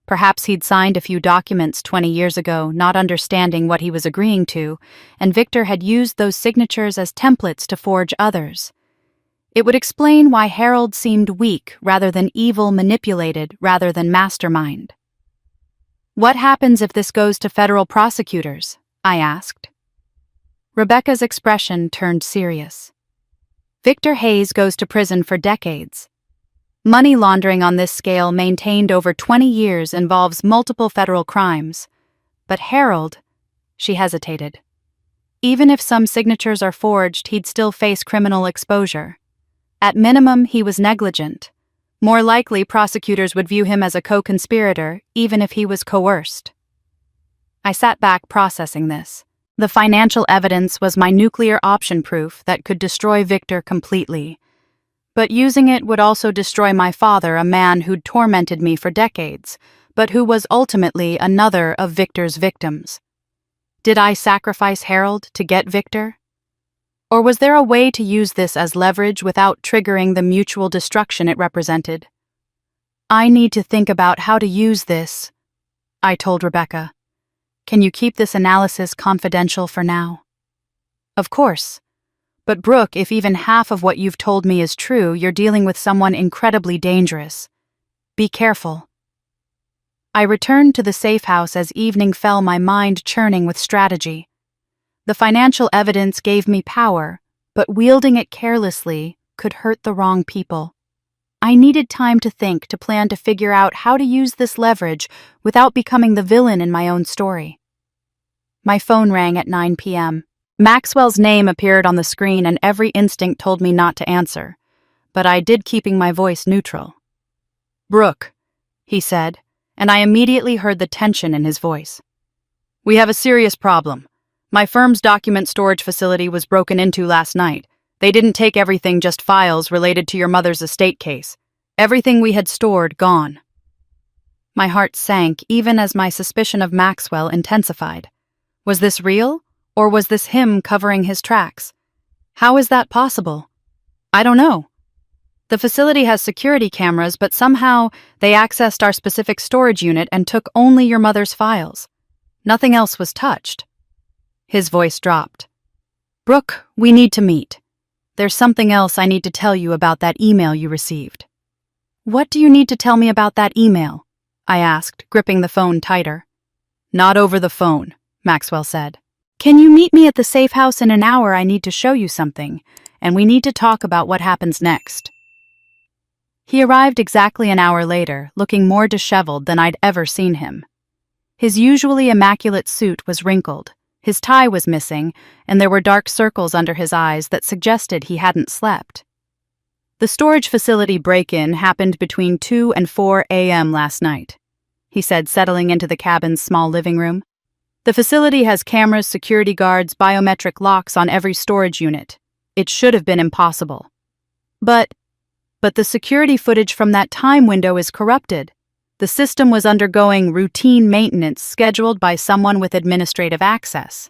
Perhaps he'd signed a few documents 20 years ago, not understanding what he was agreeing to, and Victor had used those signatures as templates to forge others. It would explain why Harold seemed weak rather than evil, manipulated rather than mastermind. "What happens if this goes to federal prosecutors?" I asked. Rebecca's expression turned serious. "Victor Hayes goes to prison for decades. Money laundering on this scale, maintained over 20 years, involves multiple federal crimes. But Harold," she hesitated. Even if some signatures are forged, he'd still face criminal exposure. At minimum, he was negligent. More likely, prosecutors would view him as a co-conspirator, even if he was coerced. I sat back processing this. The financial evidence was my nuclear option proof that could destroy Victor completely. But using it would also destroy my father, a man who'd tormented me for decades, but who was ultimately another of Victor's victims. Did I sacrifice Harold to get Victor? Or was there a way to use this as leverage without triggering the mutual destruction it represented? I need to think about how to use this, I told Rebecca. Can you keep this analysis confidential for now? Of course. But Brooke, if even half of what you've told me is true, you're dealing with someone incredibly dangerous. Be careful. I returned to the safe house as evening fell, my mind churning with strategy. The financial evidence gave me power, but wielding it carelessly could hurt the wrong people. I needed time to think, to plan, to figure out how to use this leverage without becoming the villain in my own story. My phone rang at 9 p.m. Maxwell's name appeared on the screen and every instinct told me not to answer, but I did, keeping my voice neutral. "Brooke," he said, and I immediately heard the tension in his voice. "We have a serious problem. My firm's document storage facility was broken into last night. They didn't take everything, just files related to your mother's estate case. Everything we had stored, gone." My heart sank even as my suspicion of Maxwell intensified. Was this real, or was this him covering his tracks? How is that possible? I don't know. The facility has security cameras, but somehow they accessed our specific storage unit and took only your mother's files. Nothing else was touched. His voice dropped. "Brooke, we need to meet. There's something else I need to tell you about that email you received." "What do you need to tell me about that email?" I asked, gripping the phone tighter. "Not over the phone," Maxwell said. "Can you meet me at the safe house in an hour? I need to show you something, and we need to talk about what happens next." He arrived exactly an hour later, looking more disheveled than I'd ever seen him. His usually immaculate suit was wrinkled, his tie was missing, and there were dark circles under his eyes that suggested he hadn't slept. "The storage facility break-in happened between 2 and 4 a.m. last night," he said, settling into the cabin's small living room. "The facility has cameras, security guards, biometric locks on every storage unit. It should have been impossible. But the security footage from that time window is corrupted. The system was undergoing routine maintenance scheduled by someone with administrative access.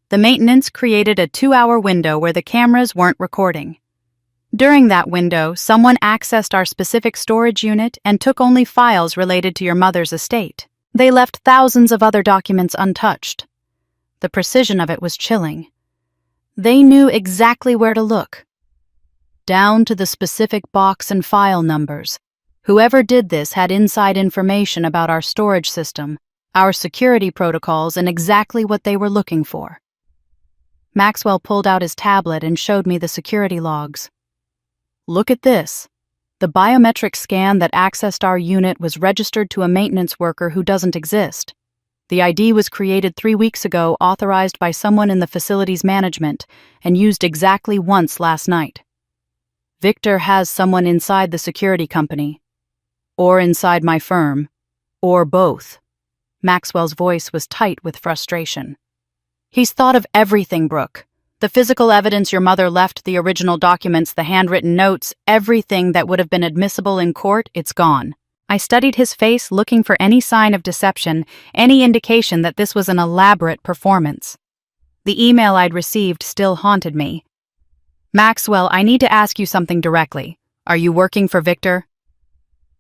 The maintenance created a 2-hour window where the cameras weren't recording. During that window, someone accessed our specific storage unit and took only files related to your mother's estate. They left thousands of other documents untouched. The precision of it was chilling. They knew exactly where to look, down to the specific box and file numbers. Whoever did this had inside information about our storage system, our security protocols, and exactly what they were looking for." Maxwell pulled out his tablet and showed me the security logs. "Look at this. The biometric scan that accessed our unit was registered to a maintenance worker who doesn't exist. The ID was created 3 weeks ago, authorized by someone in the facility's management, and used exactly once last night. Victor has someone inside the security company, or inside my firm, or both." Maxwell's voice was tight with frustration. "He's thought of everything, Brooke. The physical evidence your mother left, the original documents, the handwritten notes, everything that would have been admissible in court, it's gone." I studied his face, looking for any sign of deception, any indication that this was an elaborate performance. The email I'd received still haunted me. "Maxwell, I need to ask you something directly. Are you working for Victor?"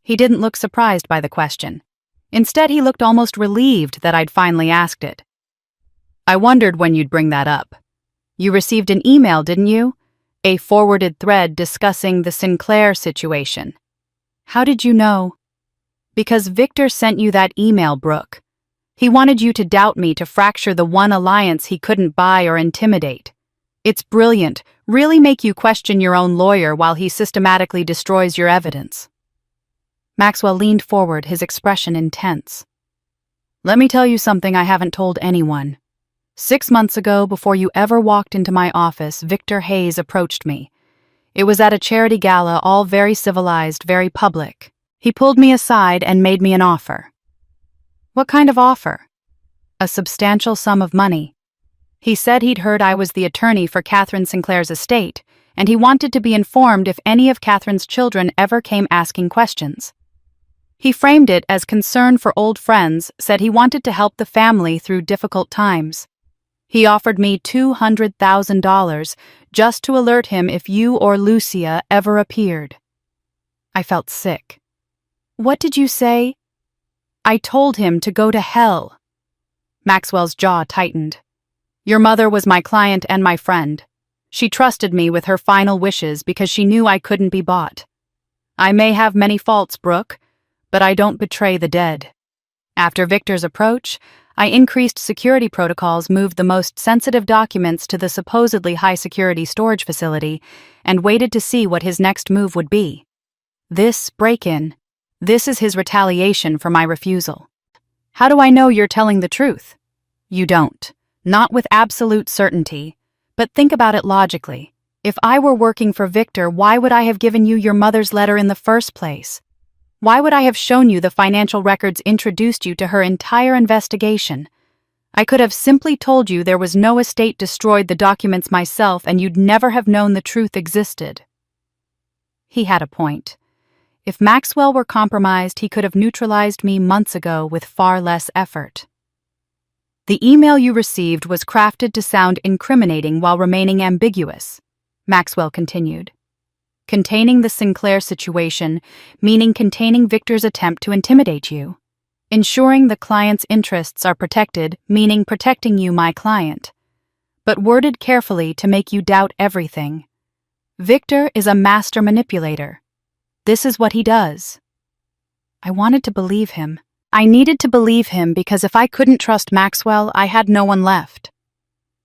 He didn't look surprised by the question. Instead, he looked almost relieved that I'd finally asked it. "I wondered when you'd bring that up. You received an email, didn't you? A forwarded thread discussing the Sinclair situation." "How did you know?" "Because Victor sent you that email, Brooke. He wanted you to doubt me, to fracture the one alliance he couldn't buy or intimidate. It's brilliant, really make you question your own lawyer while he systematically destroys your evidence." Maxwell leaned forward, his expression intense. "Let me tell you something I haven't told anyone. 6 months ago, before you ever walked into my office, Victor Hayes approached me. It was at a charity gala, all very civilized, very public. He pulled me aside and made me an offer. What kind of offer? A substantial sum of money. He said he'd heard I was the attorney for Catherine Sinclair's estate, and he wanted to be informed if any of Catherine's children ever came asking questions. He framed it as concern for old friends, said he wanted to help the family through difficult times. He offered me $200,000 just to alert him if you or Lucia ever appeared. I felt sick. What did you say? I told him to go to hell. Maxwell's jaw tightened. Your mother was my client and my friend. She trusted me with her final wishes because she knew I couldn't be bought. I may have many faults, Brooke, but I don't betray the dead. After Victor's approach, I increased security protocols, moved the most sensitive documents to the supposedly high-security storage facility, and waited to see what his next move would be. This break-in, this is his retaliation for my refusal. How do I know you're telling the truth? You don't. Not with absolute certainty. But think about it logically. If I were working for Victor, why would I have given you your mother's letter in the first place? Why would I have shown you the financial records, introduced you to her entire investigation? I could have simply told you there was no estate, destroyed the documents myself, and you'd never have known the truth existed. He had a point. If Maxwell were compromised, he could have neutralized me months ago with far less effort. The email you received was crafted to sound incriminating while remaining ambiguous, Maxwell continued. Containing the Sinclair situation, meaning containing Victor's attempt to intimidate you. Ensuring the client's interests are protected, meaning protecting you, my client. But worded carefully to make you doubt everything. Victor is a master manipulator. This is what he does. I wanted to believe him. I needed to believe him because if I couldn't trust Maxwell, I had no one left.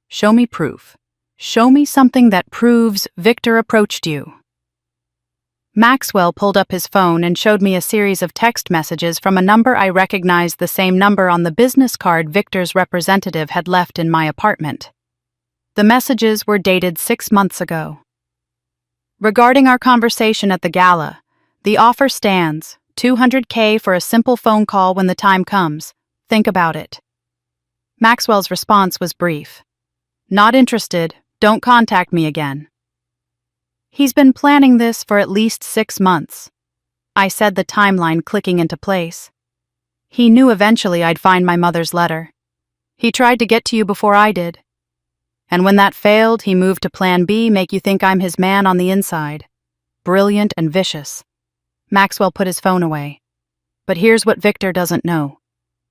Show me proof. Show me something that proves Victor approached you. Maxwell pulled up his phone and showed me a series of text messages from a number I recognized, the same number on the business card Victor's representative had left in my apartment. The messages were dated 6 months ago. Regarding our conversation at the gala, the offer stands, $200K for a simple phone call when the time comes. Think about it. Maxwell's response was brief. Not interested, don't contact me again. He's been planning this for at least 6 months. I said, the timeline clicking into place. He knew eventually I'd find my mother's letter. He tried to get to you before I did. And when that failed, he moved to plan B, make you think I'm his man on the inside. Brilliant and vicious. Maxwell put his phone away. But here's what Victor doesn't know.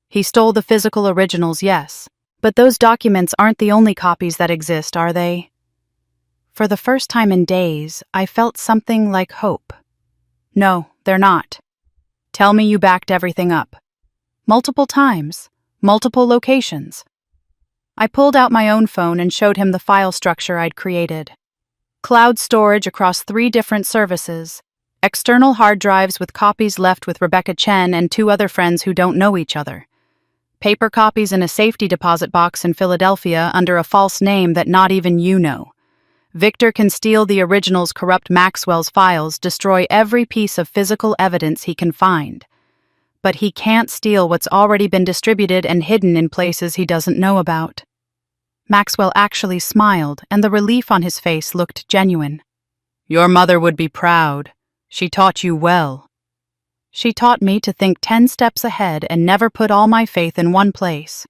He stole the physical originals, yes. But those documents aren't the only copies that exist, are they? For the first time in days, I felt something like hope. No, they're not. Tell me you backed everything up. Multiple times, multiple locations. I pulled out my own phone and showed him the file structure I'd created. Cloud storage across 3 different services. External hard drives with copies left with Rebecca Chen and 2 other friends who don't know each other. Paper copies in a safety deposit box in Philadelphia under a false name that not even you know. Victor can steal the originals, corrupt Maxwell's files, destroy every piece of physical evidence he can find. But he can't steal what's already been distributed and hidden in places he doesn't know about. Maxwell actually smiled, and the relief on his face looked genuine. Your mother would be proud. She taught you well. She taught me to think 10 steps ahead and never put all my faith in one place.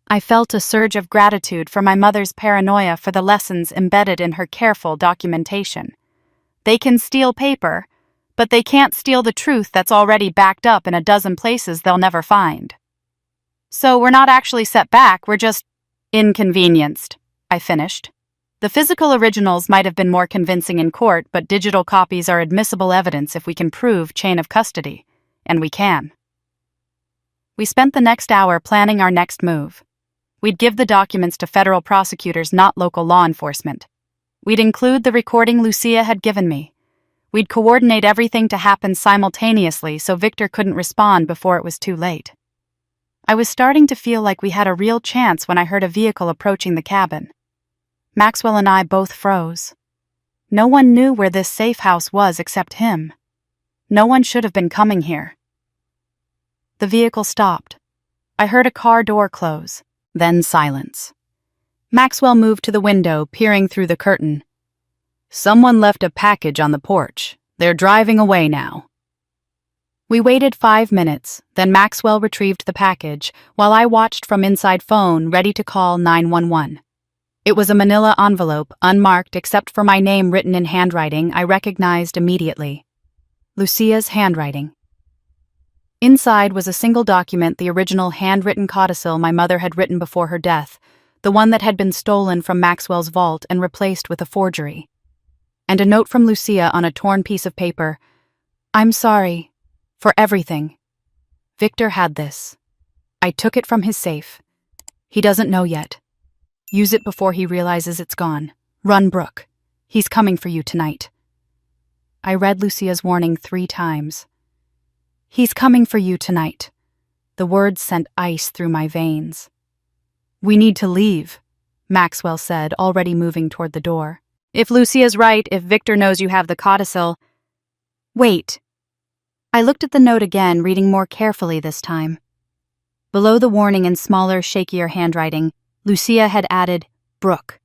I felt a surge of gratitude for my mother's paranoia for the lessons embedded in her careful documentation. They can steal paper, but they can't steal the truth that's already backed up in a dozen places they'll never find. So we're not actually set back, we're just inconvenienced, I finished. The physical originals might have been more convincing in court, but digital copies are admissible evidence if we can prove chain of custody, and we can. We spent the next hour planning our next move. We'd give the documents to federal prosecutors, not local law enforcement. We'd include the recording Lucia had given me. We'd coordinate everything to happen simultaneously so Victor couldn't respond before it was too late. I was starting to feel like we had a real chance when I heard a vehicle approaching the cabin. Maxwell and I both froze. No one knew where this safe house was except him. No one should have been coming here. The vehicle stopped. I heard a car door close, then silence. Maxwell moved to the window, peering through the curtain. "Someone left a package on the porch. They're driving away now." We waited 5 minutes, then Maxwell retrieved the package, while I watched from inside phone, ready to call 911. It was a manila envelope, unmarked except for my name written in handwriting I recognized immediately. Lucia's handwriting. Inside was a single document, the original handwritten codicil my mother had written before her death, the one that had been stolen from Maxwell's vault and replaced with a forgery. And a note from Lucia on a torn piece of paper. "I'm sorry. For everything. Victor had this. I took it from his safe. He doesn't know yet. Use it before he realizes it's gone. Run, Brooke. He's coming for you tonight." I read Lucia's warning 3 times. "He's coming for you tonight." The words sent ice through my veins. "We need to leave," Maxwell said, already moving toward the door. "If Lucia's right, if Victor knows you have the codicil—" "Wait." I looked at the note again, reading more carefully this time. Below the warning in smaller, shakier handwriting, Lucia had added, "Brooke.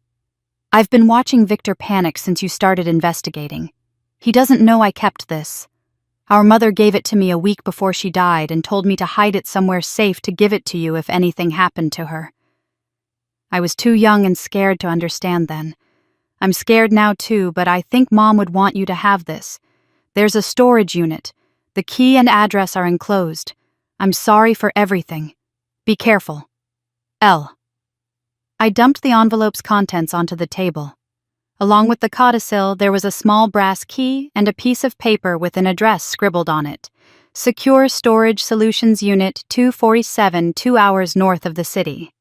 I've been watching Victor panic since you started investigating. He doesn't know I kept this. Our mother gave it to me a week before she died and told me to hide it somewhere safe to give it to you if anything happened to her. I was too young and scared to understand then. I'm scared now too, but I think Mom would want you to have this. There's a storage unit. The key and address are enclosed. I'm sorry for everything. Be careful. L." I dumped the envelope's contents onto the table. Along with the codicil, there was a small brass key and a piece of paper with an address scribbled on it. Secure Storage Solutions Unit 247, 2 hours north of the city.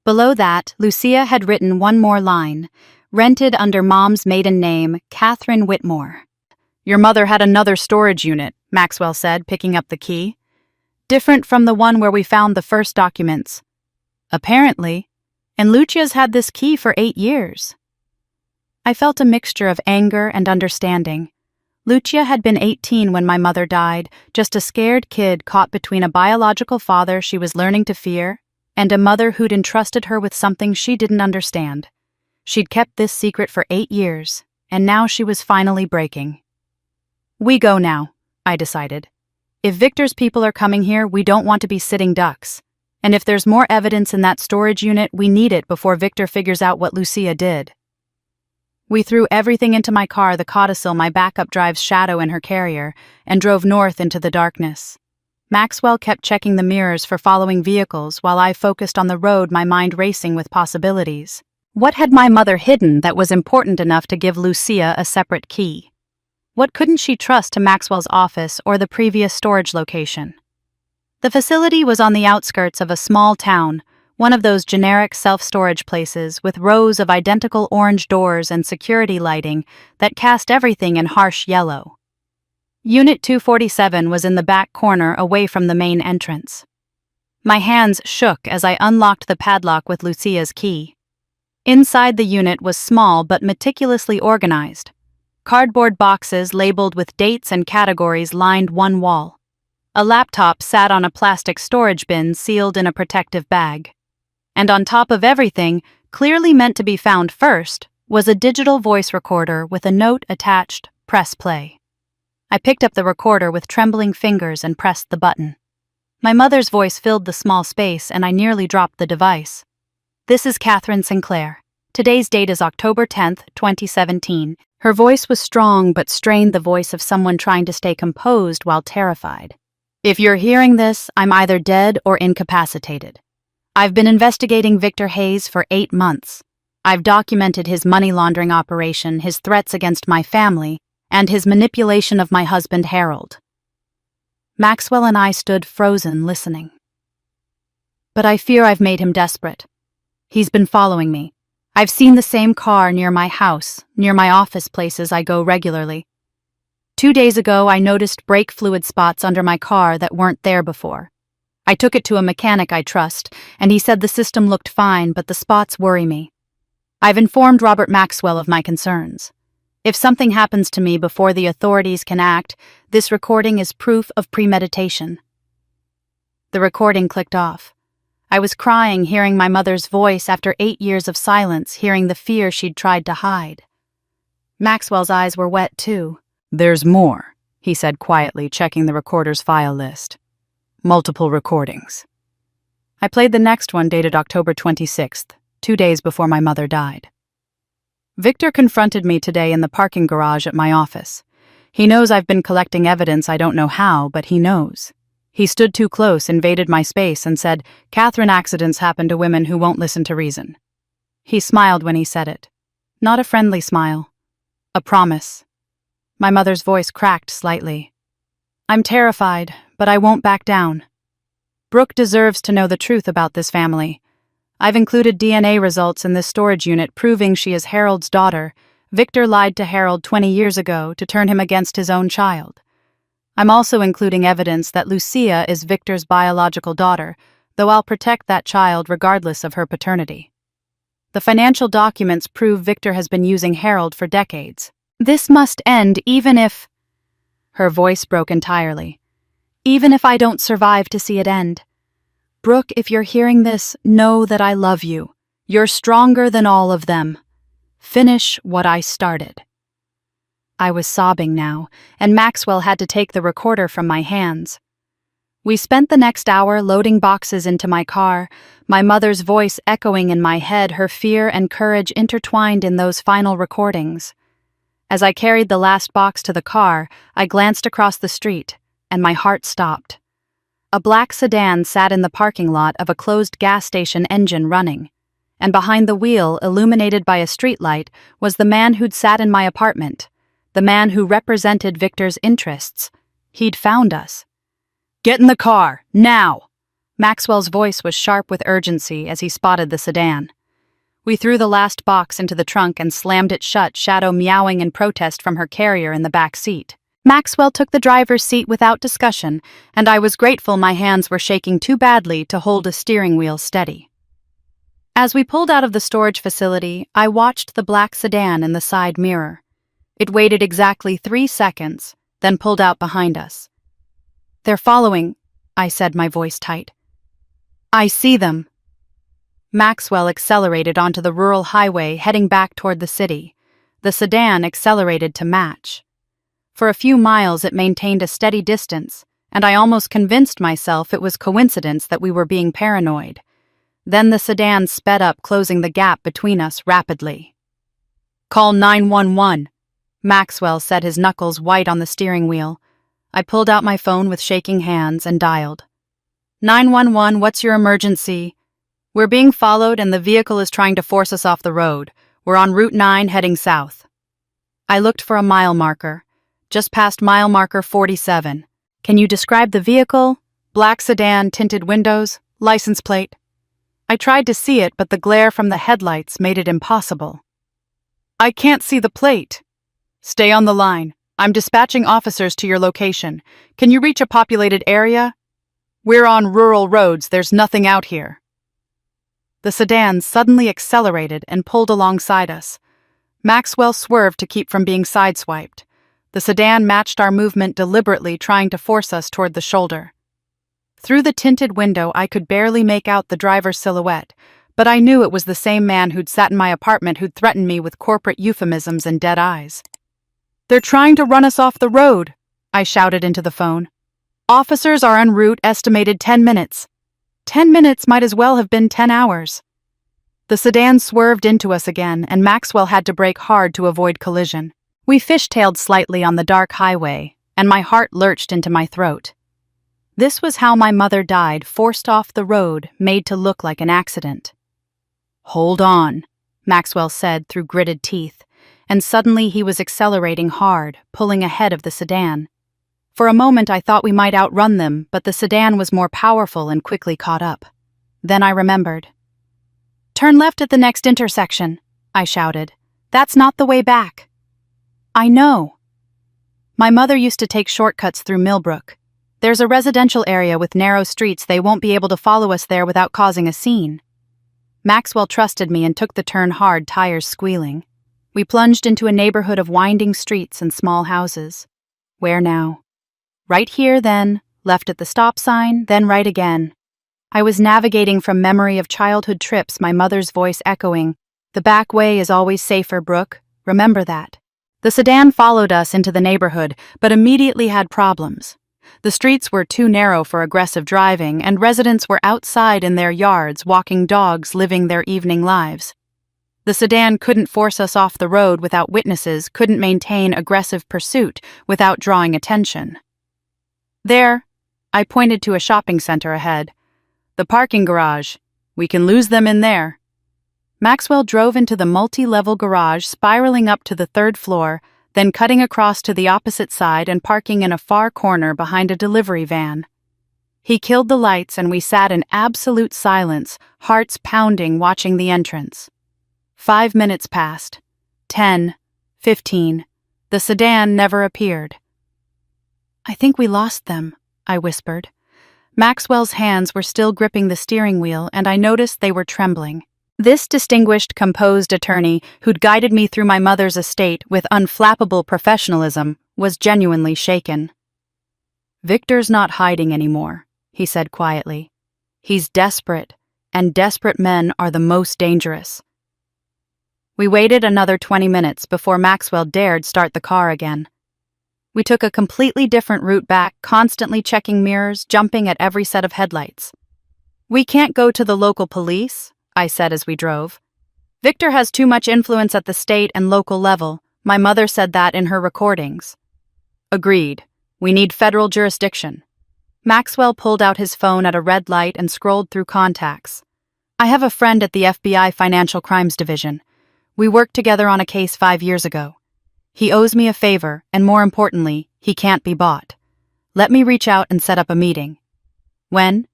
Below that, Lucia had written one more line, rented under Mom's maiden name, Catherine Whitmore. "Your mother had another storage unit," Maxwell said, picking up the key. "Different from the one where we found the first documents. Apparently. And Lucia's had this key for 8 years. I felt a mixture of anger and understanding. Lucia had been 18 when my mother died, just a scared kid caught between a biological father she was learning to fear and a mother who'd entrusted her with something she didn't understand. She'd kept this secret for 8 years, and now she was finally breaking. "We go now," I decided. "If Victor's people are coming here, we don't want to be sitting ducks. And if there's more evidence in that storage unit, we need it before Victor figures out what Lucia did." We threw everything into my car, the codicil, my backup drive's shadow in her carrier, and drove north into the darkness. Maxwell kept checking the mirrors for following vehicles while I focused on the road, my mind racing with possibilities. What had my mother hidden that was important enough to give Lucia a separate key? What couldn't she trust to Maxwell's office or the previous storage location? The facility was on the outskirts of a small town, one of those generic self-storage places with rows of identical orange doors and security lighting that cast everything in harsh yellow. Unit 247 was in the back corner away from the main entrance. My hands shook as I unlocked the padlock with Lucia's key. Inside the unit was small but meticulously organized. Cardboard boxes labeled with dates and categories lined one wall. A laptop sat on a plastic storage bin sealed in a protective bag. And on top of everything, clearly meant to be found first, was a digital voice recorder with a note attached, "Press play." I picked up the recorder with trembling fingers and pressed the button. My mother's voice filled the small space and I nearly dropped the device. "This is Catherine Sinclair. Today's date is October 10th, 2017. Her voice was strong but strained, the voice of someone trying to stay composed while terrified. "If you're hearing this, I'm either dead or incapacitated. I've been investigating Victor Hayes for 8 months. I've documented his money laundering operation, his threats against my family, and his manipulation of my husband Harold." Maxwell and I stood frozen, listening. "But I fear I've made him desperate. He's been following me. I've seen the same car near my house, near my office places I go regularly. 2 days ago, I noticed brake fluid spots under my car that weren't there before. I took it to a mechanic I trust, and he said the system looked fine, but the spots worry me. I've informed Robert Maxwell of my concerns. If something happens to me before the authorities can act, this recording is proof of premeditation. The recording clicked off. I was crying hearing my mother's voice after 8 years of silence, hearing the fear she'd tried to hide. Maxwell's eyes were wet too. "There's more," he said quietly, checking the recorder's file list. "Multiple recordings." I played the next one, dated October 26th, 2 days before my mother died. Victor confronted me today in the parking garage at my office. He knows I've been collecting evidence. I don't know how, but he knows. He stood too close, invaded my space, and said, "Catherine, accidents happen to women who won't listen to reason." He smiled when he said it. Not a friendly smile. A promise. My mother's voice cracked slightly. "I'm terrified, but I won't back down. Brooke deserves to know the truth about this family. I've included DNA results in this storage unit proving she is Harold's daughter. Victor lied to Harold 20 years ago to turn him against his own child. I'm also including evidence that Lucia is Victor's biological daughter, though I'll protect that child regardless of her paternity. The financial documents prove Victor has been using Harold for decades. This must end even if—" Her voice broke entirely. "Even if I don't survive to see it end. Brooke, if you're hearing this, know that I love you. You're stronger than all of them. Finish what I started." I was sobbing now, and Maxwell had to take the recorder from my hands. We spent the next hour loading boxes into my car, my mother's voice echoing in my head, her fear and courage intertwined in those final recordings. As I carried the last box to the car, I glanced across the street, and my heart stopped. A black sedan sat in the parking lot of a closed gas station, engine running, and behind the wheel, illuminated by a streetlight, was the man who'd sat in my apartment, the man who represented Victor's interests. He'd found us. "Get in the car, now!" Maxwell's voice was sharp with urgency as he spotted the sedan. We threw the last box into the trunk and slammed it shut, Shadow meowing in protest from her carrier in the back seat. Maxwell took the driver's seat without discussion, and I was grateful my hands were shaking too badly to hold a steering wheel steady. As we pulled out of the storage facility, I watched the black sedan in the side mirror. It waited exactly 3 seconds, then pulled out behind us. "They're following," I said, my voice tight. "I see them." Maxwell accelerated onto the rural highway, heading back toward the city. The sedan accelerated to match. For a few miles it maintained a steady distance, and I almost convinced myself it was coincidence that we were being paranoid. Then the sedan sped up, closing the gap between us rapidly. "Call 911, Maxwell said, his knuckles white on the steering wheel. I pulled out my phone with shaking hands and dialed. 911, what's your emergency? We're being followed and the vehicle is trying to force us off the road. We're on Route 9 heading south. I looked for a mile marker. Just past mile marker 47. Can you describe the vehicle? Black sedan, tinted windows, license plate. I tried to see it, but the glare from the headlights made it impossible. I can't see the plate. Stay on the line. I'm dispatching officers to your location. Can you reach a populated area? We're on rural roads. There's nothing out here. The sedan suddenly accelerated and pulled alongside us. Maxwell swerved to keep from being sideswiped. The sedan matched our movement deliberately, trying to force us toward the shoulder. Through the tinted window, I could barely make out the driver's silhouette, but I knew it was the same man who'd sat in my apartment, who'd threatened me with corporate euphemisms and dead eyes. They're trying to run us off the road, I shouted into the phone. Officers are en route, estimated 10 minutes. 10 minutes might as well have been 10 hours. The sedan swerved into us again, and Maxwell had to brake hard to avoid collision. We fishtailed slightly on the dark highway, and my heart lurched into my throat. This was how my mother died, forced off the road, made to look like an accident. Hold on, Maxwell said through gritted teeth, and suddenly he was accelerating hard, pulling ahead of the sedan. For a moment I thought we might outrun them, but the sedan was more powerful and quickly caught up. Then I remembered. Turn left at the next intersection, I shouted. That's not the way back. I know. My mother used to take shortcuts through Millbrook. There's a residential area with narrow streets. They won't be able to follow us there without causing a scene. Maxwell trusted me and took the turn hard, tires squealing. We plunged into a neighborhood of winding streets and small houses. Where now? Right here, then, left at the stop sign, then right again. I was navigating from memory of childhood trips, my mother's voice echoing, "The back way is always safer, Brooke. Remember that." The sedan followed us into the neighborhood, but immediately had problems. The streets were too narrow for aggressive driving, and residents were outside in their yards, walking dogs, living their evening lives. The sedan couldn't force us off the road without witnesses, couldn't maintain aggressive pursuit without drawing attention. There, I pointed to a shopping center ahead. "The parking garage. We can lose them in there." Maxwell drove into the multi-level garage, spiraling up to the third floor, then cutting across to the opposite side and parking in a far corner behind a delivery van. He killed the lights and we sat in absolute silence, hearts pounding, watching the entrance. 5 minutes passed. 10, 15. The sedan never appeared. "I think we lost them," I whispered. Maxwell's hands were still gripping the steering wheel, and I noticed they were trembling. This distinguished, composed attorney, who'd guided me through my mother's estate with unflappable professionalism, was genuinely shaken. "Victor's not hiding anymore," he said quietly. "He's desperate, and desperate men are the most dangerous." We waited another 20 minutes before Maxwell dared start the car again. We took a completely different route back, constantly checking mirrors, jumping at every set of headlights. "We can't go to the local police," I said as we drove. "Victor has too much influence at the state and local level. My mother said that in her recordings." "Agreed. We need federal jurisdiction." Maxwell pulled out his phone at a red light and scrolled through contacts. "I have a friend at the FBI Financial Crimes Division. We worked together on a case 5 years ago. He owes me a favor, and more importantly, he can't be bought. Let me reach out and set up a meeting." "When?"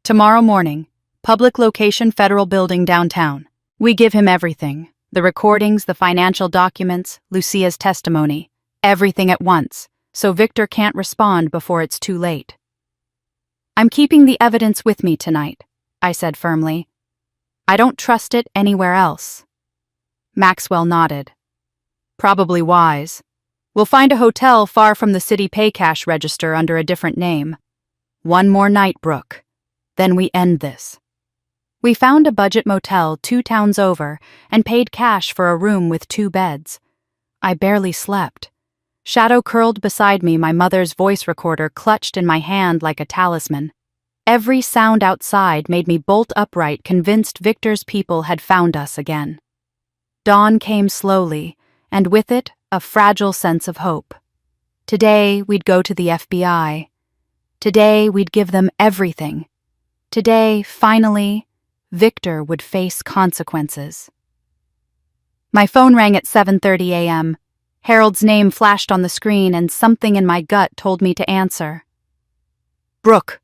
"Tomorrow morning. Public location, federal building downtown. We give him everything. The recordings, the financial documents, Lucia's testimony. Everything at once, so Victor can't respond before it's too late." "I'm keeping the evidence with me tonight," I said firmly. "I don't trust it anywhere else." Maxwell nodded. "Probably wise. We'll find a hotel far from the city pay cash register under a different name. One more night, Brooke. Then we end this." We found a budget motel 2 towns over and paid cash for a room with 2 beds. I barely slept. Shadow curled beside me, my mother's voice recorder clutched in my hand like a talisman. Every sound outside made me bolt upright, convinced Victor's people had found us again. Dawn came slowly, and with it, a fragile sense of hope. Today, we'd go to the FBI. Today, we'd give them everything. Today, finally, Victor would face consequences. My phone rang at 7:30 a.m. Harold's name flashed on the screen, and something in my gut told me to answer. "Brooke."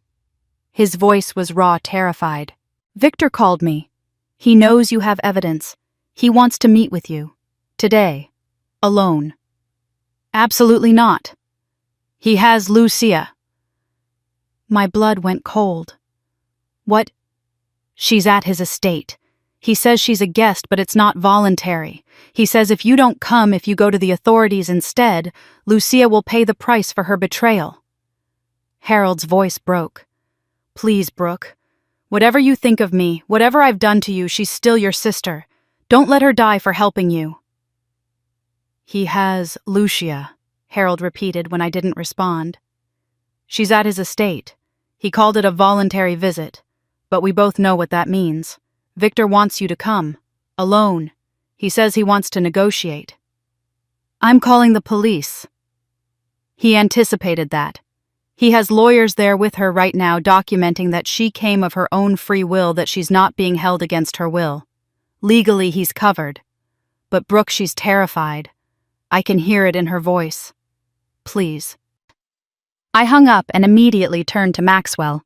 His voice was raw, terrified. "Victor called me. He knows you have evidence. He wants to meet with you. Today. Alone." "Absolutely not. He has Lucia." My blood went cold. "What?" "She's at his estate. He says she's a guest, but it's not voluntary. He says if you don't come, if you go to the authorities instead, Lucia will pay the price for her betrayal." Harold's voice broke. "Please, Brooke. Whatever you think of me, whatever I've done to you, she's still your sister. Don't let her die for helping you." "He has Lucia," Harold repeated when I didn't respond. "She's at his estate. He called it a voluntary visit, but we both know what that means. Victor wants you to come. Alone. He says he wants to negotiate." "I'm calling the police." He anticipated that. He has lawyers there with her right now documenting that she came of her own free will, that she's not being held against her will. Legally, he's covered. But Brooke, she's terrified. I can hear it in her voice. Please. I hung up and immediately turned to Maxwell.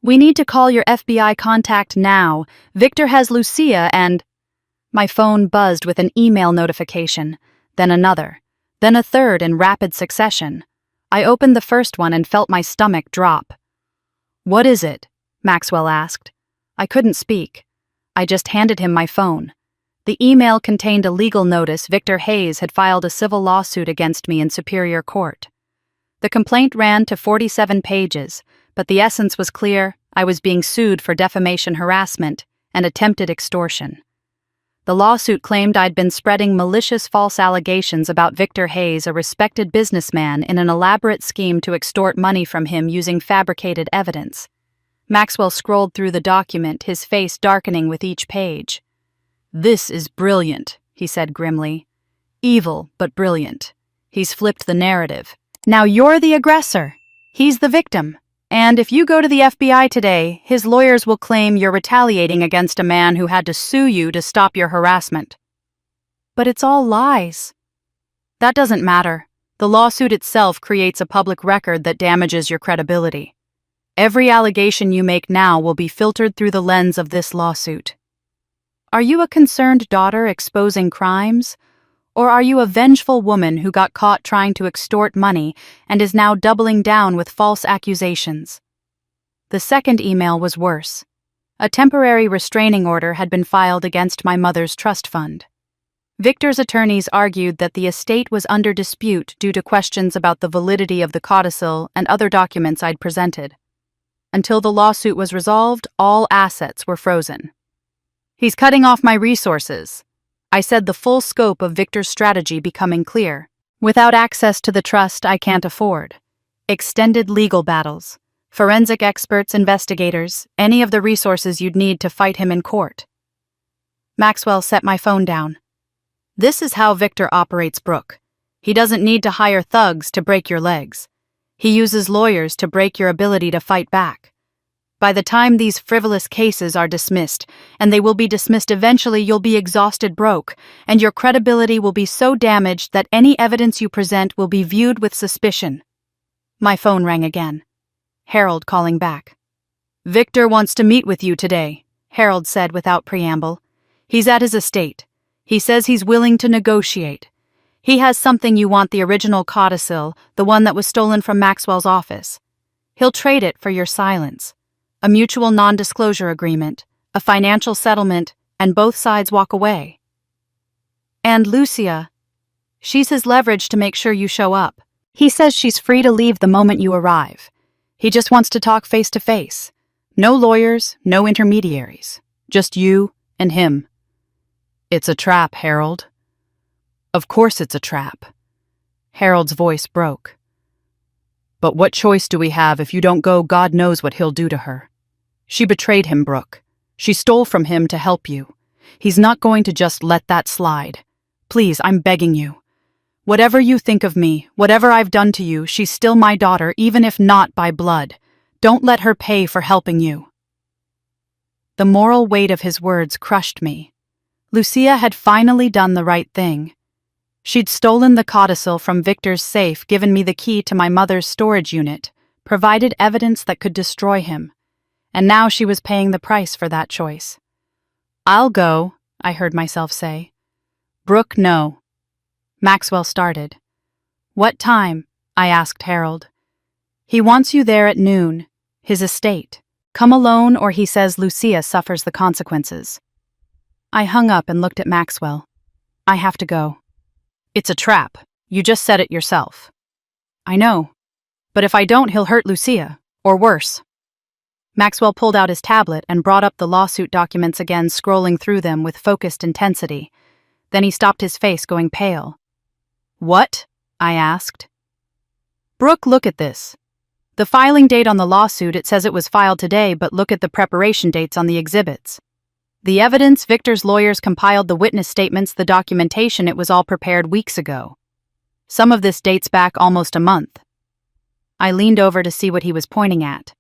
"We need to call your FBI contact now. Victor has Lucia and—" My phone buzzed with an email notification, then another, then a third in rapid succession. I opened the first one and felt my stomach drop. "What is it?" Maxwell asked. I couldn't speak. I just handed him my phone. The email contained a legal notice Victor Hayes had filed a civil lawsuit against me in Superior Court. The complaint ran to 47 pages, but the essence was clear: I was being sued for defamation harassment and attempted extortion. The lawsuit claimed I'd been spreading malicious false allegations about Victor Hayes, a respected businessman, in an elaborate scheme to extort money from him using fabricated evidence. Maxwell scrolled through the document, his face darkening with each page. "This is brilliant," he said grimly. "Evil, but brilliant. He's flipped the narrative. Now you're the aggressor. He's the victim. And if you go to the FBI today, his lawyers will claim you're retaliating against a man who had to sue you to stop your harassment." "But it's all lies." "That doesn't matter. The lawsuit itself creates a public record that damages your credibility. Every allegation you make now will be filtered through the lens of this lawsuit. Are you a concerned daughter exposing crimes? Or are you a vengeful woman who got caught trying to extort money and is now doubling down with false accusations?" The second email was worse. A temporary restraining order had been filed against my mother's trust fund. Victor's attorneys argued that the estate was under dispute due to questions about the validity of the codicil and other documents I'd presented. Until the lawsuit was resolved, all assets were frozen. "He's cutting off my resources," I said, the full scope of Victor's strategy becoming clear. "Without access to the trust I can't afford. Extended legal battles, forensic experts, investigators, any of the resources you'd need to fight him in court." Maxwell set my phone down. "This is how Victor operates, Brooke. He doesn't need to hire thugs to break your legs. He uses lawyers to break your ability to fight back. By the time these frivolous cases are dismissed, and they will be dismissed eventually, you'll be exhausted broke, and your credibility will be so damaged that any evidence you present will be viewed with suspicion." My phone rang again. Harold calling back. "Victor wants to meet with you today," Harold said without preamble. "He's at his estate. He says he's willing to negotiate. He has something you want: the original codicil, the one that was stolen from Maxwell's office. He'll trade it for your silence. A mutual non-disclosure agreement, a financial settlement, and both sides walk away. And Lucia, she's his leverage to make sure you show up. He says she's free to leave the moment you arrive. He just wants to talk face to face. No lawyers, no intermediaries. Just you and him." "It's a trap, Harold." "Of course it's a trap." Harold's voice broke. "But what choice do we have? If you don't go, God knows what he'll do to her. She betrayed him, Brooke. She stole from him to help you. He's not going to just let that slide. Please, I'm begging you. Whatever you think of me, whatever I've done to you, she's still my daughter, even if not by blood. Don't let her pay for helping you." The moral weight of his words crushed me. Lucia had finally done the right thing. She'd stolen the codicil from Victor's safe, given me the key to my mother's storage unit, provided evidence that could destroy him. And now she was paying the price for that choice. "I'll go," I heard myself say. "Brooke, no." Maxwell started. "What time?" I asked Harold. "He wants you there at noon. His estate. Come alone, or he says Lucia suffers the consequences." I hung up and looked at Maxwell. "I have to go." "It's a trap. You just said it yourself." "I know. But if I don't, he'll hurt Lucia. Or worse." Maxwell pulled out his tablet and brought up the lawsuit documents again, scrolling through them with focused intensity. Then he stopped, his face going pale. "What?" I asked. "Brooke, look at this. The filing date on the lawsuit, it says it was filed today, but look at the preparation dates on the exhibits. The evidence, Victor's lawyers compiled the witness statements, the documentation, it was all prepared weeks ago. Some of this dates back almost a month." I leaned over to see what he was pointing at.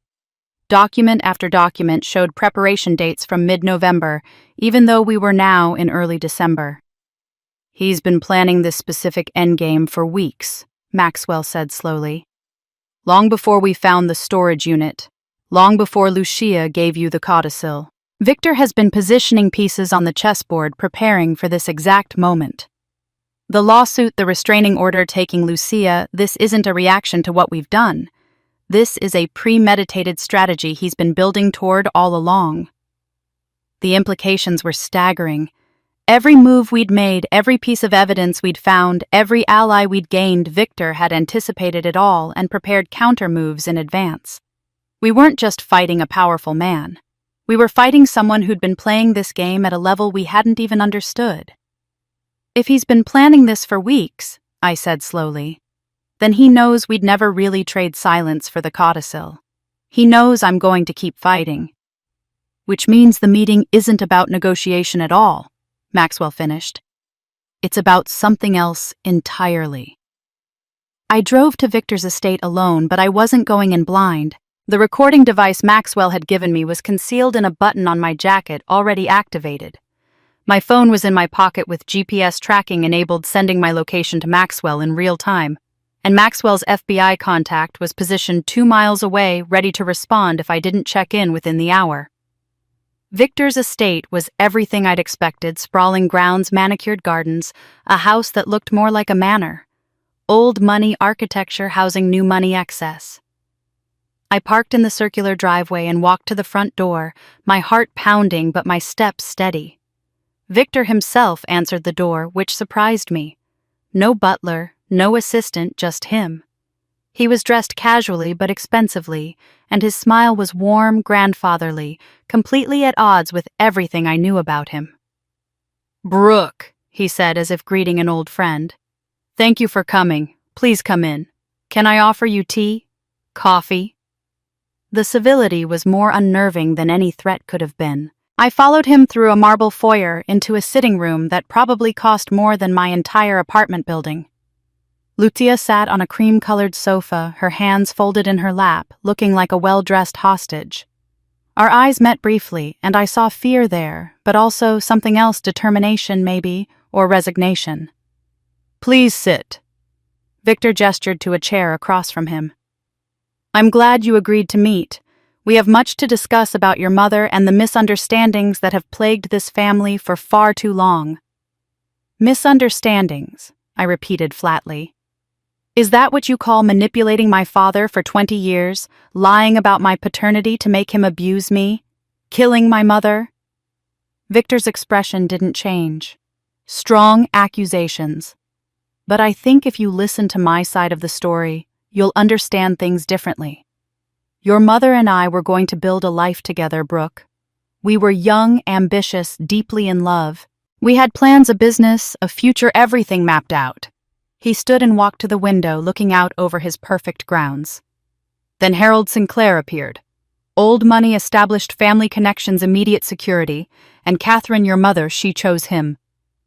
Document after document showed preparation dates from mid-November, even though we were now in early December. "He's been planning this specific endgame for weeks," Maxwell said slowly. "Long before we found the storage unit, long before Lucia gave you the codicil. Victor has been positioning pieces on the chessboard, preparing for this exact moment." The lawsuit, the restraining order taking Lucia, this isn't a reaction to what we've done. This is a premeditated strategy he's been building toward all along. The implications were staggering. Every move we'd made, every piece of evidence we'd found, every ally we'd gained, Victor had anticipated it all and prepared counter-moves in advance. We weren't just fighting a powerful man. We were fighting someone who'd been playing this game at a level we hadn't even understood. If he's been planning this for weeks, I said slowly, then he knows we'd never really trade silence for the codicil. He knows I'm going to keep fighting. Which means the meeting isn't about negotiation at all, Maxwell finished. It's about something else entirely. I drove to Victor's estate alone, but I wasn't going in blind. The recording device Maxwell had given me was concealed in a button on my jacket already activated. My phone was in my pocket with GPS tracking enabled, sending my location to Maxwell in real time, and Maxwell's FBI contact was positioned 2 miles away, ready to respond if I didn't check in within the hour. Victor's estate was everything I'd expected: sprawling grounds, manicured gardens, a house that looked more like a manor. Old money architecture housing new money excess. I parked in the circular driveway and walked to the front door, my heart pounding but my steps steady. Victor himself answered the door, which surprised me. No butler, no assistant, just him. He was dressed casually but expensively, and his smile was warm, grandfatherly, completely at odds with everything I knew about him. "Brooke," he said as if greeting an old friend. "Thank you for coming. Please come in. Can I offer you tea? Coffee?" The civility was more unnerving than any threat could have been. I followed him through a marble foyer into a sitting room that probably cost more than my entire apartment building. Lucia sat on a cream-colored sofa, her hands folded in her lap, looking like a well-dressed hostage. Our eyes met briefly, and I saw fear there, but also something else, determination maybe, or resignation. "Please sit." Victor gestured to a chair across from him. "I'm glad you agreed to meet. We have much to discuss about your mother and the misunderstandings that have plagued this family for far too long." "Misunderstandings," I repeated flatly. "Is that what you call manipulating my father for 20 years, lying about my paternity to make him abuse me, killing my mother?" Victor's expression didn't change. Strong accusations. But I think if you listen to my side of the story, you'll understand things differently. Your mother and I were going to build a life together, Brooke. We were young, ambitious, deeply in love. We had plans, a business, a future, everything mapped out. He stood and walked to the window, looking out over his perfect grounds. Then Harold Sinclair appeared. Old money, established family connections, immediate security, and Catherine, your mother, she chose him.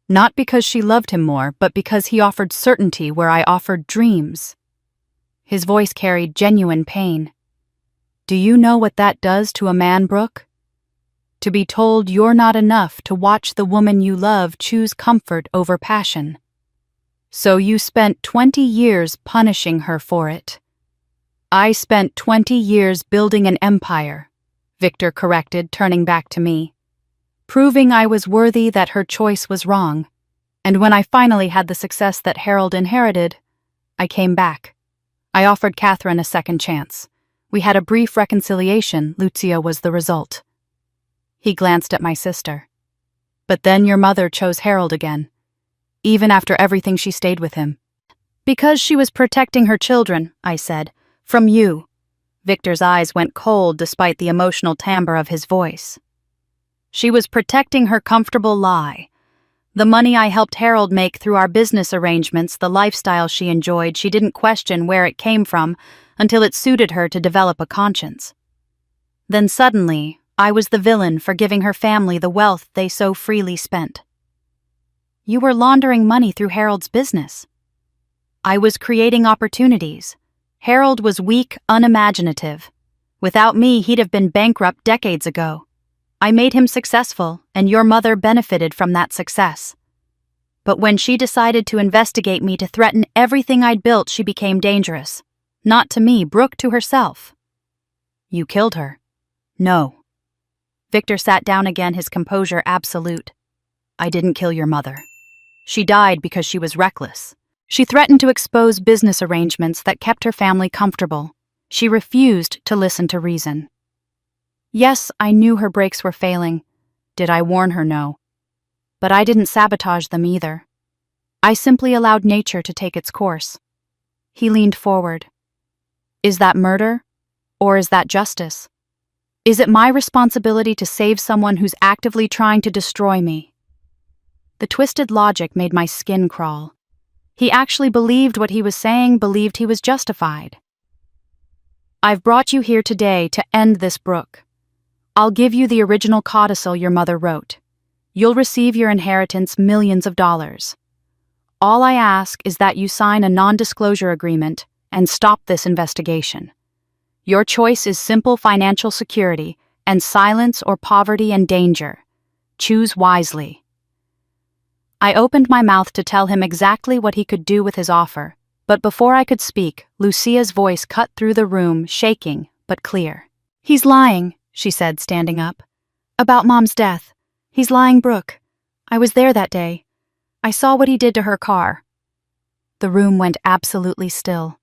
Not because she loved him more, but because he offered certainty where I offered dreams. His voice carried genuine pain. Do you know what that does to a man, Brooke? To be told you're not enough, to watch the woman you love choose comfort over passion. So you spent 20 years punishing her for it. I spent 20 years building an empire, Victor corrected, turning back to me. Proving I was worthy, that her choice was wrong. And when I finally had the success that Harold inherited, I came back. I offered Catherine a second chance. We had a brief reconciliation. Lucia was the result. He glanced at my sister. But then your mother chose Harold again. Even after everything, she stayed with him. Because she was protecting her children, I said. From you. Victor's eyes went cold despite the emotional timbre of his voice. She was protecting her comfortable lie. The money I helped Harold make through our business arrangements, the lifestyle she enjoyed, she didn't question where it came from until it suited her to develop a conscience. Then suddenly, I was the villain for giving her family the wealth they so freely spent. You were laundering money through Harold's business. I was creating opportunities. Harold was weak, unimaginative. Without me, he'd have been bankrupt decades ago. I made him successful, and your mother benefited from that success. But when she decided to investigate me, to threaten everything I'd built, she became dangerous. Not to me, Brooke, to herself. You killed her. No. Victor sat down again, his composure absolute. I didn't kill your mother. She died because she was reckless. She threatened to expose business arrangements that kept her family comfortable. She refused to listen to reason. Yes, I knew her brakes were failing. Did I warn her? No. But I didn't sabotage them either. I simply allowed nature to take its course. He leaned forward. Is that murder? Or is that justice? Is it my responsibility to save someone who's actively trying to destroy me? The twisted logic made my skin crawl. He actually believed what he was saying, believed he was justified. I've brought you here today to end this, Brooke. I'll give you the original codicil your mother wrote. You'll receive your inheritance, millions of dollars. All I ask is that you sign a non-disclosure agreement and stop this investigation. Your choice is simple: financial security and silence, or poverty and danger. Choose wisely. I opened my mouth to tell him exactly what he could do with his offer, but before I could speak, Lucia's voice cut through the room, shaking but clear. He's lying, she said, standing up. About Mom's death. He's lying, Brooke. I was there that day. I saw what he did to her car. The room went absolutely still.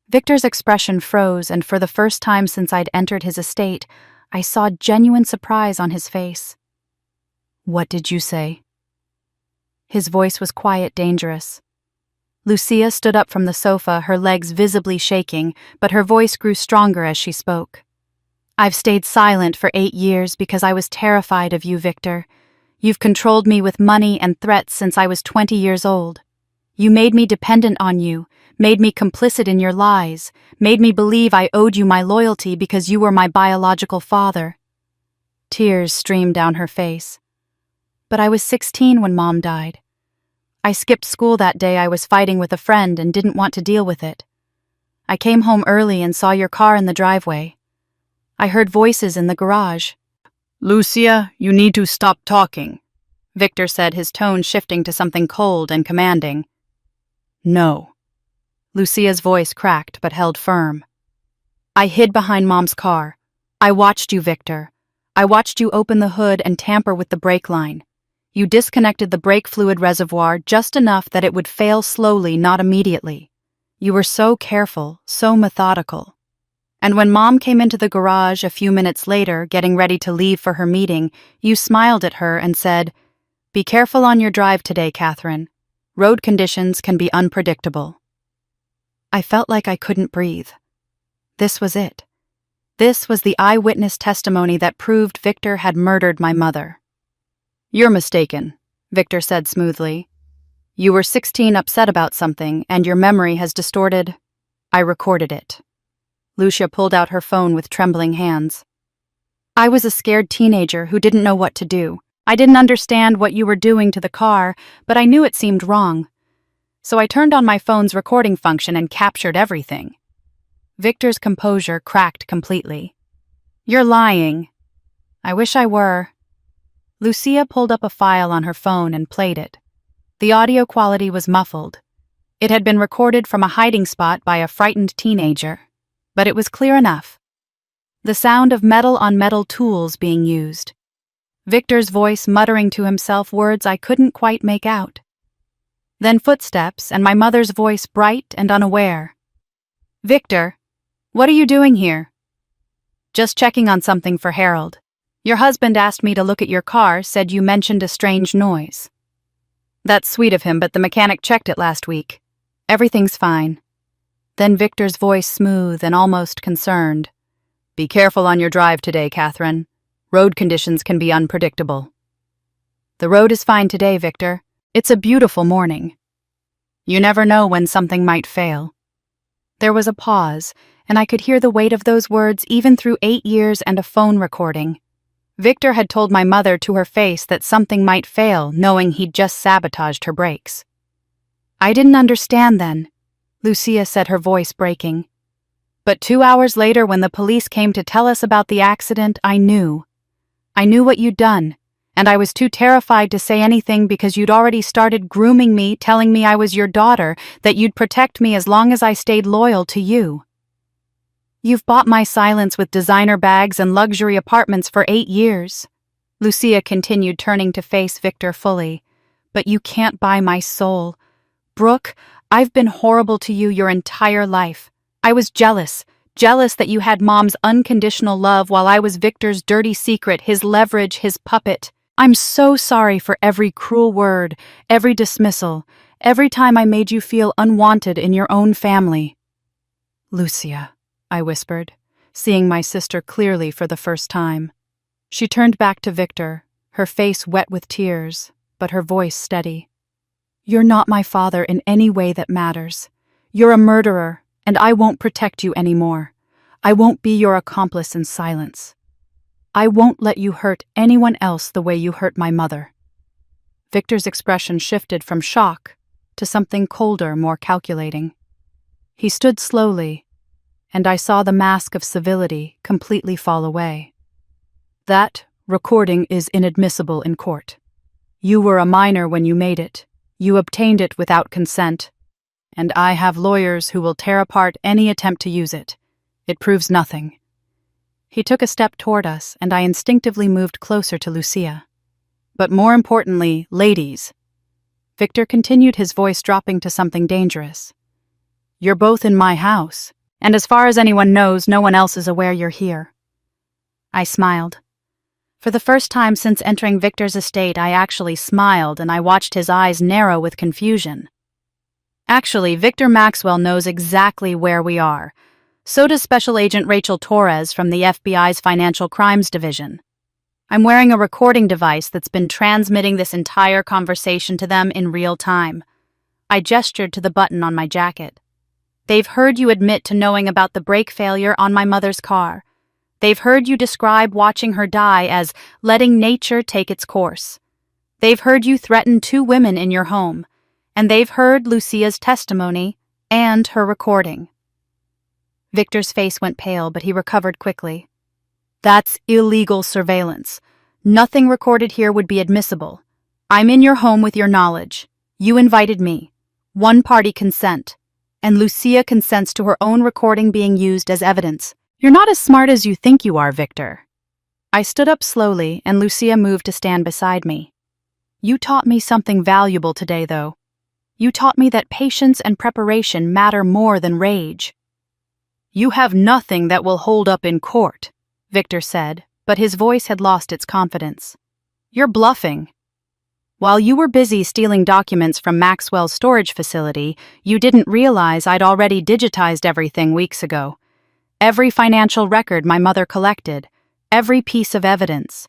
Victor's expression froze, and for the first time since I'd entered his estate, I saw genuine surprise on his face. What did you say? His voice was quiet, dangerous. Lucia stood up from the sofa, her legs visibly shaking, but her voice grew stronger as she spoke. I've stayed silent for 8 years because I was terrified of you, Victor. You've controlled me with money and threats since I was 20 years old. You made me dependent on you, made me complicit in your lies, made me believe I owed you my loyalty because you were my biological father. Tears streamed down her face. But I was 16 when Mom died. I skipped school that day. I was fighting with a friend and didn't want to deal with it. I came home early and saw your car in the driveway. I heard voices in the garage. Lucia, you need to stop talking, Victor said, his tone shifting to something cold and commanding. No. Lucia's voice cracked but held firm. I hid behind Mom's car. I watched you, Victor. I watched you open the hood and tamper with the brake line. You disconnected the brake fluid reservoir just enough that it would fail slowly, not immediately. You were so careful, so methodical. And when Mom came into the garage a few minutes later, getting ready to leave for her meeting, you smiled at her and said, "Be careful on your drive today, Catherine. Road conditions can be unpredictable." I felt like I couldn't breathe. This was it. This was the eyewitness testimony that proved Victor had murdered my mother. You're mistaken, Victor said smoothly. You were 16, upset about something, and your memory has distorted. I recorded it. Lucia pulled out her phone with trembling hands. I was a scared teenager who didn't know what to do. I didn't understand what you were doing to the car, but I knew it seemed wrong. So I turned on my phone's recording function and captured everything. Victor's composure cracked completely. You're lying. I wish I were. Lucia pulled up a file on her phone and played it. The audio quality was muffled. It had been recorded from a hiding spot by a frightened teenager, but it was clear enough. The sound of metal-on-metal tools being used. Victor's voice muttering to himself words I couldn't quite make out. Then footsteps, and my mother's voice bright and unaware. Victor, what are you doing here? Just checking on something for Harold. Your husband asked me to look at your car, said you mentioned a strange noise. That's sweet of him, but the mechanic checked it last week. Everything's fine. Then Victor's voice smooth and almost concerned. Be careful on your drive today, Catherine. Road conditions can be unpredictable. The road is fine today, Victor. It's a beautiful morning. You never know when something might fail. There was a pause, and I could hear the weight of those words even through 8 years and a phone recording. Victor had told my mother to her face that something might fail, knowing he'd just sabotaged her brakes. I didn't understand then, Lucia said, her voice breaking. But 2 hours later, when the police came to tell us about the accident, I knew. I knew what you'd done, and I was too terrified to say anything because you'd already started grooming me, telling me I was your daughter, that you'd protect me as long as I stayed loyal to you. You've bought my silence with designer bags and luxury apartments for 8 years, Lucia continued, turning to face Victor fully. but you can't buy my soul. Brooke, I've been horrible to you your entire life. I was jealous that you had Mom's unconditional love while I was Victor's dirty secret, his leverage, his puppet. I'm so sorry for every cruel word, every dismissal, every time I made you feel unwanted in your own family. Lucia, I whispered, seeing my sister clearly for the first time. She turned back to Victor, her face wet with tears, but her voice steady. You're not my father in any way that matters. You're a murderer, and I won't protect you anymore. I won't be your accomplice in silence. I won't let you hurt anyone else the way you hurt my mother. Victor's expression shifted from shock to something colder, more calculating. He stood slowly, and I saw the mask of civility completely fall away. That recording is inadmissible in court. You were a minor when you made it. You obtained it without consent, and I have lawyers who will tear apart any attempt to use it. It proves nothing. He took a step toward us, and I instinctively moved closer to Lucia. But more importantly, ladies. Victor continued, his voice dropping to something dangerous. You're both in my house, and as far as anyone knows, no one else is aware you're here. I smiled. For the first time since entering Victor's estate, I actually smiled, and I watched his eyes narrow with confusion. Actually, Victor Maxwell knows exactly where we are. So does Special Agent Rachel Torres from the FBI's Financial Crimes Division. I'm wearing a recording device that's been transmitting this entire conversation to them in real time. I gestured to the button on my jacket. They've heard you admit to knowing about the brake failure on my mother's car. They've heard you describe watching her die as letting nature take its course. They've heard you threaten 2 women in your home, and they've heard Lucia's testimony and her recording. Victor's face went pale, but he recovered quickly. That's illegal surveillance. Nothing recorded here would be admissible. I'm in your home with your knowledge. You invited me. One-party consent. And Lucia consents to her own recording being used as evidence. You're not as smart as you think you are, Victor. I stood up slowly, and Lucia moved to stand beside me. You taught me something valuable today, though. You taught me that patience and preparation matter more than rage. You have nothing that will hold up in court, Victor said, but his voice had lost its confidence. You're bluffing. While you were busy stealing documents from Maxwell's storage facility, you didn't realize I'd already digitized everything weeks ago. Every financial record my mother collected, every piece of evidence.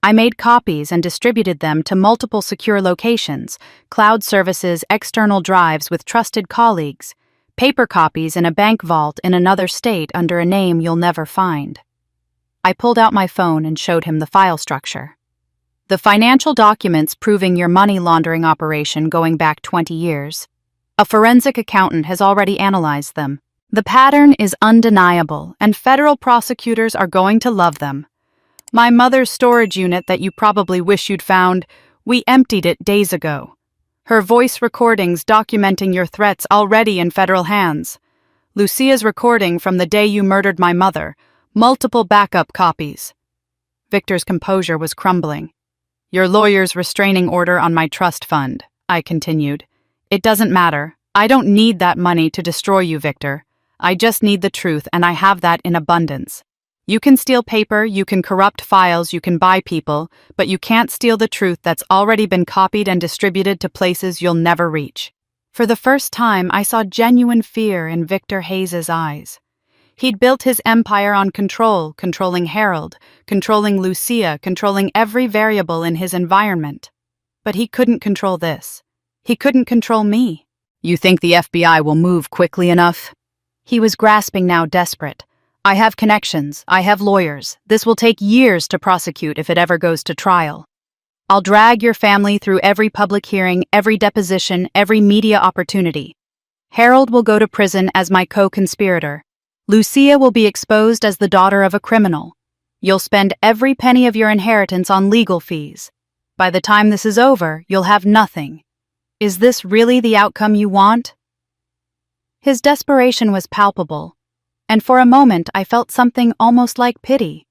I made copies and distributed them to multiple secure locations, cloud services, external drives with trusted colleagues, paper copies in a bank vault in another state under a name you'll never find. I pulled out my phone and showed him the file structure. The financial documents proving your money laundering operation going back 20 years. A forensic accountant has already analyzed them. The pattern is undeniable, and federal prosecutors are going to love them. My mother's storage unit that you probably wish you'd found, we emptied it days ago. Her voice recordings documenting your threats already in federal hands. Lucia's recording from the day you murdered my mother, multiple backup copies. Victor's composure was crumbling. Your lawyer's restraining order on my trust fund, I continued. It doesn't matter. I don't need that money to destroy you, Victor. I just need the truth, and I have that in abundance. You can steal paper, you can corrupt files, you can buy people, but you can't steal the truth that's already been copied and distributed to places you'll never reach. For the first time, I saw genuine fear in Victor Hayes's eyes. He'd built his empire on control, controlling Harold, controlling Lucia, controlling every variable in his environment. But he couldn't control this. He couldn't control me. You think the FBI will move quickly enough? He was grasping now, desperate. I have connections. I have lawyers. This will take years to prosecute if it ever goes to trial. I'll drag your family through every public hearing, every deposition, every media opportunity. Harold will go to prison as my co-conspirator. Lucia will be exposed as the daughter of a criminal. You'll spend every penny of your inheritance on legal fees. By the time this is over, you'll have nothing. Is this really the outcome you want? His desperation was palpable, and for a moment I felt something almost like pity.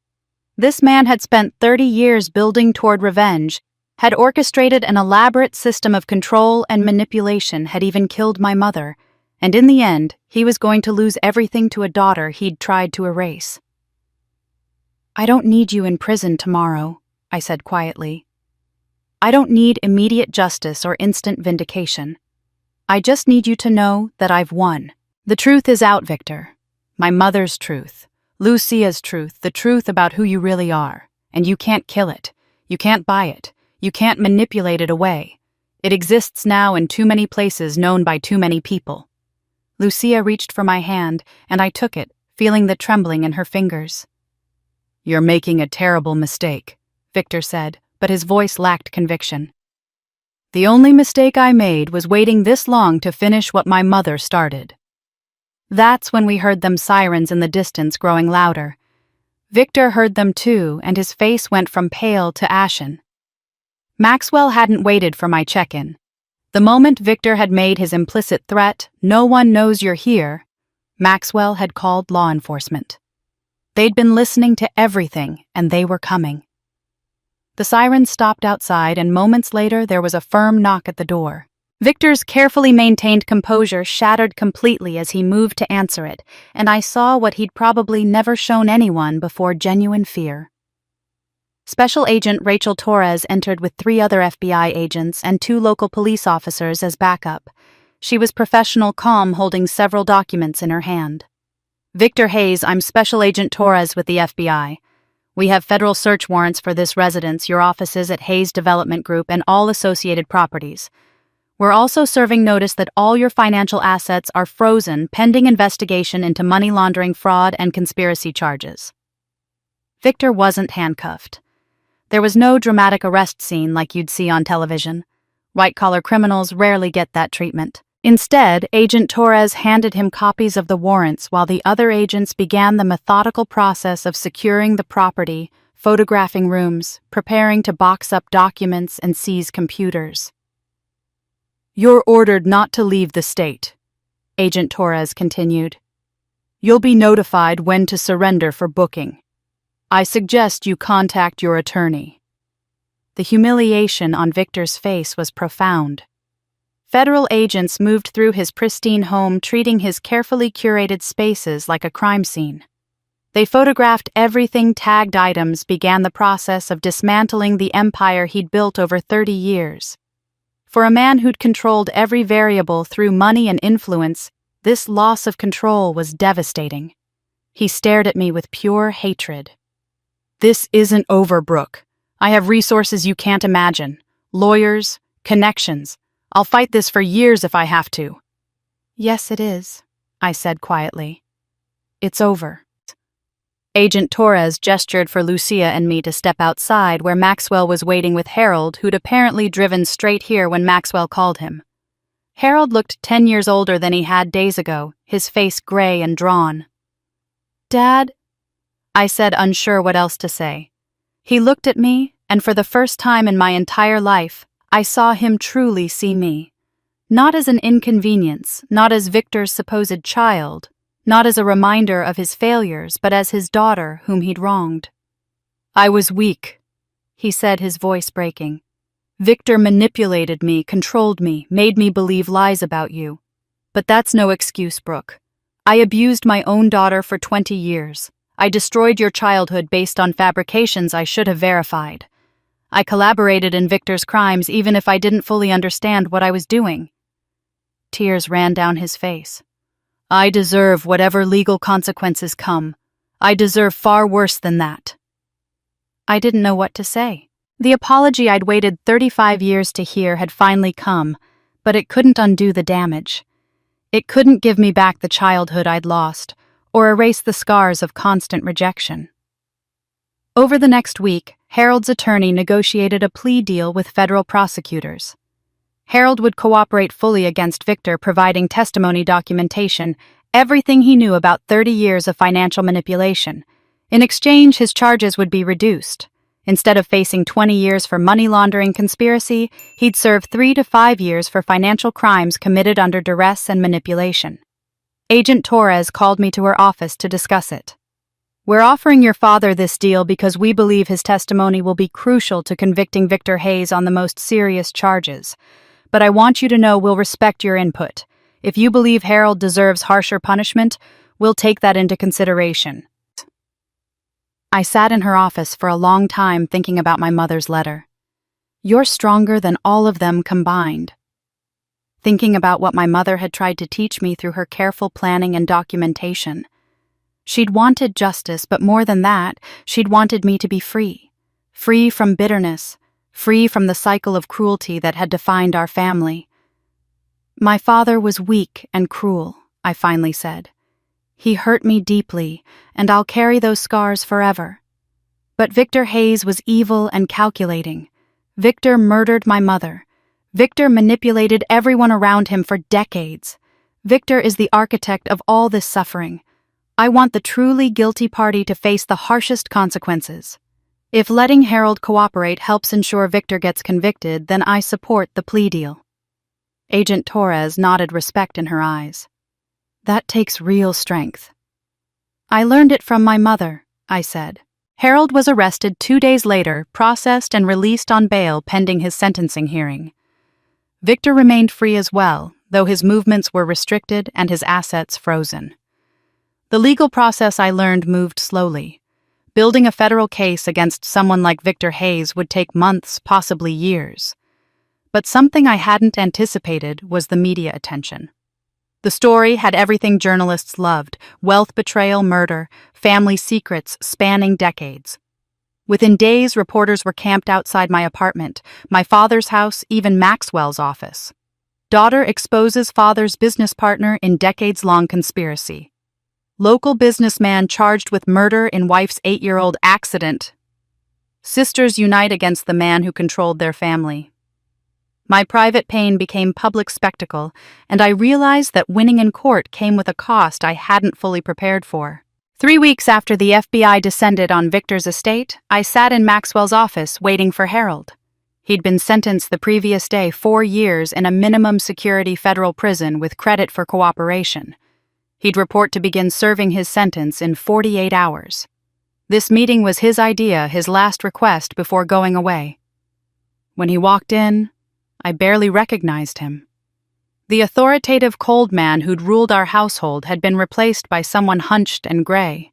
This man had spent 30 years building toward revenge, had orchestrated an elaborate system of control and manipulation, had even killed my mother, and in the end, he was going to lose everything to a daughter he'd tried to erase. "I don't need you in prison tomorrow," I said quietly. "I don't need immediate justice or instant vindication. I just need you to know that I've won. The truth is out, Victor. My mother's truth, Lucia's truth, the truth about who you really are. And you can't kill it. You can't buy it. You can't manipulate it away. It exists now in too many places known by too many people." Lucia reached for my hand, and I took it, feeling the trembling in her fingers. "You're making a terrible mistake," Victor said, but his voice lacked conviction. "The only mistake I made was waiting this long to finish what my mother started." That's when we heard them sirens in the distance growing louder. Victor heard them too, and his face went from pale to ashen. Maxwell hadn't waited for my check-in. The moment Victor had made his implicit threat, "No one knows you're here," Maxwell had called law enforcement. They'd been listening to everything, and they were coming. The sirens stopped outside, and moments later there was a firm knock at the door. Victor's carefully maintained composure shattered completely as he moved to answer it, and I saw what he'd probably never shown anyone before: genuine fear. Special Agent Rachel Torres entered with 3 other FBI agents and 2 local police officers as backup. She was professional, calm, holding several documents in her hand. "Victor Hayes, I'm Special Agent Torres with the FBI. We have federal search warrants for this residence, your offices at Hayes Development Group, and all associated properties. We're also serving notice that all your financial assets are frozen pending investigation into money laundering, fraud, and conspiracy charges." Victor wasn't handcuffed. There was no dramatic arrest scene like you'd see on television. White-collar criminals rarely get that treatment. Instead, Agent Torres handed him copies of the warrants while the other agents began the methodical process of securing the property, photographing rooms, preparing to box up documents and seize computers. "You're ordered not to leave the state," Agent Torres continued. "You'll be notified when to surrender for booking. I suggest you contact your attorney." The humiliation on Victor's face was profound. Federal agents moved through his pristine home, treating his carefully curated spaces like a crime scene. They photographed everything, tagged items, began the process of dismantling the empire he'd built over 30 years. For a man who'd controlled every variable through money and influence, this loss of control was devastating. He stared at me with pure hatred. "This isn't over, Brooke. I have resources you can't imagine. Lawyers, connections. I'll fight this for years if I have to." "Yes, it is," I said quietly. "It's over." Agent Torres gestured for Lucia and me to step outside, where Maxwell was waiting with Harold, who'd apparently driven straight here when Maxwell called him. Harold looked 10 years older than he had days ago, his face gray and drawn. "Dad?" I said, unsure what else to say. He looked at me, and for the first time in my entire life, I saw him truly see me. Not as an inconvenience, not as Victor's supposed child, not as a reminder of his failures, but as his daughter whom he'd wronged. "I was weak," he said, his voice breaking. "Victor manipulated me, controlled me, made me believe lies about you. But that's no excuse, Brooke. I abused my own daughter for 20 years. I destroyed your childhood based on fabrications I should have verified. I collaborated in Victor's crimes even if I didn't fully understand what I was doing." Tears ran down his face. "I deserve whatever legal consequences come. I deserve far worse than that." I didn't know what to say. The apology I'd waited 35 years to hear had finally come, but it couldn't undo the damage. It couldn't give me back the childhood I'd lost, or erase the scars of constant rejection. Over the next week, Harold's attorney negotiated a plea deal with federal prosecutors. Harold would cooperate fully against Victor, providing testimony, documentation, everything he knew about 30 years of financial manipulation. In exchange, his charges would be reduced. Instead of facing 20 years for money laundering conspiracy, he'd serve 3 to 5 years for financial crimes committed under duress and manipulation. Agent Torres called me to her office to discuss it. We're offering your father this deal because we believe his testimony will be crucial to convicting Victor Hayes on the most serious charges. But I want you to know we'll respect your input. If you believe Harold deserves harsher punishment, we'll take that into consideration. I sat in her office for a long time thinking about my mother's letter. You're stronger than all of them combined. Thinking about what my mother had tried to teach me through her careful planning and documentation. She'd wanted justice, but more than that, she'd wanted me to be free. Free from bitterness, free from the cycle of cruelty that had defined our family. My father was weak and cruel, I finally said. He hurt me deeply, and I'll carry those scars forever. But Victor Hayes was evil and calculating. Victor murdered my mother. Victor manipulated everyone around him for decades. Victor is the architect of all this suffering. I want the truly guilty party to face the harshest consequences. If letting Harold cooperate helps ensure Victor gets convicted, then I support the plea deal. Agent Torres nodded respect in her eyes. That takes real strength. I learned it from my mother, I said. Harold was arrested 2 days later, processed and released on bail pending his sentencing hearing. Victor remained free as well, though his movements were restricted and his assets frozen. The legal process, I learned, moved slowly. Building a federal case against someone like Victor Hayes would take months, possibly years. But something I hadn't anticipated was the media attention. The story had everything journalists loved: wealth betrayal, murder, family secrets spanning decades. Within days, reporters were camped outside my apartment, my father's house, even Maxwell's office. Daughter exposes father's business partner in decades-long conspiracy. Local businessman charged with murder in wife's 8-year-old accident. Sisters unite against the man who controlled their family. My private pain became public spectacle, and I realized that winning in court came with a cost I hadn't fully prepared for. 3 weeks after the FBI descended on Victor's estate, I sat in Maxwell's office waiting for Harold. He'd been sentenced the previous day 4 years in a minimum security federal prison with credit for cooperation. He'd report to begin serving his sentence in 48 hours. This meeting was his idea, his last request before going away. When he walked in, I barely recognized him. The authoritative cold man who'd ruled our household had been replaced by someone hunched and gray.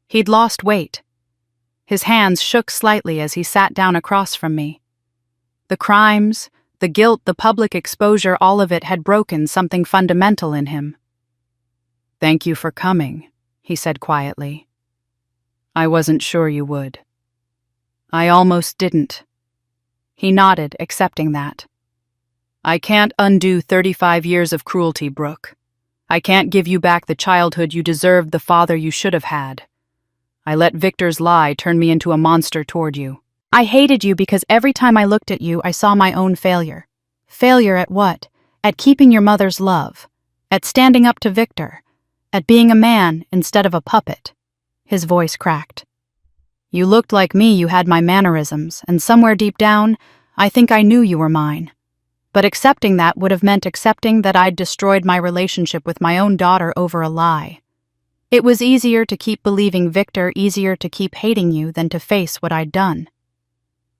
He'd lost weight. His hands shook slightly as he sat down across from me. The crimes, the guilt, the public exposure, all of it had broken something fundamental in him. "Thank you for coming," he said quietly. "I wasn't sure you would." "I almost didn't." He nodded, accepting that. "I can't undo 35 years of cruelty, Brooke. I can't give you back the childhood you deserved, the father you should have had. I let Victor's lie turn me into a monster toward you. I hated you because every time I looked at you, I saw my own failure. Failure at what? At keeping your mother's love. At standing up to Victor. At being a man instead of a puppet." His voice cracked. "You looked like me, you had my mannerisms, and somewhere deep down, I think I knew you were mine. But accepting that would have meant accepting that I'd destroyed my relationship with my own daughter over a lie. It was easier to keep believing Victor, easier to keep hating you than to face what I'd done."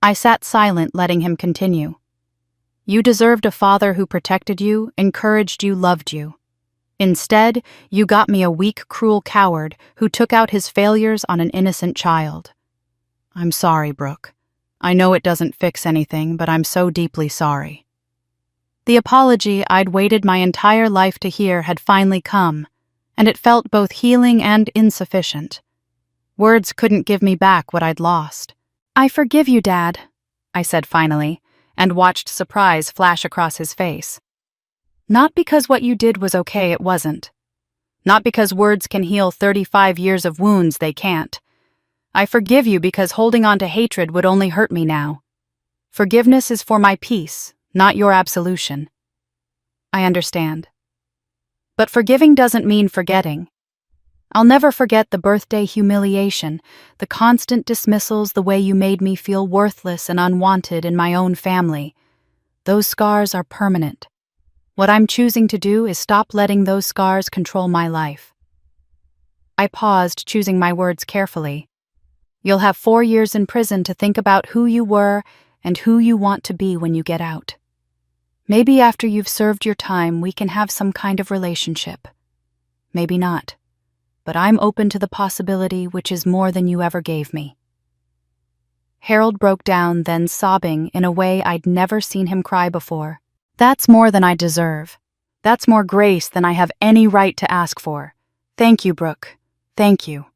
I sat silent, letting him continue. "You deserved a father who protected you, encouraged you, loved you. Instead, you got me a weak, cruel coward who took out his failures on an innocent child. I'm sorry, Brooke. I know it doesn't fix anything, but I'm so deeply sorry." The apology I'd waited my entire life to hear had finally come, and it felt both healing and insufficient. Words couldn't give me back what I'd lost. "I forgive you, Dad," I said finally, and watched surprise flash across his face. "Not because what you did was okay, it wasn't. Not because words can heal 35 years of wounds, they can't. I forgive you because holding on to hatred would only hurt me now. Forgiveness is for my peace, not your absolution." "I understand. But forgiving doesn't mean forgetting. I'll never forget the birthday humiliation, the constant dismissals, the way you made me feel worthless and unwanted in my own family. Those scars are permanent. What I'm choosing to do is stop letting those scars control my life." I paused, choosing my words carefully. You'll have 4 years in prison to think about who you were and who you want to be when you get out. Maybe after you've served your time, we can have some kind of relationship. Maybe not. But I'm open to the possibility, which is more than you ever gave me. Harold broke down, then sobbing in a way I'd never seen him cry before. That's more than I deserve. That's more grace than I have any right to ask for. Thank you, Brooke. Thank you.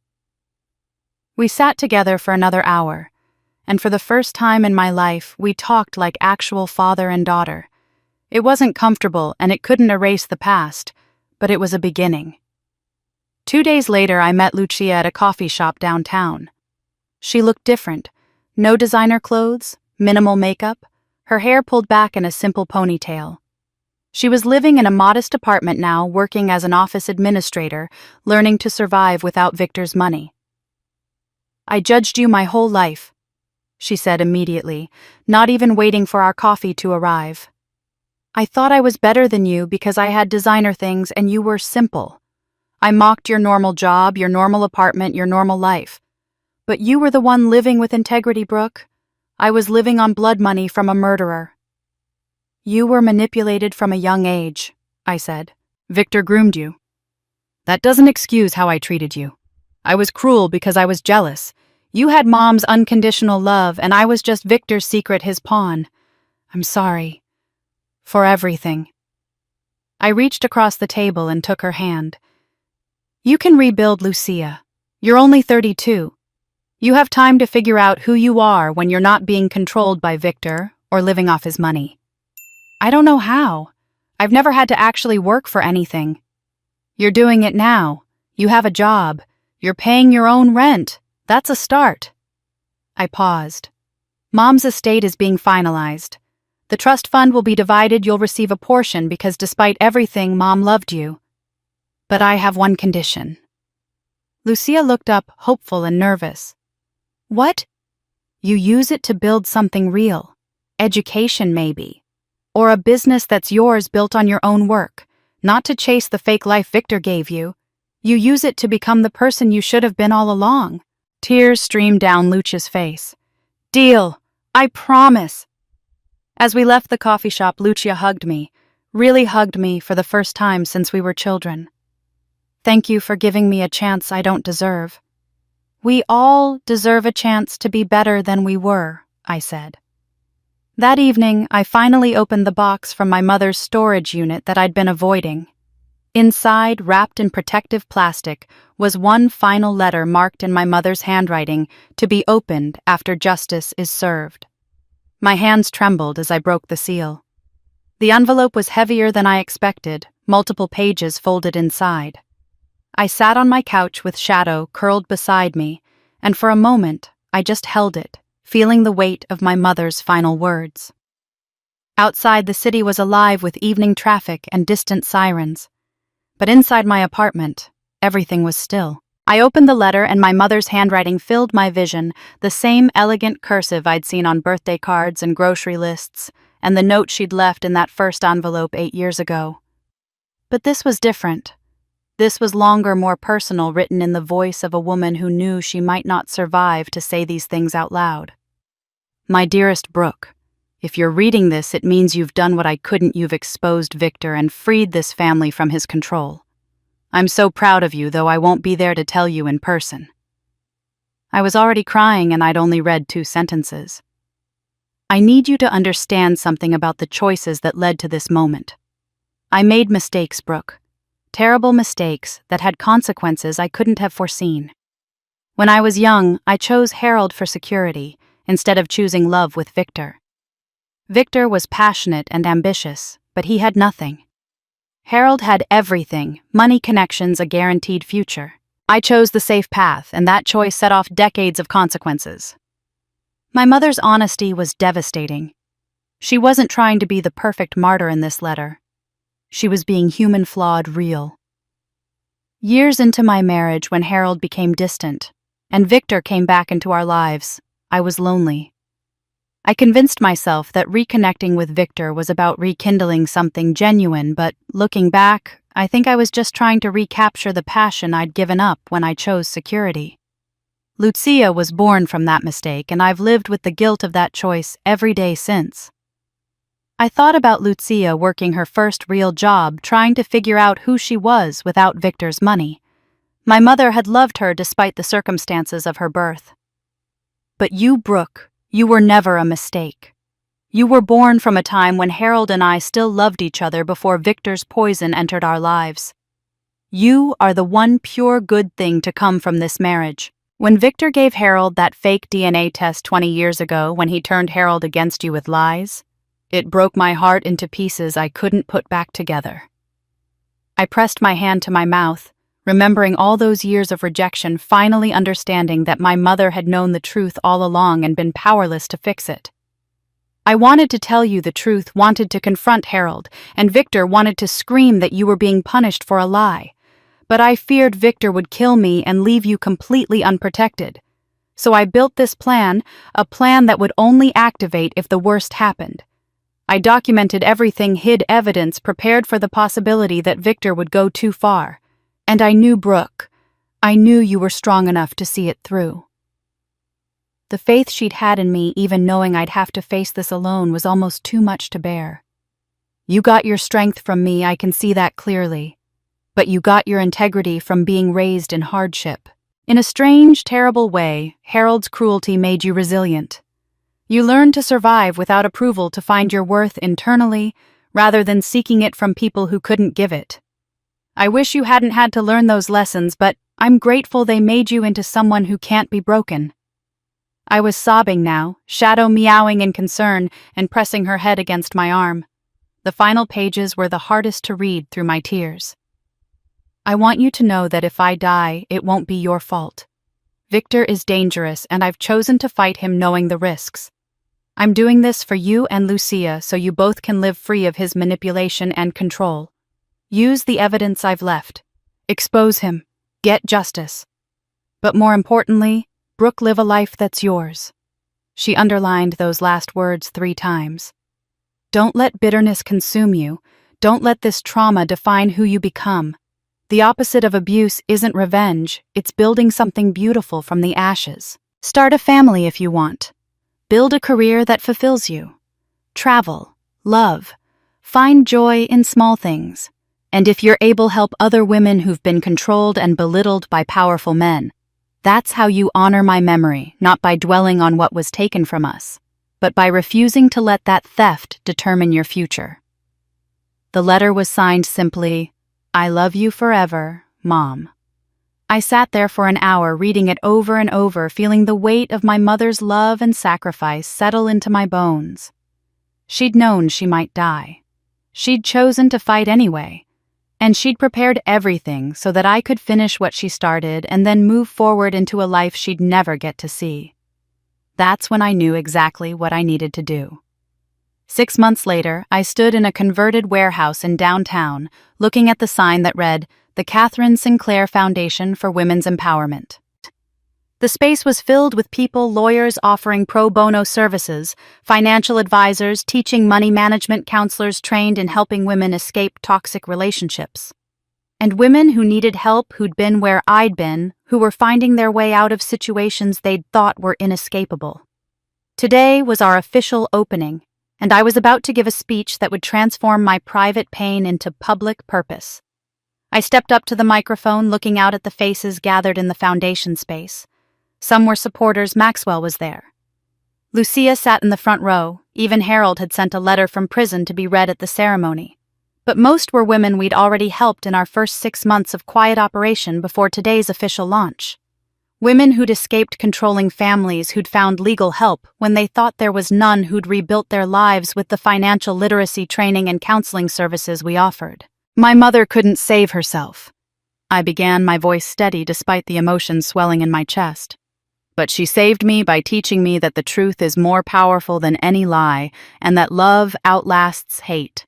We sat together for another hour, and for the first time in my life, we talked like actual father and daughter. It wasn't comfortable, and it couldn't erase the past, but it was a beginning. 2 days later, I met Lucia at a coffee shop downtown. She looked different. No designer clothes, minimal makeup, her hair pulled back in a simple ponytail. She was living in a modest apartment now, working as an office administrator, learning to survive without Victor's money. I judged you my whole life, she said immediately, not even waiting for our coffee to arrive. I thought I was better than you because I had designer things and you were simple. I mocked your normal job, your normal apartment, your normal life. But you were the one living with integrity, Brooke. I was living on blood money from a murderer. You were manipulated from a young age, I said. Victor groomed you. That doesn't excuse how I treated you. I was cruel because I was jealous. You had Mom's unconditional love, and I was just Victor's secret, his pawn. I'm sorry. For everything. I reached across the table and took her hand. You can rebuild, Lucia. You're only 32. You have time to figure out who you are when you're not being controlled by Victor or living off his money. I don't know how. I've never had to actually work for anything. You're doing it now. You have a job. You're paying your own rent. That's a start. I paused. Mom's estate is being finalized. The trust fund will be divided. You'll receive a portion because despite everything, Mom loved you. But I have one condition. Lucia looked up, hopeful and nervous. What? You use it to build something real. Education, maybe. Or a business that's yours built on your own work, not to chase the fake life Victor gave you. You use it to become the person you should have been all along. Tears streamed down Lucia's face. Deal. I promise. As we left the coffee shop, Lucia hugged me, really hugged me for the first time since we were children. Thank you for giving me a chance I don't deserve. We all deserve a chance to be better than we were, I said. That evening, I finally opened the box from my mother's storage unit that I'd been avoiding. Inside, wrapped in protective plastic, was one final letter marked in my mother's handwriting to be opened after justice is served. My hands trembled as I broke the seal. The envelope was heavier than I expected, multiple pages folded inside. I sat on my couch with Shadow curled beside me, and for a moment, I just held it, feeling the weight of my mother's final words. Outside, the city was alive with evening traffic and distant sirens. But inside my apartment, everything was still. I opened the letter and my mother's handwriting filled my vision, the same elegant cursive I'd seen on birthday cards and grocery lists, and the note she'd left in that first envelope 8 years ago. But this was different. This was longer, more personal, written in the voice of a woman who knew she might not survive to say these things out loud. My dearest Brooke, if you're reading this, it means you've done what I couldn't. You've exposed Victor and freed this family from his control. I'm so proud of you, though I won't be there to tell you in person. I was already crying and I'd only read 2 sentences. I need you to understand something about the choices that led to this moment. I made mistakes, Brooke. Terrible mistakes that had consequences I couldn't have foreseen. When I was young, I chose Harold for security instead of choosing love with Victor. Victor was passionate and ambitious, but he had nothing. Harold had everything, money, connections, a guaranteed future. I chose the safe path, and that choice set off decades of consequences. My mother's honesty was devastating. She wasn't trying to be the perfect martyr in this letter. She was being human, flawed, real. Years into my marriage, when Harold became distant, and Victor came back into our lives, I was lonely. I convinced myself that reconnecting with Victor was about rekindling something genuine, but looking back, I think I was just trying to recapture the passion I'd given up when I chose security. Lucia was born from that mistake, and I've lived with the guilt of that choice every day since. I thought about Lucia working her first real job, trying to figure out who she was without Victor's money. My mother had loved her despite the circumstances of her birth. But you, Brooke, you were never a mistake. You were born from a time when Harold and I still loved each other before Victor's poison entered our lives. You are the one pure good thing to come from this marriage. When Victor gave Harold that fake DNA test 20 years ago when he turned Harold against you with lies, it broke my heart into pieces I couldn't put back together. I pressed my hand to my mouth, remembering all those years of rejection, finally understanding that my mother had known the truth all along and been powerless to fix it. I wanted to tell you the truth, wanted to confront Harold, and Victor wanted to scream that you were being punished for a lie. But I feared Victor would kill me and leave you completely unprotected. So I built this plan, a plan that would only activate if the worst happened. I documented everything, hid evidence, prepared for the possibility that Victor would go too far. And I knew Brooke. I knew you were strong enough to see it through. The faith she'd had in me, even knowing I'd have to face this alone, was almost too much to bear. You got your strength from me, I can see that clearly. But you got your integrity from being raised in hardship. In a strange, terrible way, Harold's cruelty made you resilient. You learned to survive without approval, to find your worth internally, rather than seeking it from people who couldn't give it. I wish you hadn't had to learn those lessons, but I'm grateful they made you into someone who can't be broken. I was sobbing now, Shadow meowing in concern and pressing her head against my arm. The final pages were the hardest to read through my tears. I want you to know that if I die, it won't be your fault. Victor is dangerous, and I've chosen to fight him knowing the risks. I'm doing this for you and Lucia so you both can live free of his manipulation and control. Use the evidence I've left. Expose him. Get justice. But more importantly, Brooke, live a life that's yours. She underlined those last words 3 times. Don't let bitterness consume you. Don't let this trauma define who you become. The opposite of abuse isn't revenge, it's building something beautiful from the ashes. Start a family if you want. Build a career that fulfills you. Travel, love, find joy in small things. And if you're able, help other women who've been controlled and belittled by powerful men. That's how you honor my memory, not by dwelling on what was taken from us, but by refusing to let that theft determine your future. The letter was signed simply, I love you forever, Mom. I sat there for an hour reading it over and over, feeling the weight of my mother's love and sacrifice settle into my bones. She'd known she might die. She'd chosen to fight anyway. And she'd prepared everything so that I could finish what she started and then move forward into a life she'd never get to see. That's when I knew exactly what I needed to do. 6 months later, I stood in a converted warehouse in downtown, looking at the sign that read, The Catherine Sinclair Foundation for Women's Empowerment. The space was filled with people, lawyers offering pro bono services, financial advisors, teaching money management, counselors trained in helping women escape toxic relationships. And women who needed help, who'd been where I'd been, who were finding their way out of situations they'd thought were inescapable. Today was our official opening, and I was about to give a speech that would transform my private pain into public purpose. I stepped up to the microphone, looking out at the faces gathered in the foundation space. Some were supporters. Maxwell was there. Lucia sat in the front row. Even Harold had sent a letter from prison to be read at the ceremony. But most were women we'd already helped in our first 6 months of quiet operation before today's official launch. Women who'd escaped controlling families, who'd found legal help when they thought there was none, who'd rebuilt their lives with the financial literacy training and counseling services we offered. My mother couldn't save herself. I began, my voice steady despite the emotions swelling in my chest. But she saved me by teaching me that the truth is more powerful than any lie, and that love outlasts hate.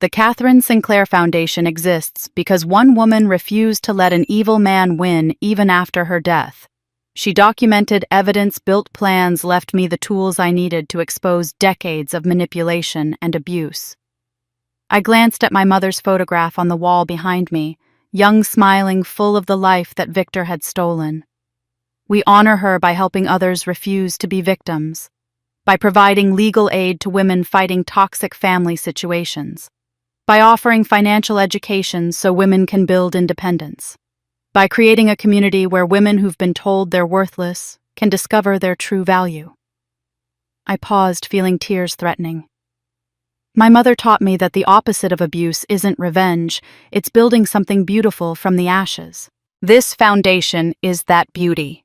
The Catherine Sinclair Foundation exists because one woman refused to let an evil man win even after her death. She documented evidence, built plans, left me the tools I needed to expose decades of manipulation and abuse. I glanced at my mother's photograph on the wall behind me, young, smiling, full of the life that Victor had stolen. We honor her by helping others refuse to be victims, by providing legal aid to women fighting toxic family situations, by offering financial education so women can build independence, by creating a community where women who've been told they're worthless can discover their true value. I paused, feeling tears threatening. My mother taught me that the opposite of abuse isn't revenge, it's building something beautiful from the ashes. This foundation is that beauty.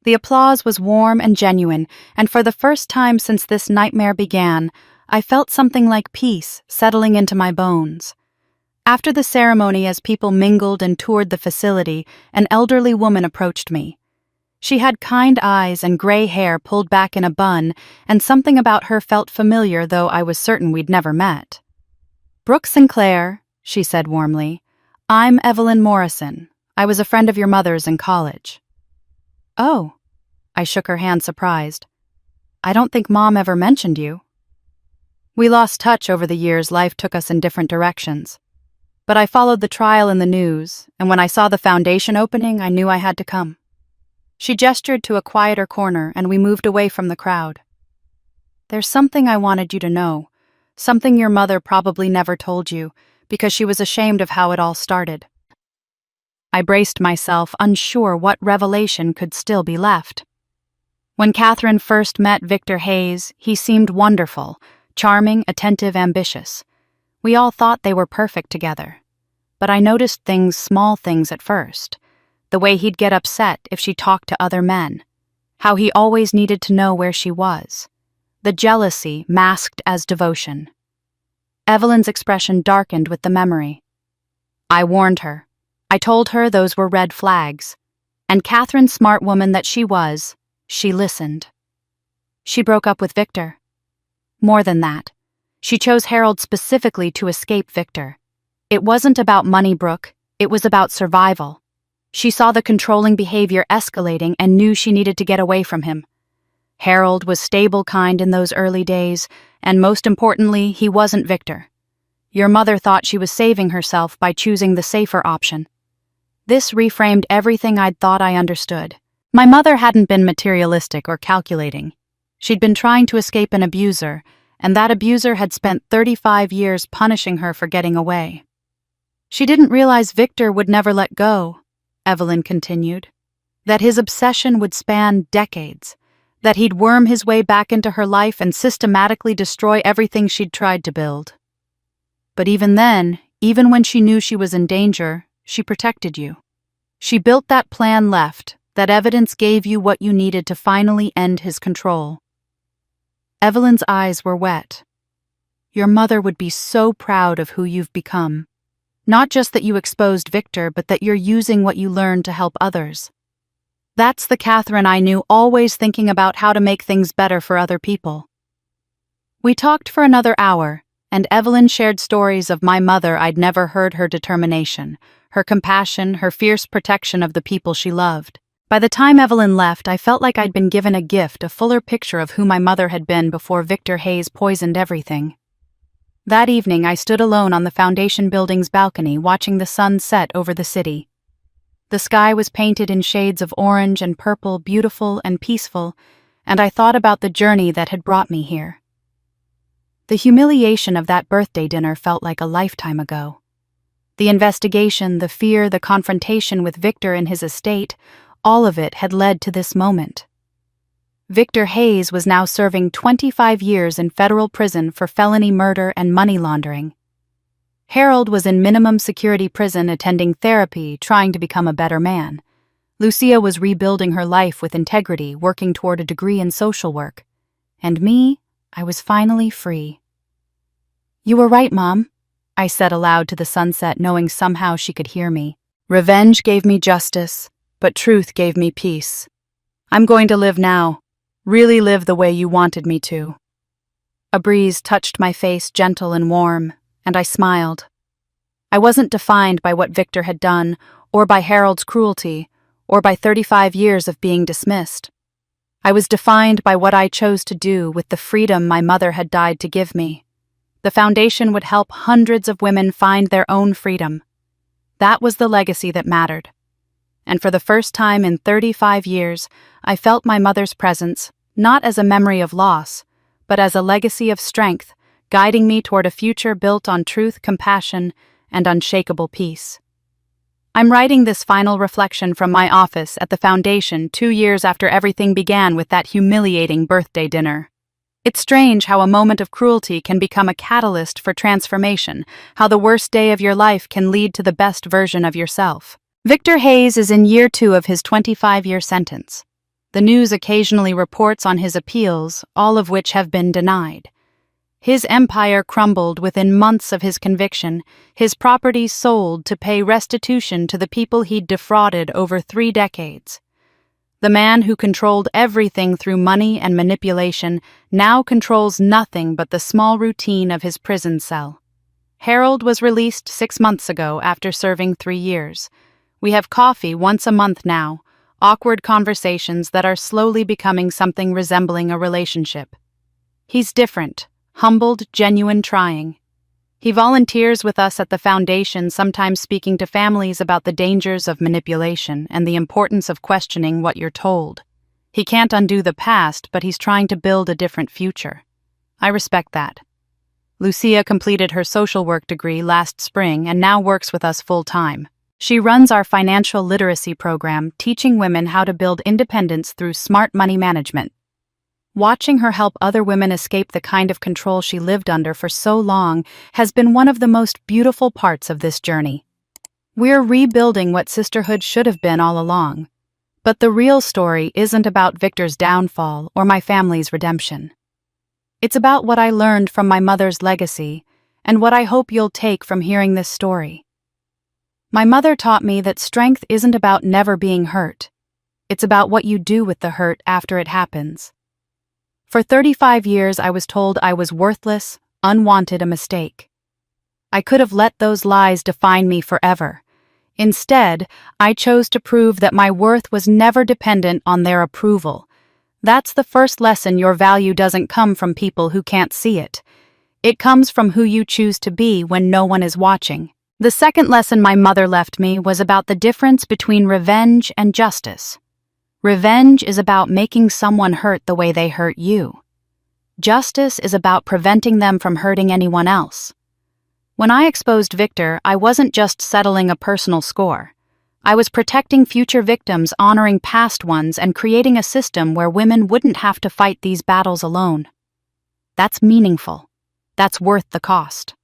The applause was warm and genuine, and for the first time since this nightmare began, I felt something like peace settling into my bones. After the ceremony, as people mingled and toured the facility, an elderly woman approached me. She had kind eyes and gray hair pulled back in a bun, and something about her felt familiar, though I was certain we'd never met. "Brooke Sinclair," she said warmly. "I'm Evelyn Morrison. I was a friend of your mother's in college." "Oh," I shook her hand, surprised. "I don't think Mom ever mentioned you." "We lost touch over the years. Life took us in different directions. But I followed the trial in the news, and when I saw the foundation opening, I knew I had to come." She gestured to a quieter corner, and we moved away from the crowd. "There's something I wanted you to know, something your mother probably never told you, because she was ashamed of how it all started." I braced myself, unsure what revelation could still be left. When Catherine first met Victor Hayes, he seemed wonderful, charming, attentive, ambitious. We all thought they were perfect together. But I noticed things, small things at first. The way he'd get upset if she talked to other men. How he always needed to know where she was. The jealousy masked as devotion. Evelyn's expression darkened with the memory. I warned her. I told her those were red flags. And Catherine, smart woman that she was, she listened. She broke up with Victor. More than that. She chose Harold specifically to escape Victor. It wasn't about money, Brooke. It was about survival. She saw the controlling behavior escalating and knew she needed to get away from him. Harold was stable, kind in those early days, and most importantly, he wasn't Victor. Your mother thought she was saving herself by choosing the safer option. This reframed everything I'd thought I understood. My mother hadn't been materialistic or calculating. She'd been trying to escape an abuser, and that abuser had spent 35 years punishing her for getting away. She didn't realize Victor would never let go, Evelyn continued, that his obsession would span decades, that he'd worm his way back into her life and systematically destroy everything she'd tried to build. But even then, even when she knew she was in danger, she protected you. She built that plan left, that evidence gave you what you needed to finally end his control. Evelyn's eyes were wet. Your mother would be so proud of who you've become. Not just that you exposed Victor, but that you're using what you learned to help others. That's the Catherine I knew, always thinking about how to make things better for other people. We talked for another hour, and Evelyn shared stories of my mother I'd never heard, her determination, her compassion, her fierce protection of the people she loved. By the time Evelyn left, I felt like I'd been given a gift, a fuller picture of who my mother had been before Victor Hayes poisoned everything. That evening, I stood alone on the foundation building's balcony, watching the sun set over the city. The sky was painted in shades of orange and purple, beautiful and peaceful, and I thought about the journey that had brought me here. The humiliation of that birthday dinner felt like a lifetime ago. The investigation, the fear, the confrontation with Victor and his estate, all of it had led to this moment. Victor Hayes was now serving 25 years in federal prison for felony murder and money laundering. Harold was in minimum security prison attending therapy, trying to become a better man. Lucia was rebuilding her life with integrity, working toward a degree in social work. And me, I was finally free. "You were right, Mom," I said aloud to the sunset, knowing somehow she could hear me. "Revenge gave me justice, but truth gave me peace. I'm going to live now. Really live the way you wanted me to." A breeze touched my face, gentle and warm, and I smiled. I wasn't defined by what Victor had done, or by Harold's cruelty, or by 35 years of being dismissed. I was defined by what I chose to do with the freedom my mother had died to give me. The foundation would help hundreds of women find their own freedom. That was the legacy that mattered. And for the first time in 35 years, I felt my mother's presence, not as a memory of loss, but as a legacy of strength, guiding me toward a future built on truth, compassion, and unshakable peace. I'm writing this final reflection from my office at the foundation 2 years after everything began with that humiliating birthday dinner. It's strange how a moment of cruelty can become a catalyst for transformation, how the worst day of your life can lead to the best version of yourself. Victor Hayes is in year 2 of his 25-year sentence. The news occasionally reports on his appeals, all of which have been denied. His empire crumbled within months of his conviction, his properties sold to pay restitution to the people he'd defrauded over 3 decades. The man who controlled everything through money and manipulation now controls nothing but the small routine of his prison cell. Harold was released 6 months ago after serving 3 years. We have coffee once a month now, awkward conversations that are slowly becoming something resembling a relationship. He's different, humbled, genuine, trying. He volunteers with us at the foundation, sometimes speaking to families about the dangers of manipulation and the importance of questioning what you're told. He can't undo the past, but he's trying to build a different future. I respect that. Lucia completed her social work degree last spring and now works with us full-time. She runs our financial literacy program, teaching women how to build independence through smart money management. Watching her help other women escape the kind of control she lived under for so long has been one of the most beautiful parts of this journey. We're rebuilding what sisterhood should have been all along. But the real story isn't about Victor's downfall or my family's redemption. It's about what I learned from my mother's legacy and what I hope you'll take from hearing this story. My mother taught me that strength isn't about never being hurt. It's about what you do with the hurt after it happens. For 35 years, I was told I was worthless, unwanted, a mistake. I could have let those lies define me forever. Instead, I chose to prove that my worth was never dependent on their approval. That's the first lesson: your value doesn't come from people who can't see it. It comes from who you choose to be when no one is watching. The second lesson my mother left me was about the difference between revenge and justice. Revenge is about making someone hurt the way they hurt you. Justice is about preventing them from hurting anyone else. When I exposed Victor, I wasn't just settling a personal score. I was protecting future victims, honoring past ones, and creating a system where women wouldn't have to fight these battles alone. That's meaningful. That's worth the cost.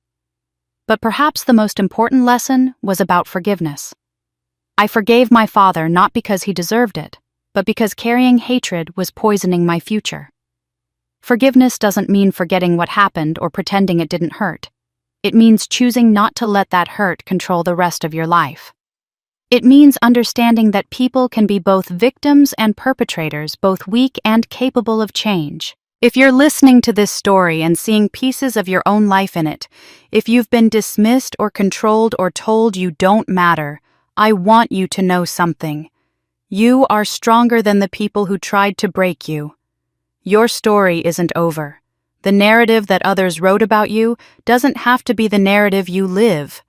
But perhaps the most important lesson was about forgiveness. I forgave my father not because he deserved it, but because carrying hatred was poisoning my future. Forgiveness doesn't mean forgetting what happened or pretending it didn't hurt. It means choosing not to let that hurt control the rest of your life. It means understanding that people can be both victims and perpetrators, both weak and capable of change. If you're listening to this story and seeing pieces of your own life in it, if you've been dismissed or controlled or told you don't matter, I want you to know something. You are stronger than the people who tried to break you. Your story isn't over. The narrative that others wrote about you doesn't have to be the narrative you live.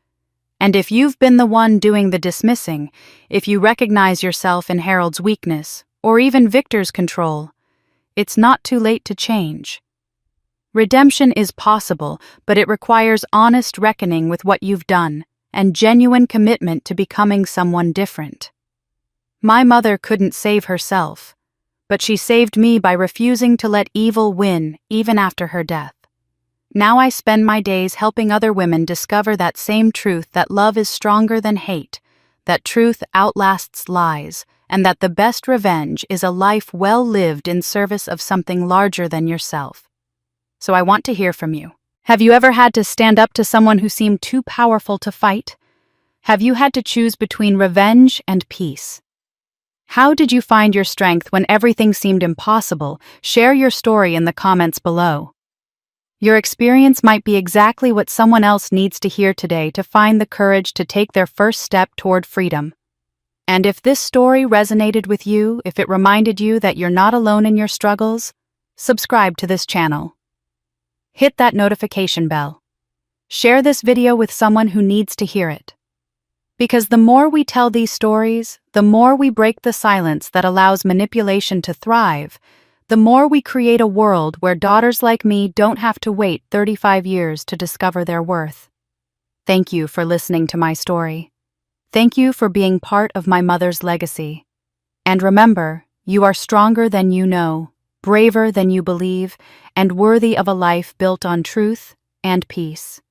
And if you've been the one doing the dismissing, if you recognize yourself in Harold's weakness, or even Victor's control, it's not too late to change. Redemption is possible, but it requires honest reckoning with what you've done and genuine commitment to becoming someone different. My mother couldn't save herself, but she saved me by refusing to let evil win even after her death. Now I spend my days helping other women discover that same truth, that love is stronger than hate, that truth outlasts lies, and that the best revenge is a life well lived in service of something larger than yourself. So I want to hear from you. Have you ever had to stand up to someone who seemed too powerful to fight? Have you had to choose between revenge and peace? How did you find your strength when everything seemed impossible? Share your story in the comments below. Your experience might be exactly what someone else needs to hear today to find the courage to take their first step toward freedom. And if this story resonated with you, if it reminded you that you're not alone in your struggles, subscribe to this channel. hit that notification bell. Share this video with someone who needs to hear it. Because the more we tell these stories, the more we break the silence that allows manipulation to thrive, the more we create a world where daughters like me don't have to wait 35 years to discover their worth. Thank you for listening to my story. Thank you for being part of my mother's legacy. And remember, you are stronger than you know, braver than you believe, and worthy of a life built on truth and peace.